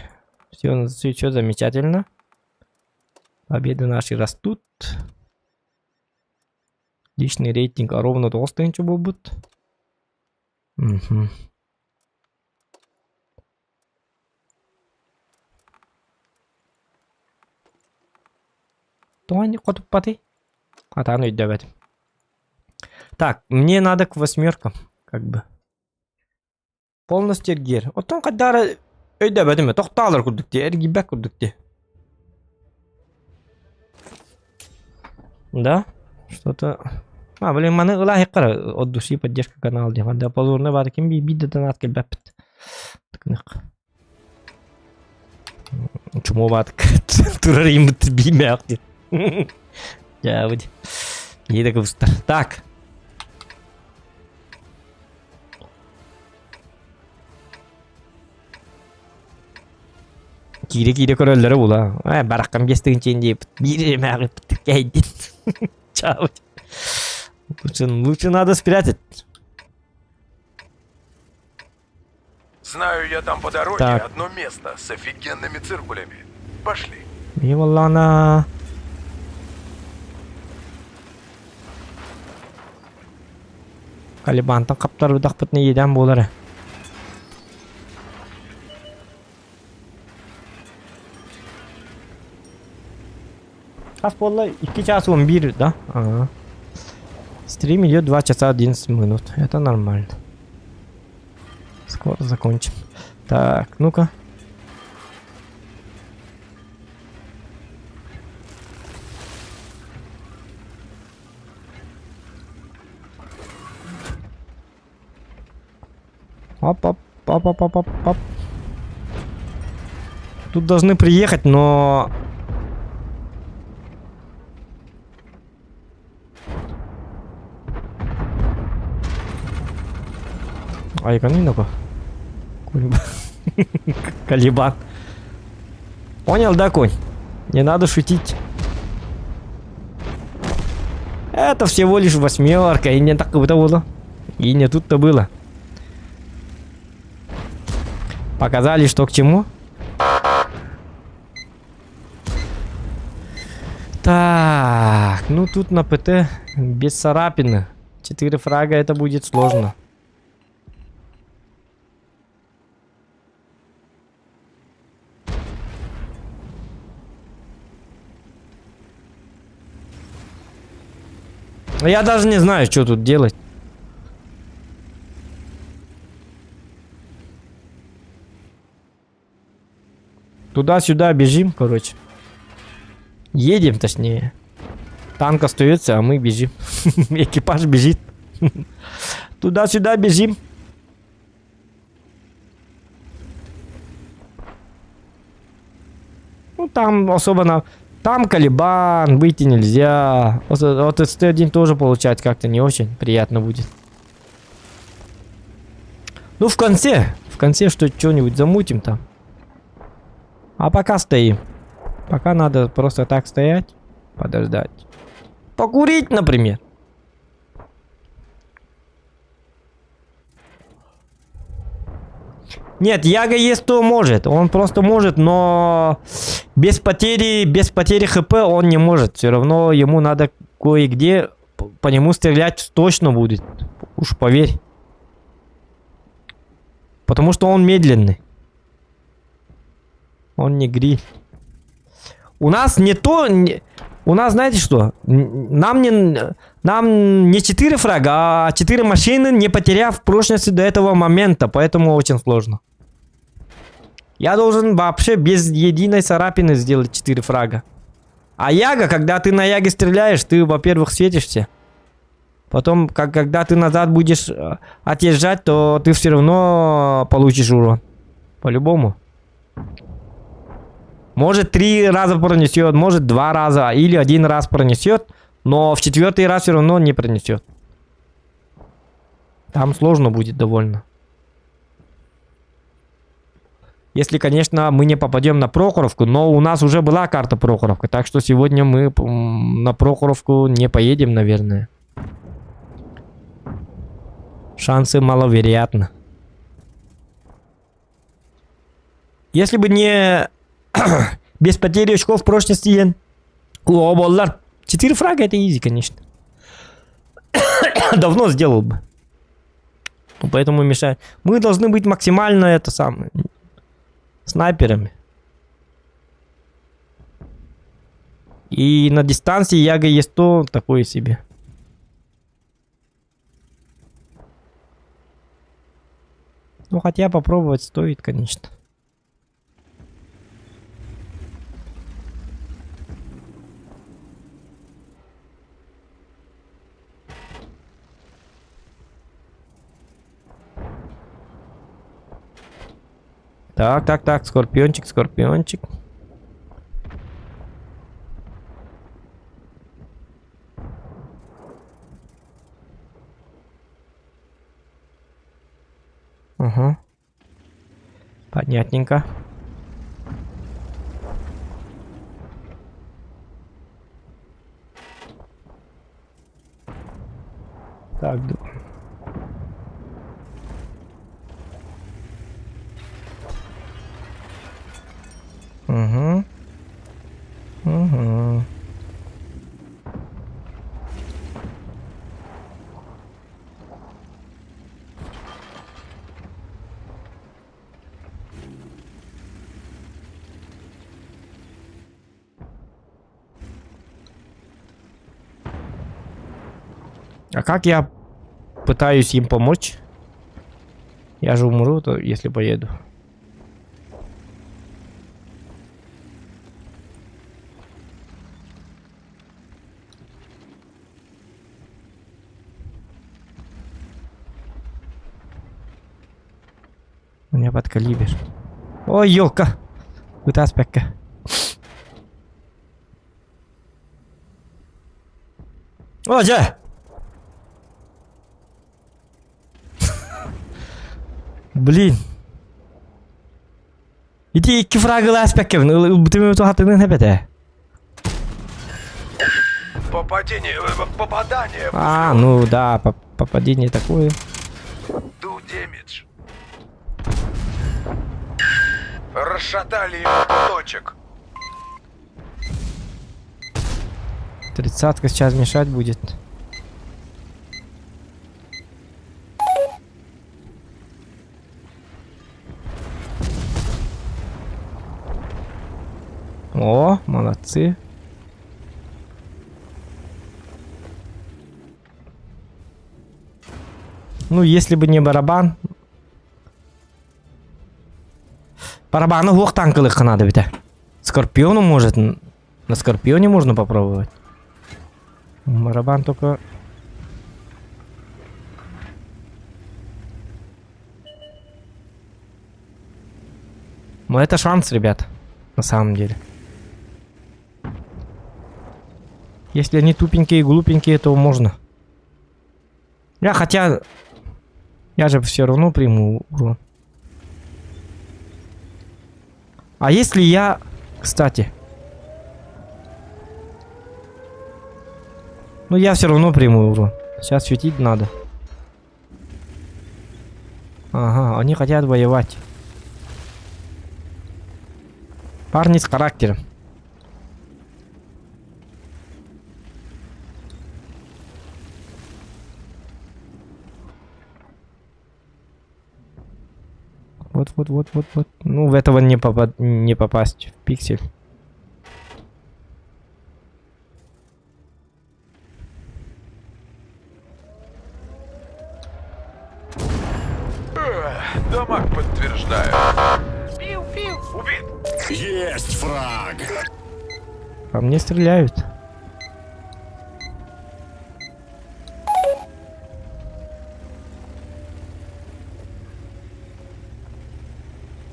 Все замечательно. Победы наши растут. Личный рейтинг ровно толстый ничего будет. Угу. Так, мне надо к 8, как бы. Полностью гер. Оттон кадары өйдөбөдүмө токтоолор курдук де, эргибек курдук де. Да? Что-то... А, блин, маны ылахи кара от души поддержка канала де. Ханда позорна бар ким би бидде донат келбеппит. Тыкнык. Чому бат турарим бимяк де. Я вот. Еда кустар. Так. Кире көрөллөрү була. Бараккам кестигин чейин деп. Бире мягып кейдин. Чао. Лучше надо спрятать. Знаю я там по дороге Так. одно место с офигенными циркулями. Пошли. И валана. Калибантан каптар удакпытны еден болары. Час было 2 часа 11, да? Ага. Стрим идет 2 часа 11 минут. Это нормально. Скоро закончим. Так, ну-ка. Оп. Тут должны приехать, но... Айканинoko. Калибан. Понял, да, конь? Не надо шутить. Это всего лишь 8, и не так это было. И не тут-то было. Показали, что к чему. Так, ну тут на ПТ без царапины. 4 фрага, это будет сложно. Я даже не знаю, что тут делать. Туда-сюда бежим, короче. Едем, точнее. Танк остается, а мы бежим. Экипаж бежит. Туда-сюда бежим. Ну, там особо на... Там Калибан, выйти нельзя. Вот СТ-1 тоже получать как-то не очень приятно будет. Ну, в конце что-нибудь замутим там. А пока стоим. Пока надо просто так стоять, подождать. Покурить, например. Нет, Яга есть, то может. Он просто может, но без потери ХП он не может. Все равно ему надо кое-где по нему стрелять точно будет. Уж поверь. Потому что он медленный. Он не гриль. У нас не то... У нас, знаете что? Нам не 4 фрага, а 4 машины, не потеряв прочности до этого момента. Поэтому очень сложно. Я должен вообще без единой царапины сделать 4 фрага. А Яга, когда ты на Яге стреляешь, ты, во-первых, светишься. Потом, когда ты назад будешь отъезжать, то ты все равно получишь урон. По-любому. Может 3 раза пронесет, может 2 раза или 1 раз пронесет, но в 4-й раз все равно не пронесет. Там сложно будет довольно. Если, конечно, мы не попадем на Прохоровку, но у нас уже была карта Прохоровка, так что сегодня мы на Прохоровку не поедем, наверное. Шансы маловероятны. Если бы не без потери очков прочности, о, боллар. 4 фрага это изи, конечно. Давно сделал бы. Поэтому мешает. Мы должны быть максимально это самое снайперами. И на дистанции Яга есть то такое себе. Ну, хотя попробовать стоит, конечно. Так, скорпиончик. Угу. Понятненько. Так, Угу. А как я пытаюсь им помочь? Я же умру, то если поеду. Меня подкалибишь. Ой, ёлка! Куда спекка? О, же! Блин. Иди кифрагы аспекке. Ты мне тут не беде. Попадание. А, ну да, попадение такое. Do damage. Расшатали его кусочек. 30-ка сейчас мешать будет. О, молодцы. Ну, если бы не барабан. Барабаны лох танкылых надо ведь. Скорпиону может. На Скорпионе можно попробовать. Барабан только... Но это шанс, ребят. На самом деле. Если они тупенькие и глупенькие, то можно. Хотя... Я же все равно приму урон. А если я... Кстати... Ну, я все равно приму урон. Сейчас светить надо. Ага, они хотят воевать. Парни с характером. Вот. Ну, в этого не попасть. В пиксель. Дамаг подтверждаю. Убит. Есть фраг. По мне стреляют.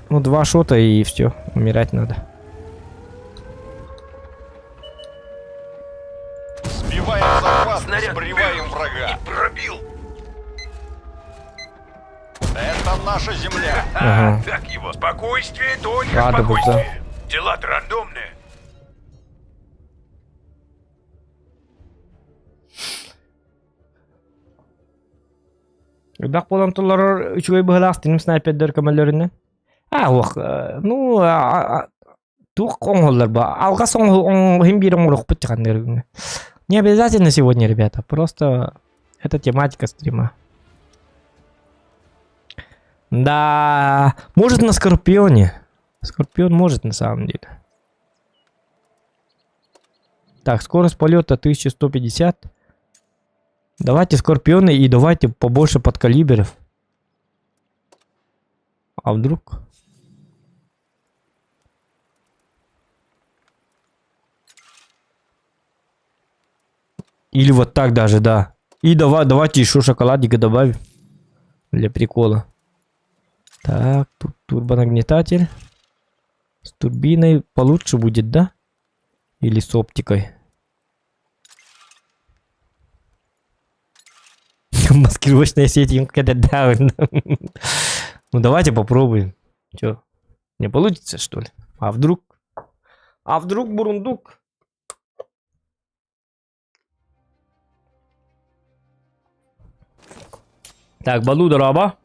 Ну, 2 шота и все. Умирать надо. Сбиваем захват, Снаряд сбриваем врага. Пробил. Это наша земля. Ага. Так его. Спокойствие, только Ладно, спокойствие. Дела-то рандомные. Dak bolamtılar 3 ay bıhılastınım sniperler kamerlarından. Ну, тух конголлар ба. Алга сон хим бирим урок путчандар. Не обязательно сегодня, ребята. Просто это тематика стрима. Да, может на Скорпионе. Скорпион может на самом деле. Так, скорость полета 1150. Давайте Скорпионы и давайте побольше подкалиберов. А вдруг? Или вот так даже, да. И давайте еще шоколадика добавим. Для прикола. Так, тут турбонагнетатель. С турбиной получше будет, да? Или с оптикой? Маскировочная сеть им когда да. Ну давайте попробуем. Чё? Не получится, что ли? А вдруг? А вдруг бурундук? Так, Балуда раба.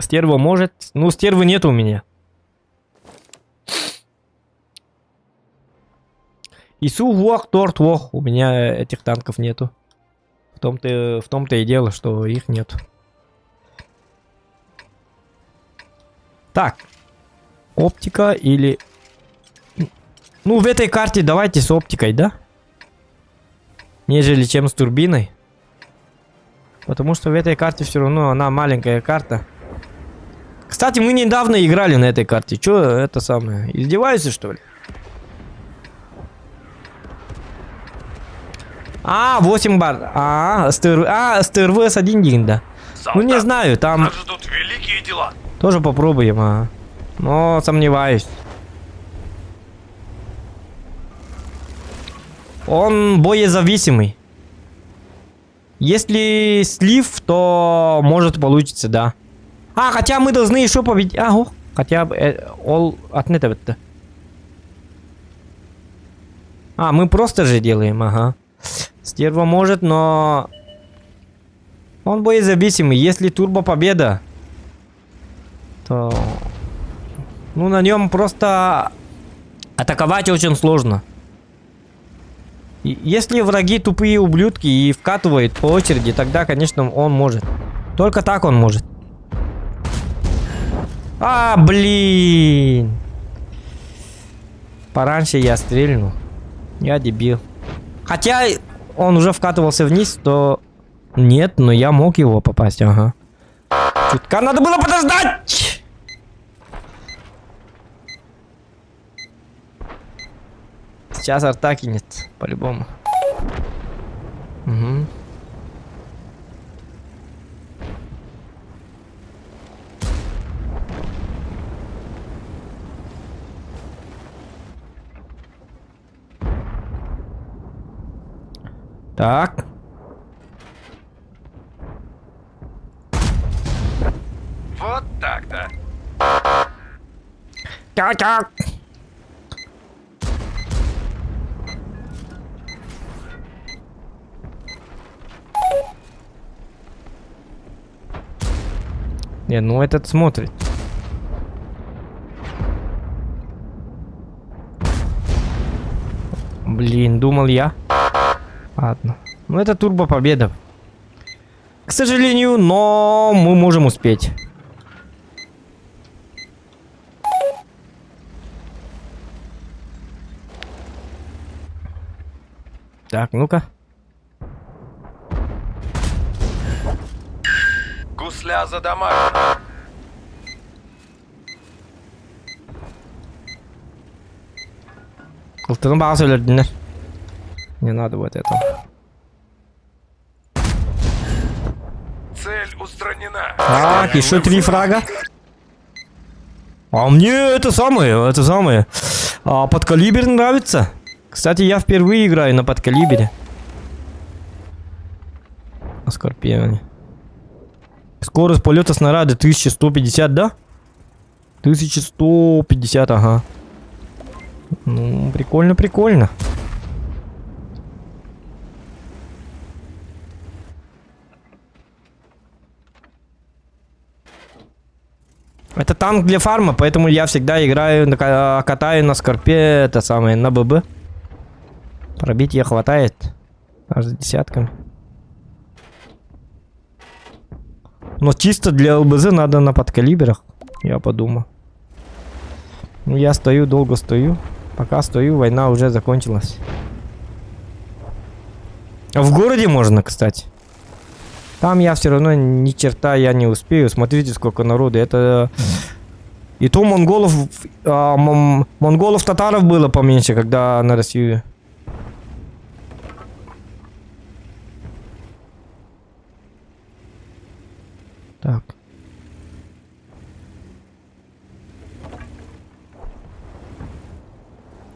Стерва может. Ну, стервы нет у меня. Ису вох, торт вох. У меня этих танков нету. В том-то и дело, что их нет. Так. Оптика или... Ну, в этой карте давайте с оптикой, да? Нежели чем с турбиной. Потому что в этой карте все равно она маленькая карта. Кстати, мы недавно играли на этой карте. Чё это самое? Издеваешься, что ли? 8 бар. СТРВС 1 день, да. Ну, не знаю, там... Нас ждут великие дела. Тоже попробуем, но сомневаюсь. Он боезависимый. Если слив, то может получится, да. Хотя мы должны еще победить. Хотя бы all отнято это. Мы просто же делаем, ага. Стерва может, но... Он боезависимый. Если турбо победа, то... Ну, на нем просто... Атаковать очень сложно. Если враги тупые ублюдки и вкатывают по очереди, тогда, конечно, он может. Только так он может. Блин. Пораньше я стрельнул. Я дебил. Хотя он уже вкатывался вниз, то... Нет, но я мог его попасть, ага. Чутка надо было подождать! Сейчас арта кинет, по-любому. Угу. Так. Вот так-то. Так. Не, ну этот смотрит. Блин, думал я. Ладно. Ну это турбо победа. К сожалению, но мы можем успеть. Так, ну-ка. Гусля задамажена. Кылтını bana söylediler. Не надо вот это. Цель устранена. Так, еще 3 фрага. А мне это самое. Подкалибер нравится. Кстати, я впервые играю на подкалибере. На Скорпионе. Скорость полета снаряда 1150, да? 1150, ага. Ну, прикольно, прикольно. Это танк для фарма, поэтому я всегда играю, катаю на Скорпе, это самое, на ББ. Пробития хватает. Аж с десятками. Но чисто для ЛБЗ надо на подкалиберах, я подумал. Ну, я стою, долго стою. Пока стою, война уже закончилась. А в городе можно, кстати. Там я все равно ни черта я не успею. Смотрите, сколько народу. Это... И то монголов-татаров было поменьше, когда на Россию. Так.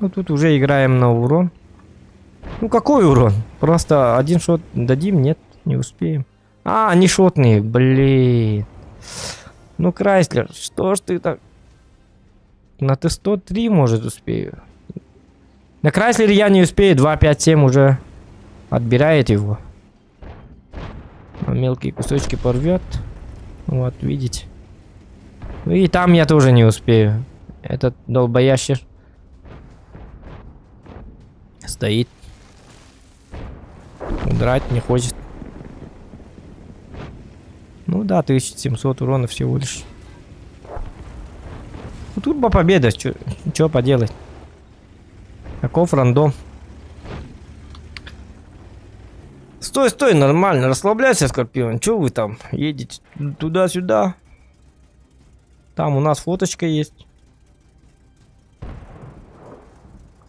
Ну тут уже играем на урон. Ну какой урон? Просто один шот дадим? Нет, не успеем. А, они шотные, блин. Ну Крайслер, что ж ты так... На Т-103 может успею. На Крайслере я не успею, 2.5.7 уже отбирает его. А мелкие кусочки порвет. Вот, видите. Ну и там я тоже не успею. Этот долбоящер стоит. Удрать не хочет. Ну да, 1700 урона всего лишь. Ну, турбо победа, чё поделать. Каков рандом. Стой, стой, нормально, расслабляйся, Скорпион. Чё вы там едете туда-сюда? Там у нас фоточка есть.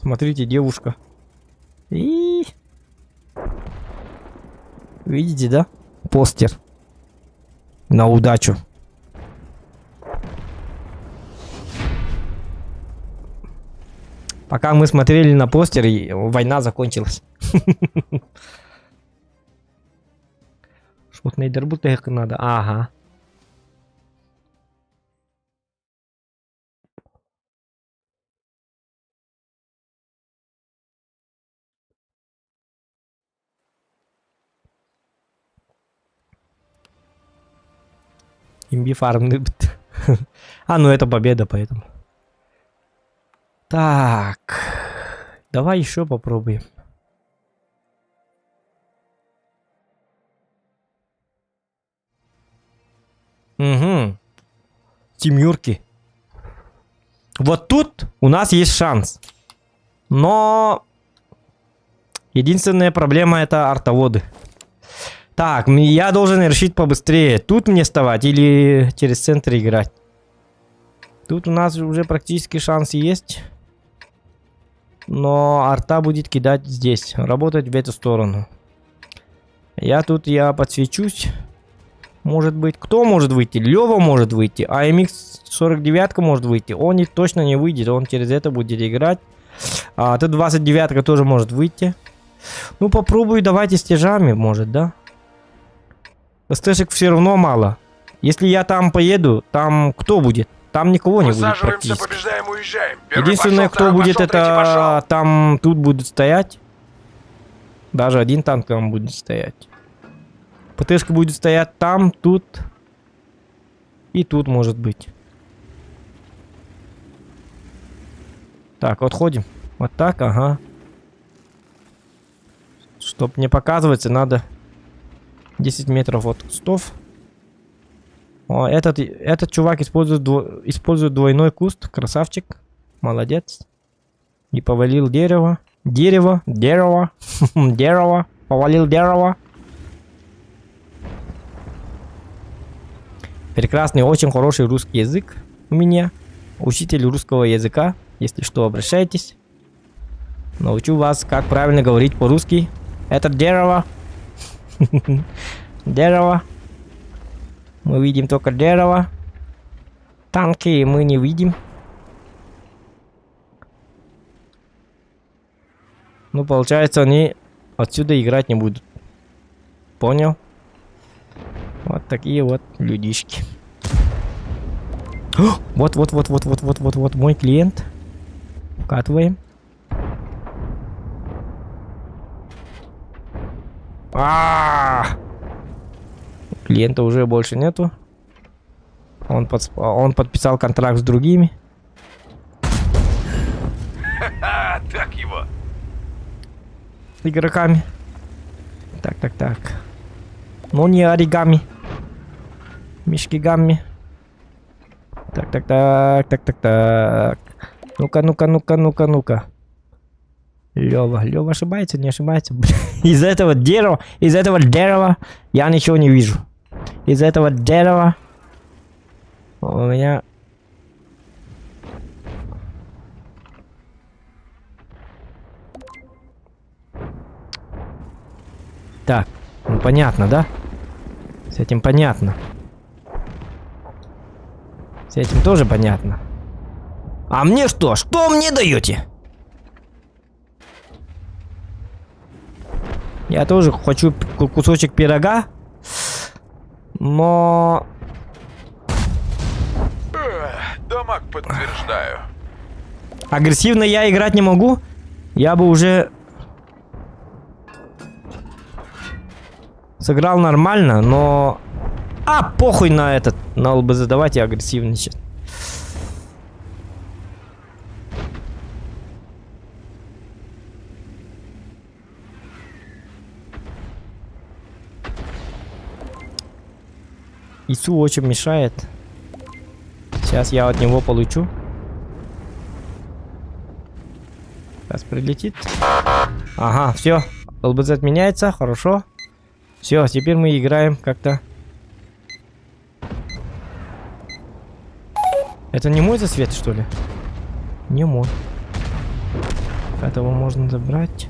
Смотрите, девушка. И видите, да? Постер. На удачу. Пока мы смотрели на постер, война закончилась. Шотный дербут их надо. Ага. Имби фарм. А, ну это победа, поэтому. Так. Давай еще попробуем. Угу. Семерки. Вот тут у нас есть шанс. Но единственная проблема это артоводы. Так, я должен решить побыстрее. Тут мне вставать или через центр играть. Тут у нас уже практически шанс есть. Но арта будет кидать здесь. Работать в эту сторону. Я подсвечусь. Может быть. Кто может выйти? Лева может выйти. А MX-49 может выйти. Он точно не выйдет. Он через это будет играть. А Т-29 тоже может выйти. Ну попробую, давайте с тяжами, может, да? СТшек все равно мало. Если я там поеду, там кто будет? Там никого не будет Высаживаемся, практически. побеждаем, уезжаем. Первый Единственное, пошел, кто второй будет, пошел, третий это пошел. там тут будет стоять. Даже один танк там будет стоять. ПТшка будет стоять там, тут. И тут может быть. Так, отходим. Вот так, ага. Чтоб не показываться, надо 10 метров от кустов. О, этот чувак использует двойной куст. Красавчик. Молодец. И повалил дерево. Дерево. Дерево. Повалил дерево. Прекрасный, очень хороший русский язык у меня. Учитель русского языка. Если что, обращайтесь. Научу вас, как правильно говорить по-русски. Это дерево. Дерево. Мы видим только дерево. Танки мы не видим. Ну, получается, они отсюда играть не будут. Понял? Вот такие вот людишки. Вот мой клиент. Вкатываем. Клиента уже больше нету. Он подписал контракт с другими. А, так его. Игроками. Так. Ну не оригами. Мишкигами. Так. Ну-ка. Лёва ошибается, не ошибается. Из этого дерева я ничего не вижу. Из этого дерева у меня... Так, ну понятно, да? С этим понятно. С этим тоже понятно. А мне что? Что мне даете? Я тоже хочу кусочек пирога. Но... Дамаг подтверждаю. Агрессивно я играть не могу. Я бы уже... Сыграл нормально, но... похуй на этот. На ЛБЗ. Давайте агрессивничать. Ису очень мешает. Сейчас я от него получу. Сейчас прилетит. Ага, все. ЛБЗ отменяется, хорошо. Все, теперь мы играем как-то. Это не мой засвет, что ли? Не мой. Этого можно забрать.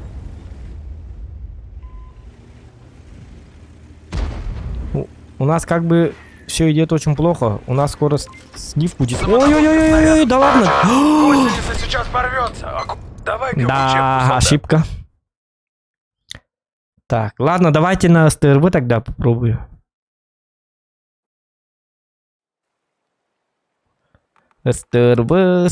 У нас как бы все идет очень плохо. У нас скоро слив будет. Ой-ой-ой, да ладно. Гусеница сейчас порвется. Давай-ка Да, ошибка. Так, ладно, давайте на СТРВ тогда попробую. СТРВ.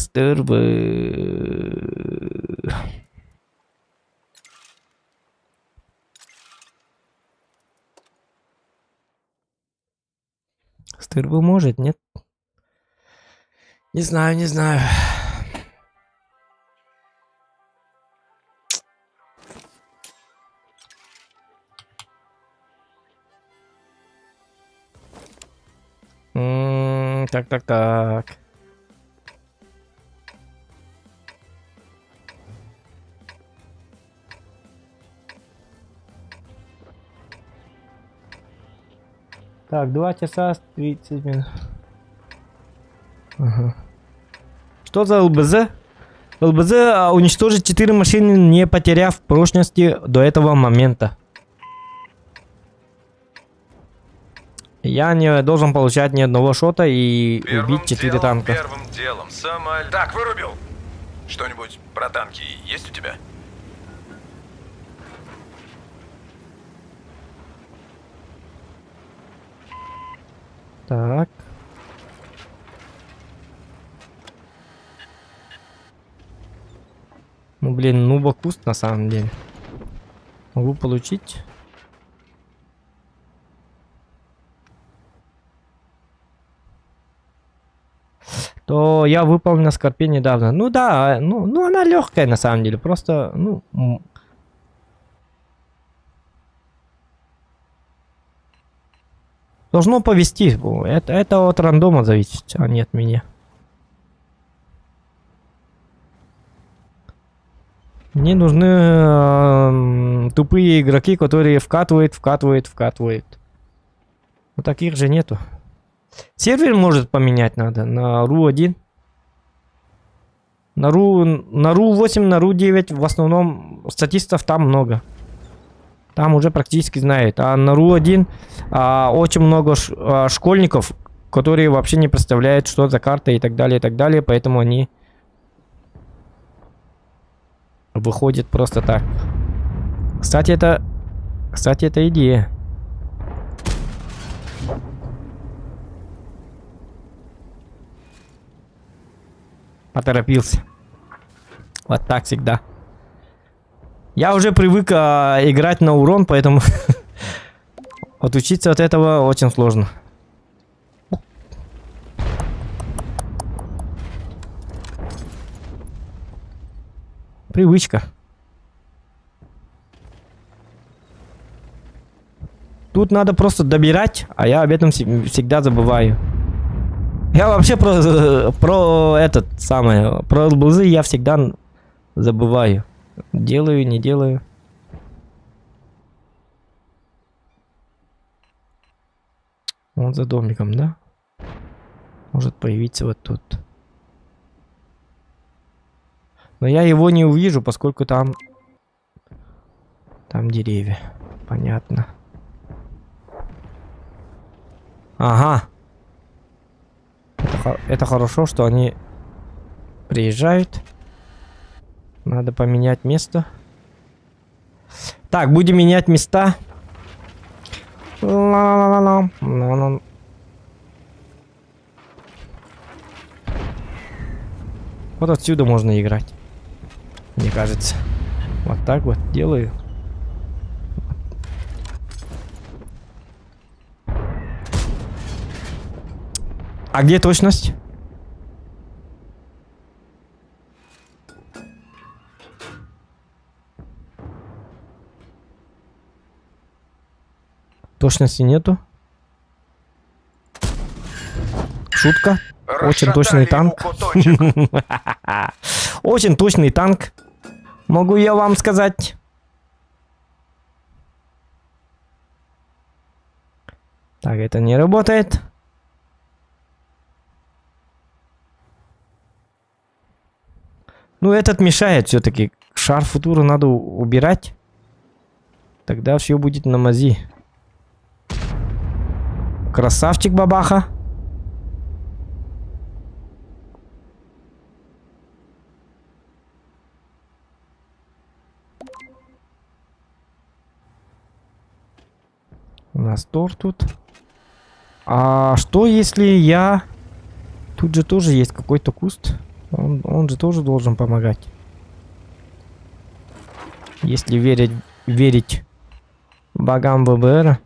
СТРВ может, нет? Не знаю. Так. Так, 2 часа 30 минут. Ага. Что за ЛБЗ? ЛБЗ уничтожит 4 машины, не потеряв прочности до этого момента. Я не должен получать ни одного шота и убить 4 танка. Первым делом, самолет. Так, вырубил. Что-нибудь про танки есть у тебя? Так. Ну, блин, нуба куст на самом деле. Могу получить. То я выполнил на скорпе недавно. Ну да, ну она легкая на самом деле. Просто, ну... Должно повести. Это от рандома зависит, а не от меня. Мне нужны тупые игроки, которые вкатывают. Но таких же нету. Сервер может поменять надо на RU1. На RU8, на RU9 в основном статистов там много. Там уже практически знают. А на RU1 очень много школьников, которые вообще не представляют, что за карта и так далее. Поэтому они выходят просто так. Кстати, это идея. Поторопился. Вот так всегда. Я уже привык играть на урон, поэтому отучиться от этого очень сложно. Привычка. Тут надо просто добирать, а я об этом всегда забываю. Я вообще про ЛБЗ я всегда забываю. Делаю, не делаю. Вот за домиком, да? Может появиться вот тут. Но я его не увижу, поскольку там деревья. Понятно. Ага. Это хорошо, что они приезжают. Надо поменять место. Так, будем менять места. Вот отсюда можно играть. Мне кажется. Вот так вот делаю. А где точность? Точности нету. Шутка. Очень точный танк. Очень точный танк. Могу я вам сказать. Так, это не работает. Ну, этот мешает все-таки. Шар футура надо убирать. Тогда все будет на мази. Красавчик бабаха. У нас тор тут. А что если я... Тут же тоже есть какой-то куст. Он же тоже должен помогать. Если верить богам ВБР.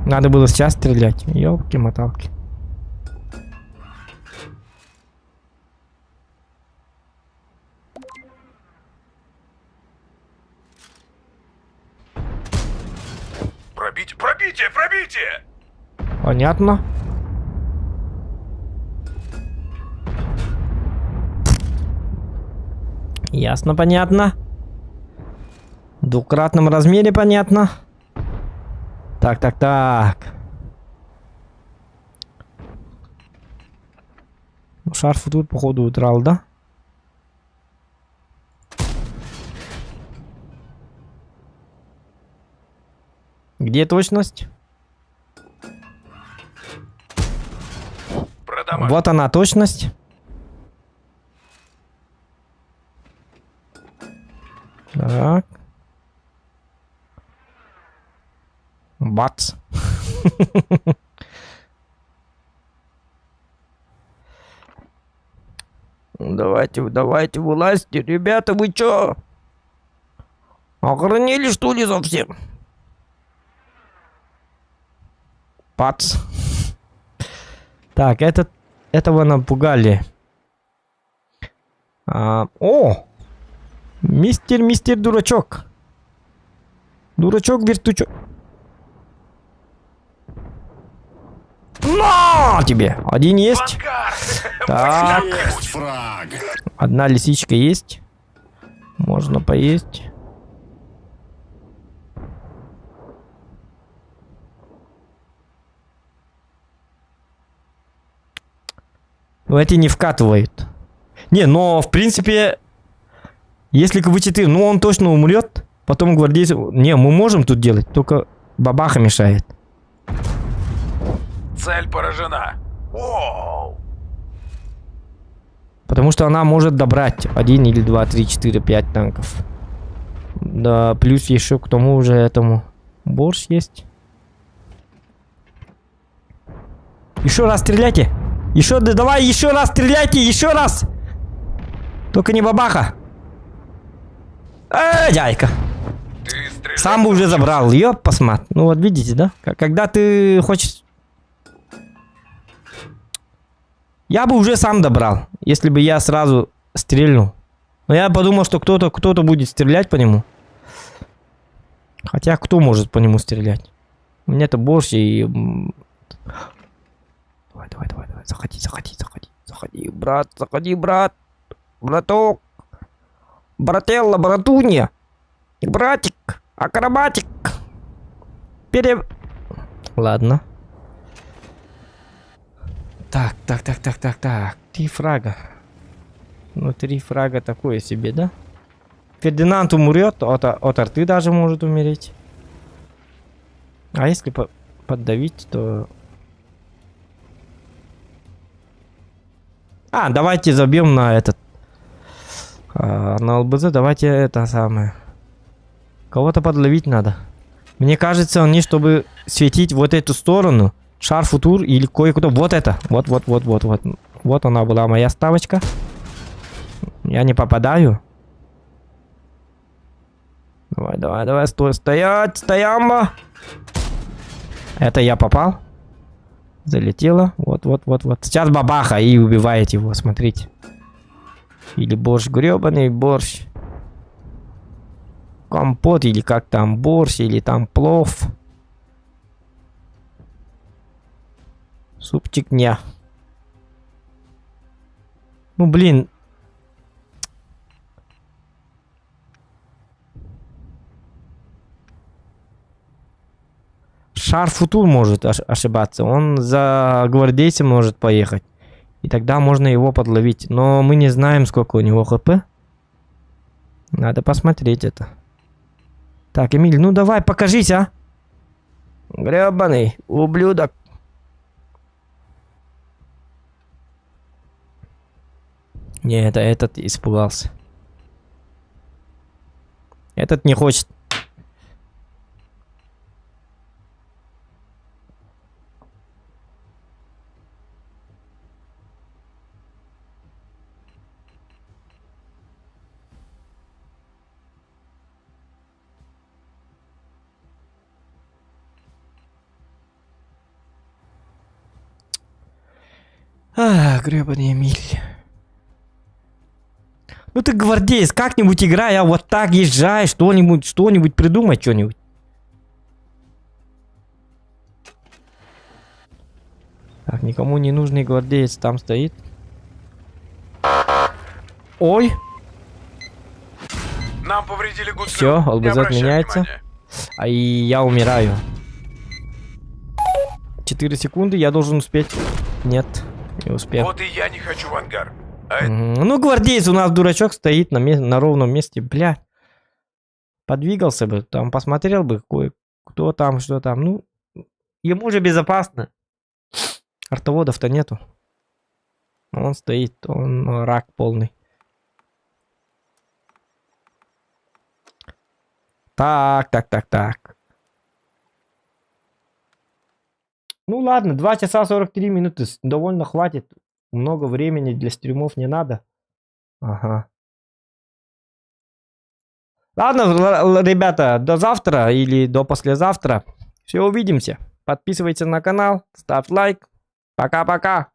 Надо было сейчас стрелять. Ёлки-моталки. Пробитие! Понятно. Ясно, понятно. В двукратном размере понятно. Так. Ну, шарф тут, походу, утрал, да? Где точность? Продамажь. Вот она, точность. Так. Бац. Давайте, вылазьте. Ребята, вы чё? Охренели, что ли, совсем? Бац. Так, этого напугали. О! Мистер дурачок. Дурачок-вертучок. На тебе! Один есть. Так. Есть фраг. Одна лисичка есть. Можно поесть. Но эти не вкатывают. Не, но в принципе, если КВ-4, ну он точно умрет. Потом гвардейцы... Не, мы можем тут делать, только бабаха мешает. Цель поражена. Воу. Потому что она может добрать 1 или 2, 3, 4, 5 танков. Да, плюс еще к тому же этому борщ есть. Еще раз стреляйте. Давай еще раз стреляйте, еще раз. Только не бабаха. Дядька. Ты стреляй. Сам бы уже забрал. Ёп, посмат. Ну вот видите, да? Когда ты хочешь... Я бы уже сам добрал, если бы я сразу стрельнул. Но я подумал, что кто-то будет стрелять по нему. Хотя кто может по нему стрелять? У меня-то борщ и... Давай. Заходи, брат, браток. Брателла, братунья. Братик, акробатик. Ладно. Так. 3 фрага. Ну, 3 фрага такое себе, да? Фердинанд умрет, от арты даже может умереть. А если поддавить, то... давайте забьем на этот. На ЛБЗ давайте это самое. Кого-то подловить надо. Мне кажется, они, чтобы светить вот эту сторону, шар-футур или кое-куда. Вот это. Вот. Вот она была моя ставочка. Я не попадаю. Давай, стоямба. Это я попал. Залетело. Вот. Сейчас бабаха и убивает его, смотрите. Или борщ, гребаный борщ. Компот, или как там, борщ, или там плов. Супчик ня. Ну, блин. Шар-футур может ошибаться. Он за гвардейцем может поехать. И тогда можно его подловить. Но мы не знаем, сколько у него хп. Надо посмотреть это. Так, Эмиль, ну давай, покажись, а. Гребаный ублюдок. Не, это этот испугался. Этот не хочет. Гребаный Эмиль. Ну ты гвардеец, как-нибудь играй, а вот так езжай, что-нибудь придумай, что-нибудь. Так, никому не нужный гвардеец там стоит. Ой. Нам повредили гуслю. Всё, ЛБЗ Не обращай отменяется. внимания. А и я умираю. 4 секунды, я должен успеть. Нет, не успел. Вот и я не хочу в ангар. А Ну, гвардеец у нас дурачок стоит на ровном месте, бля. Подвигался бы, там посмотрел бы, кто там, что там. Ну, ему же безопасно. Артоводов-то нету. Он стоит, он рак полный. Так. Ну ладно, 2 часа 43 минуты. Довольно хватит. Много времени для стримов не надо. Ага. Ладно, ребята, до завтра или до послезавтра. Все, увидимся. Подписывайтесь на канал, ставь лайк. Пока-пока.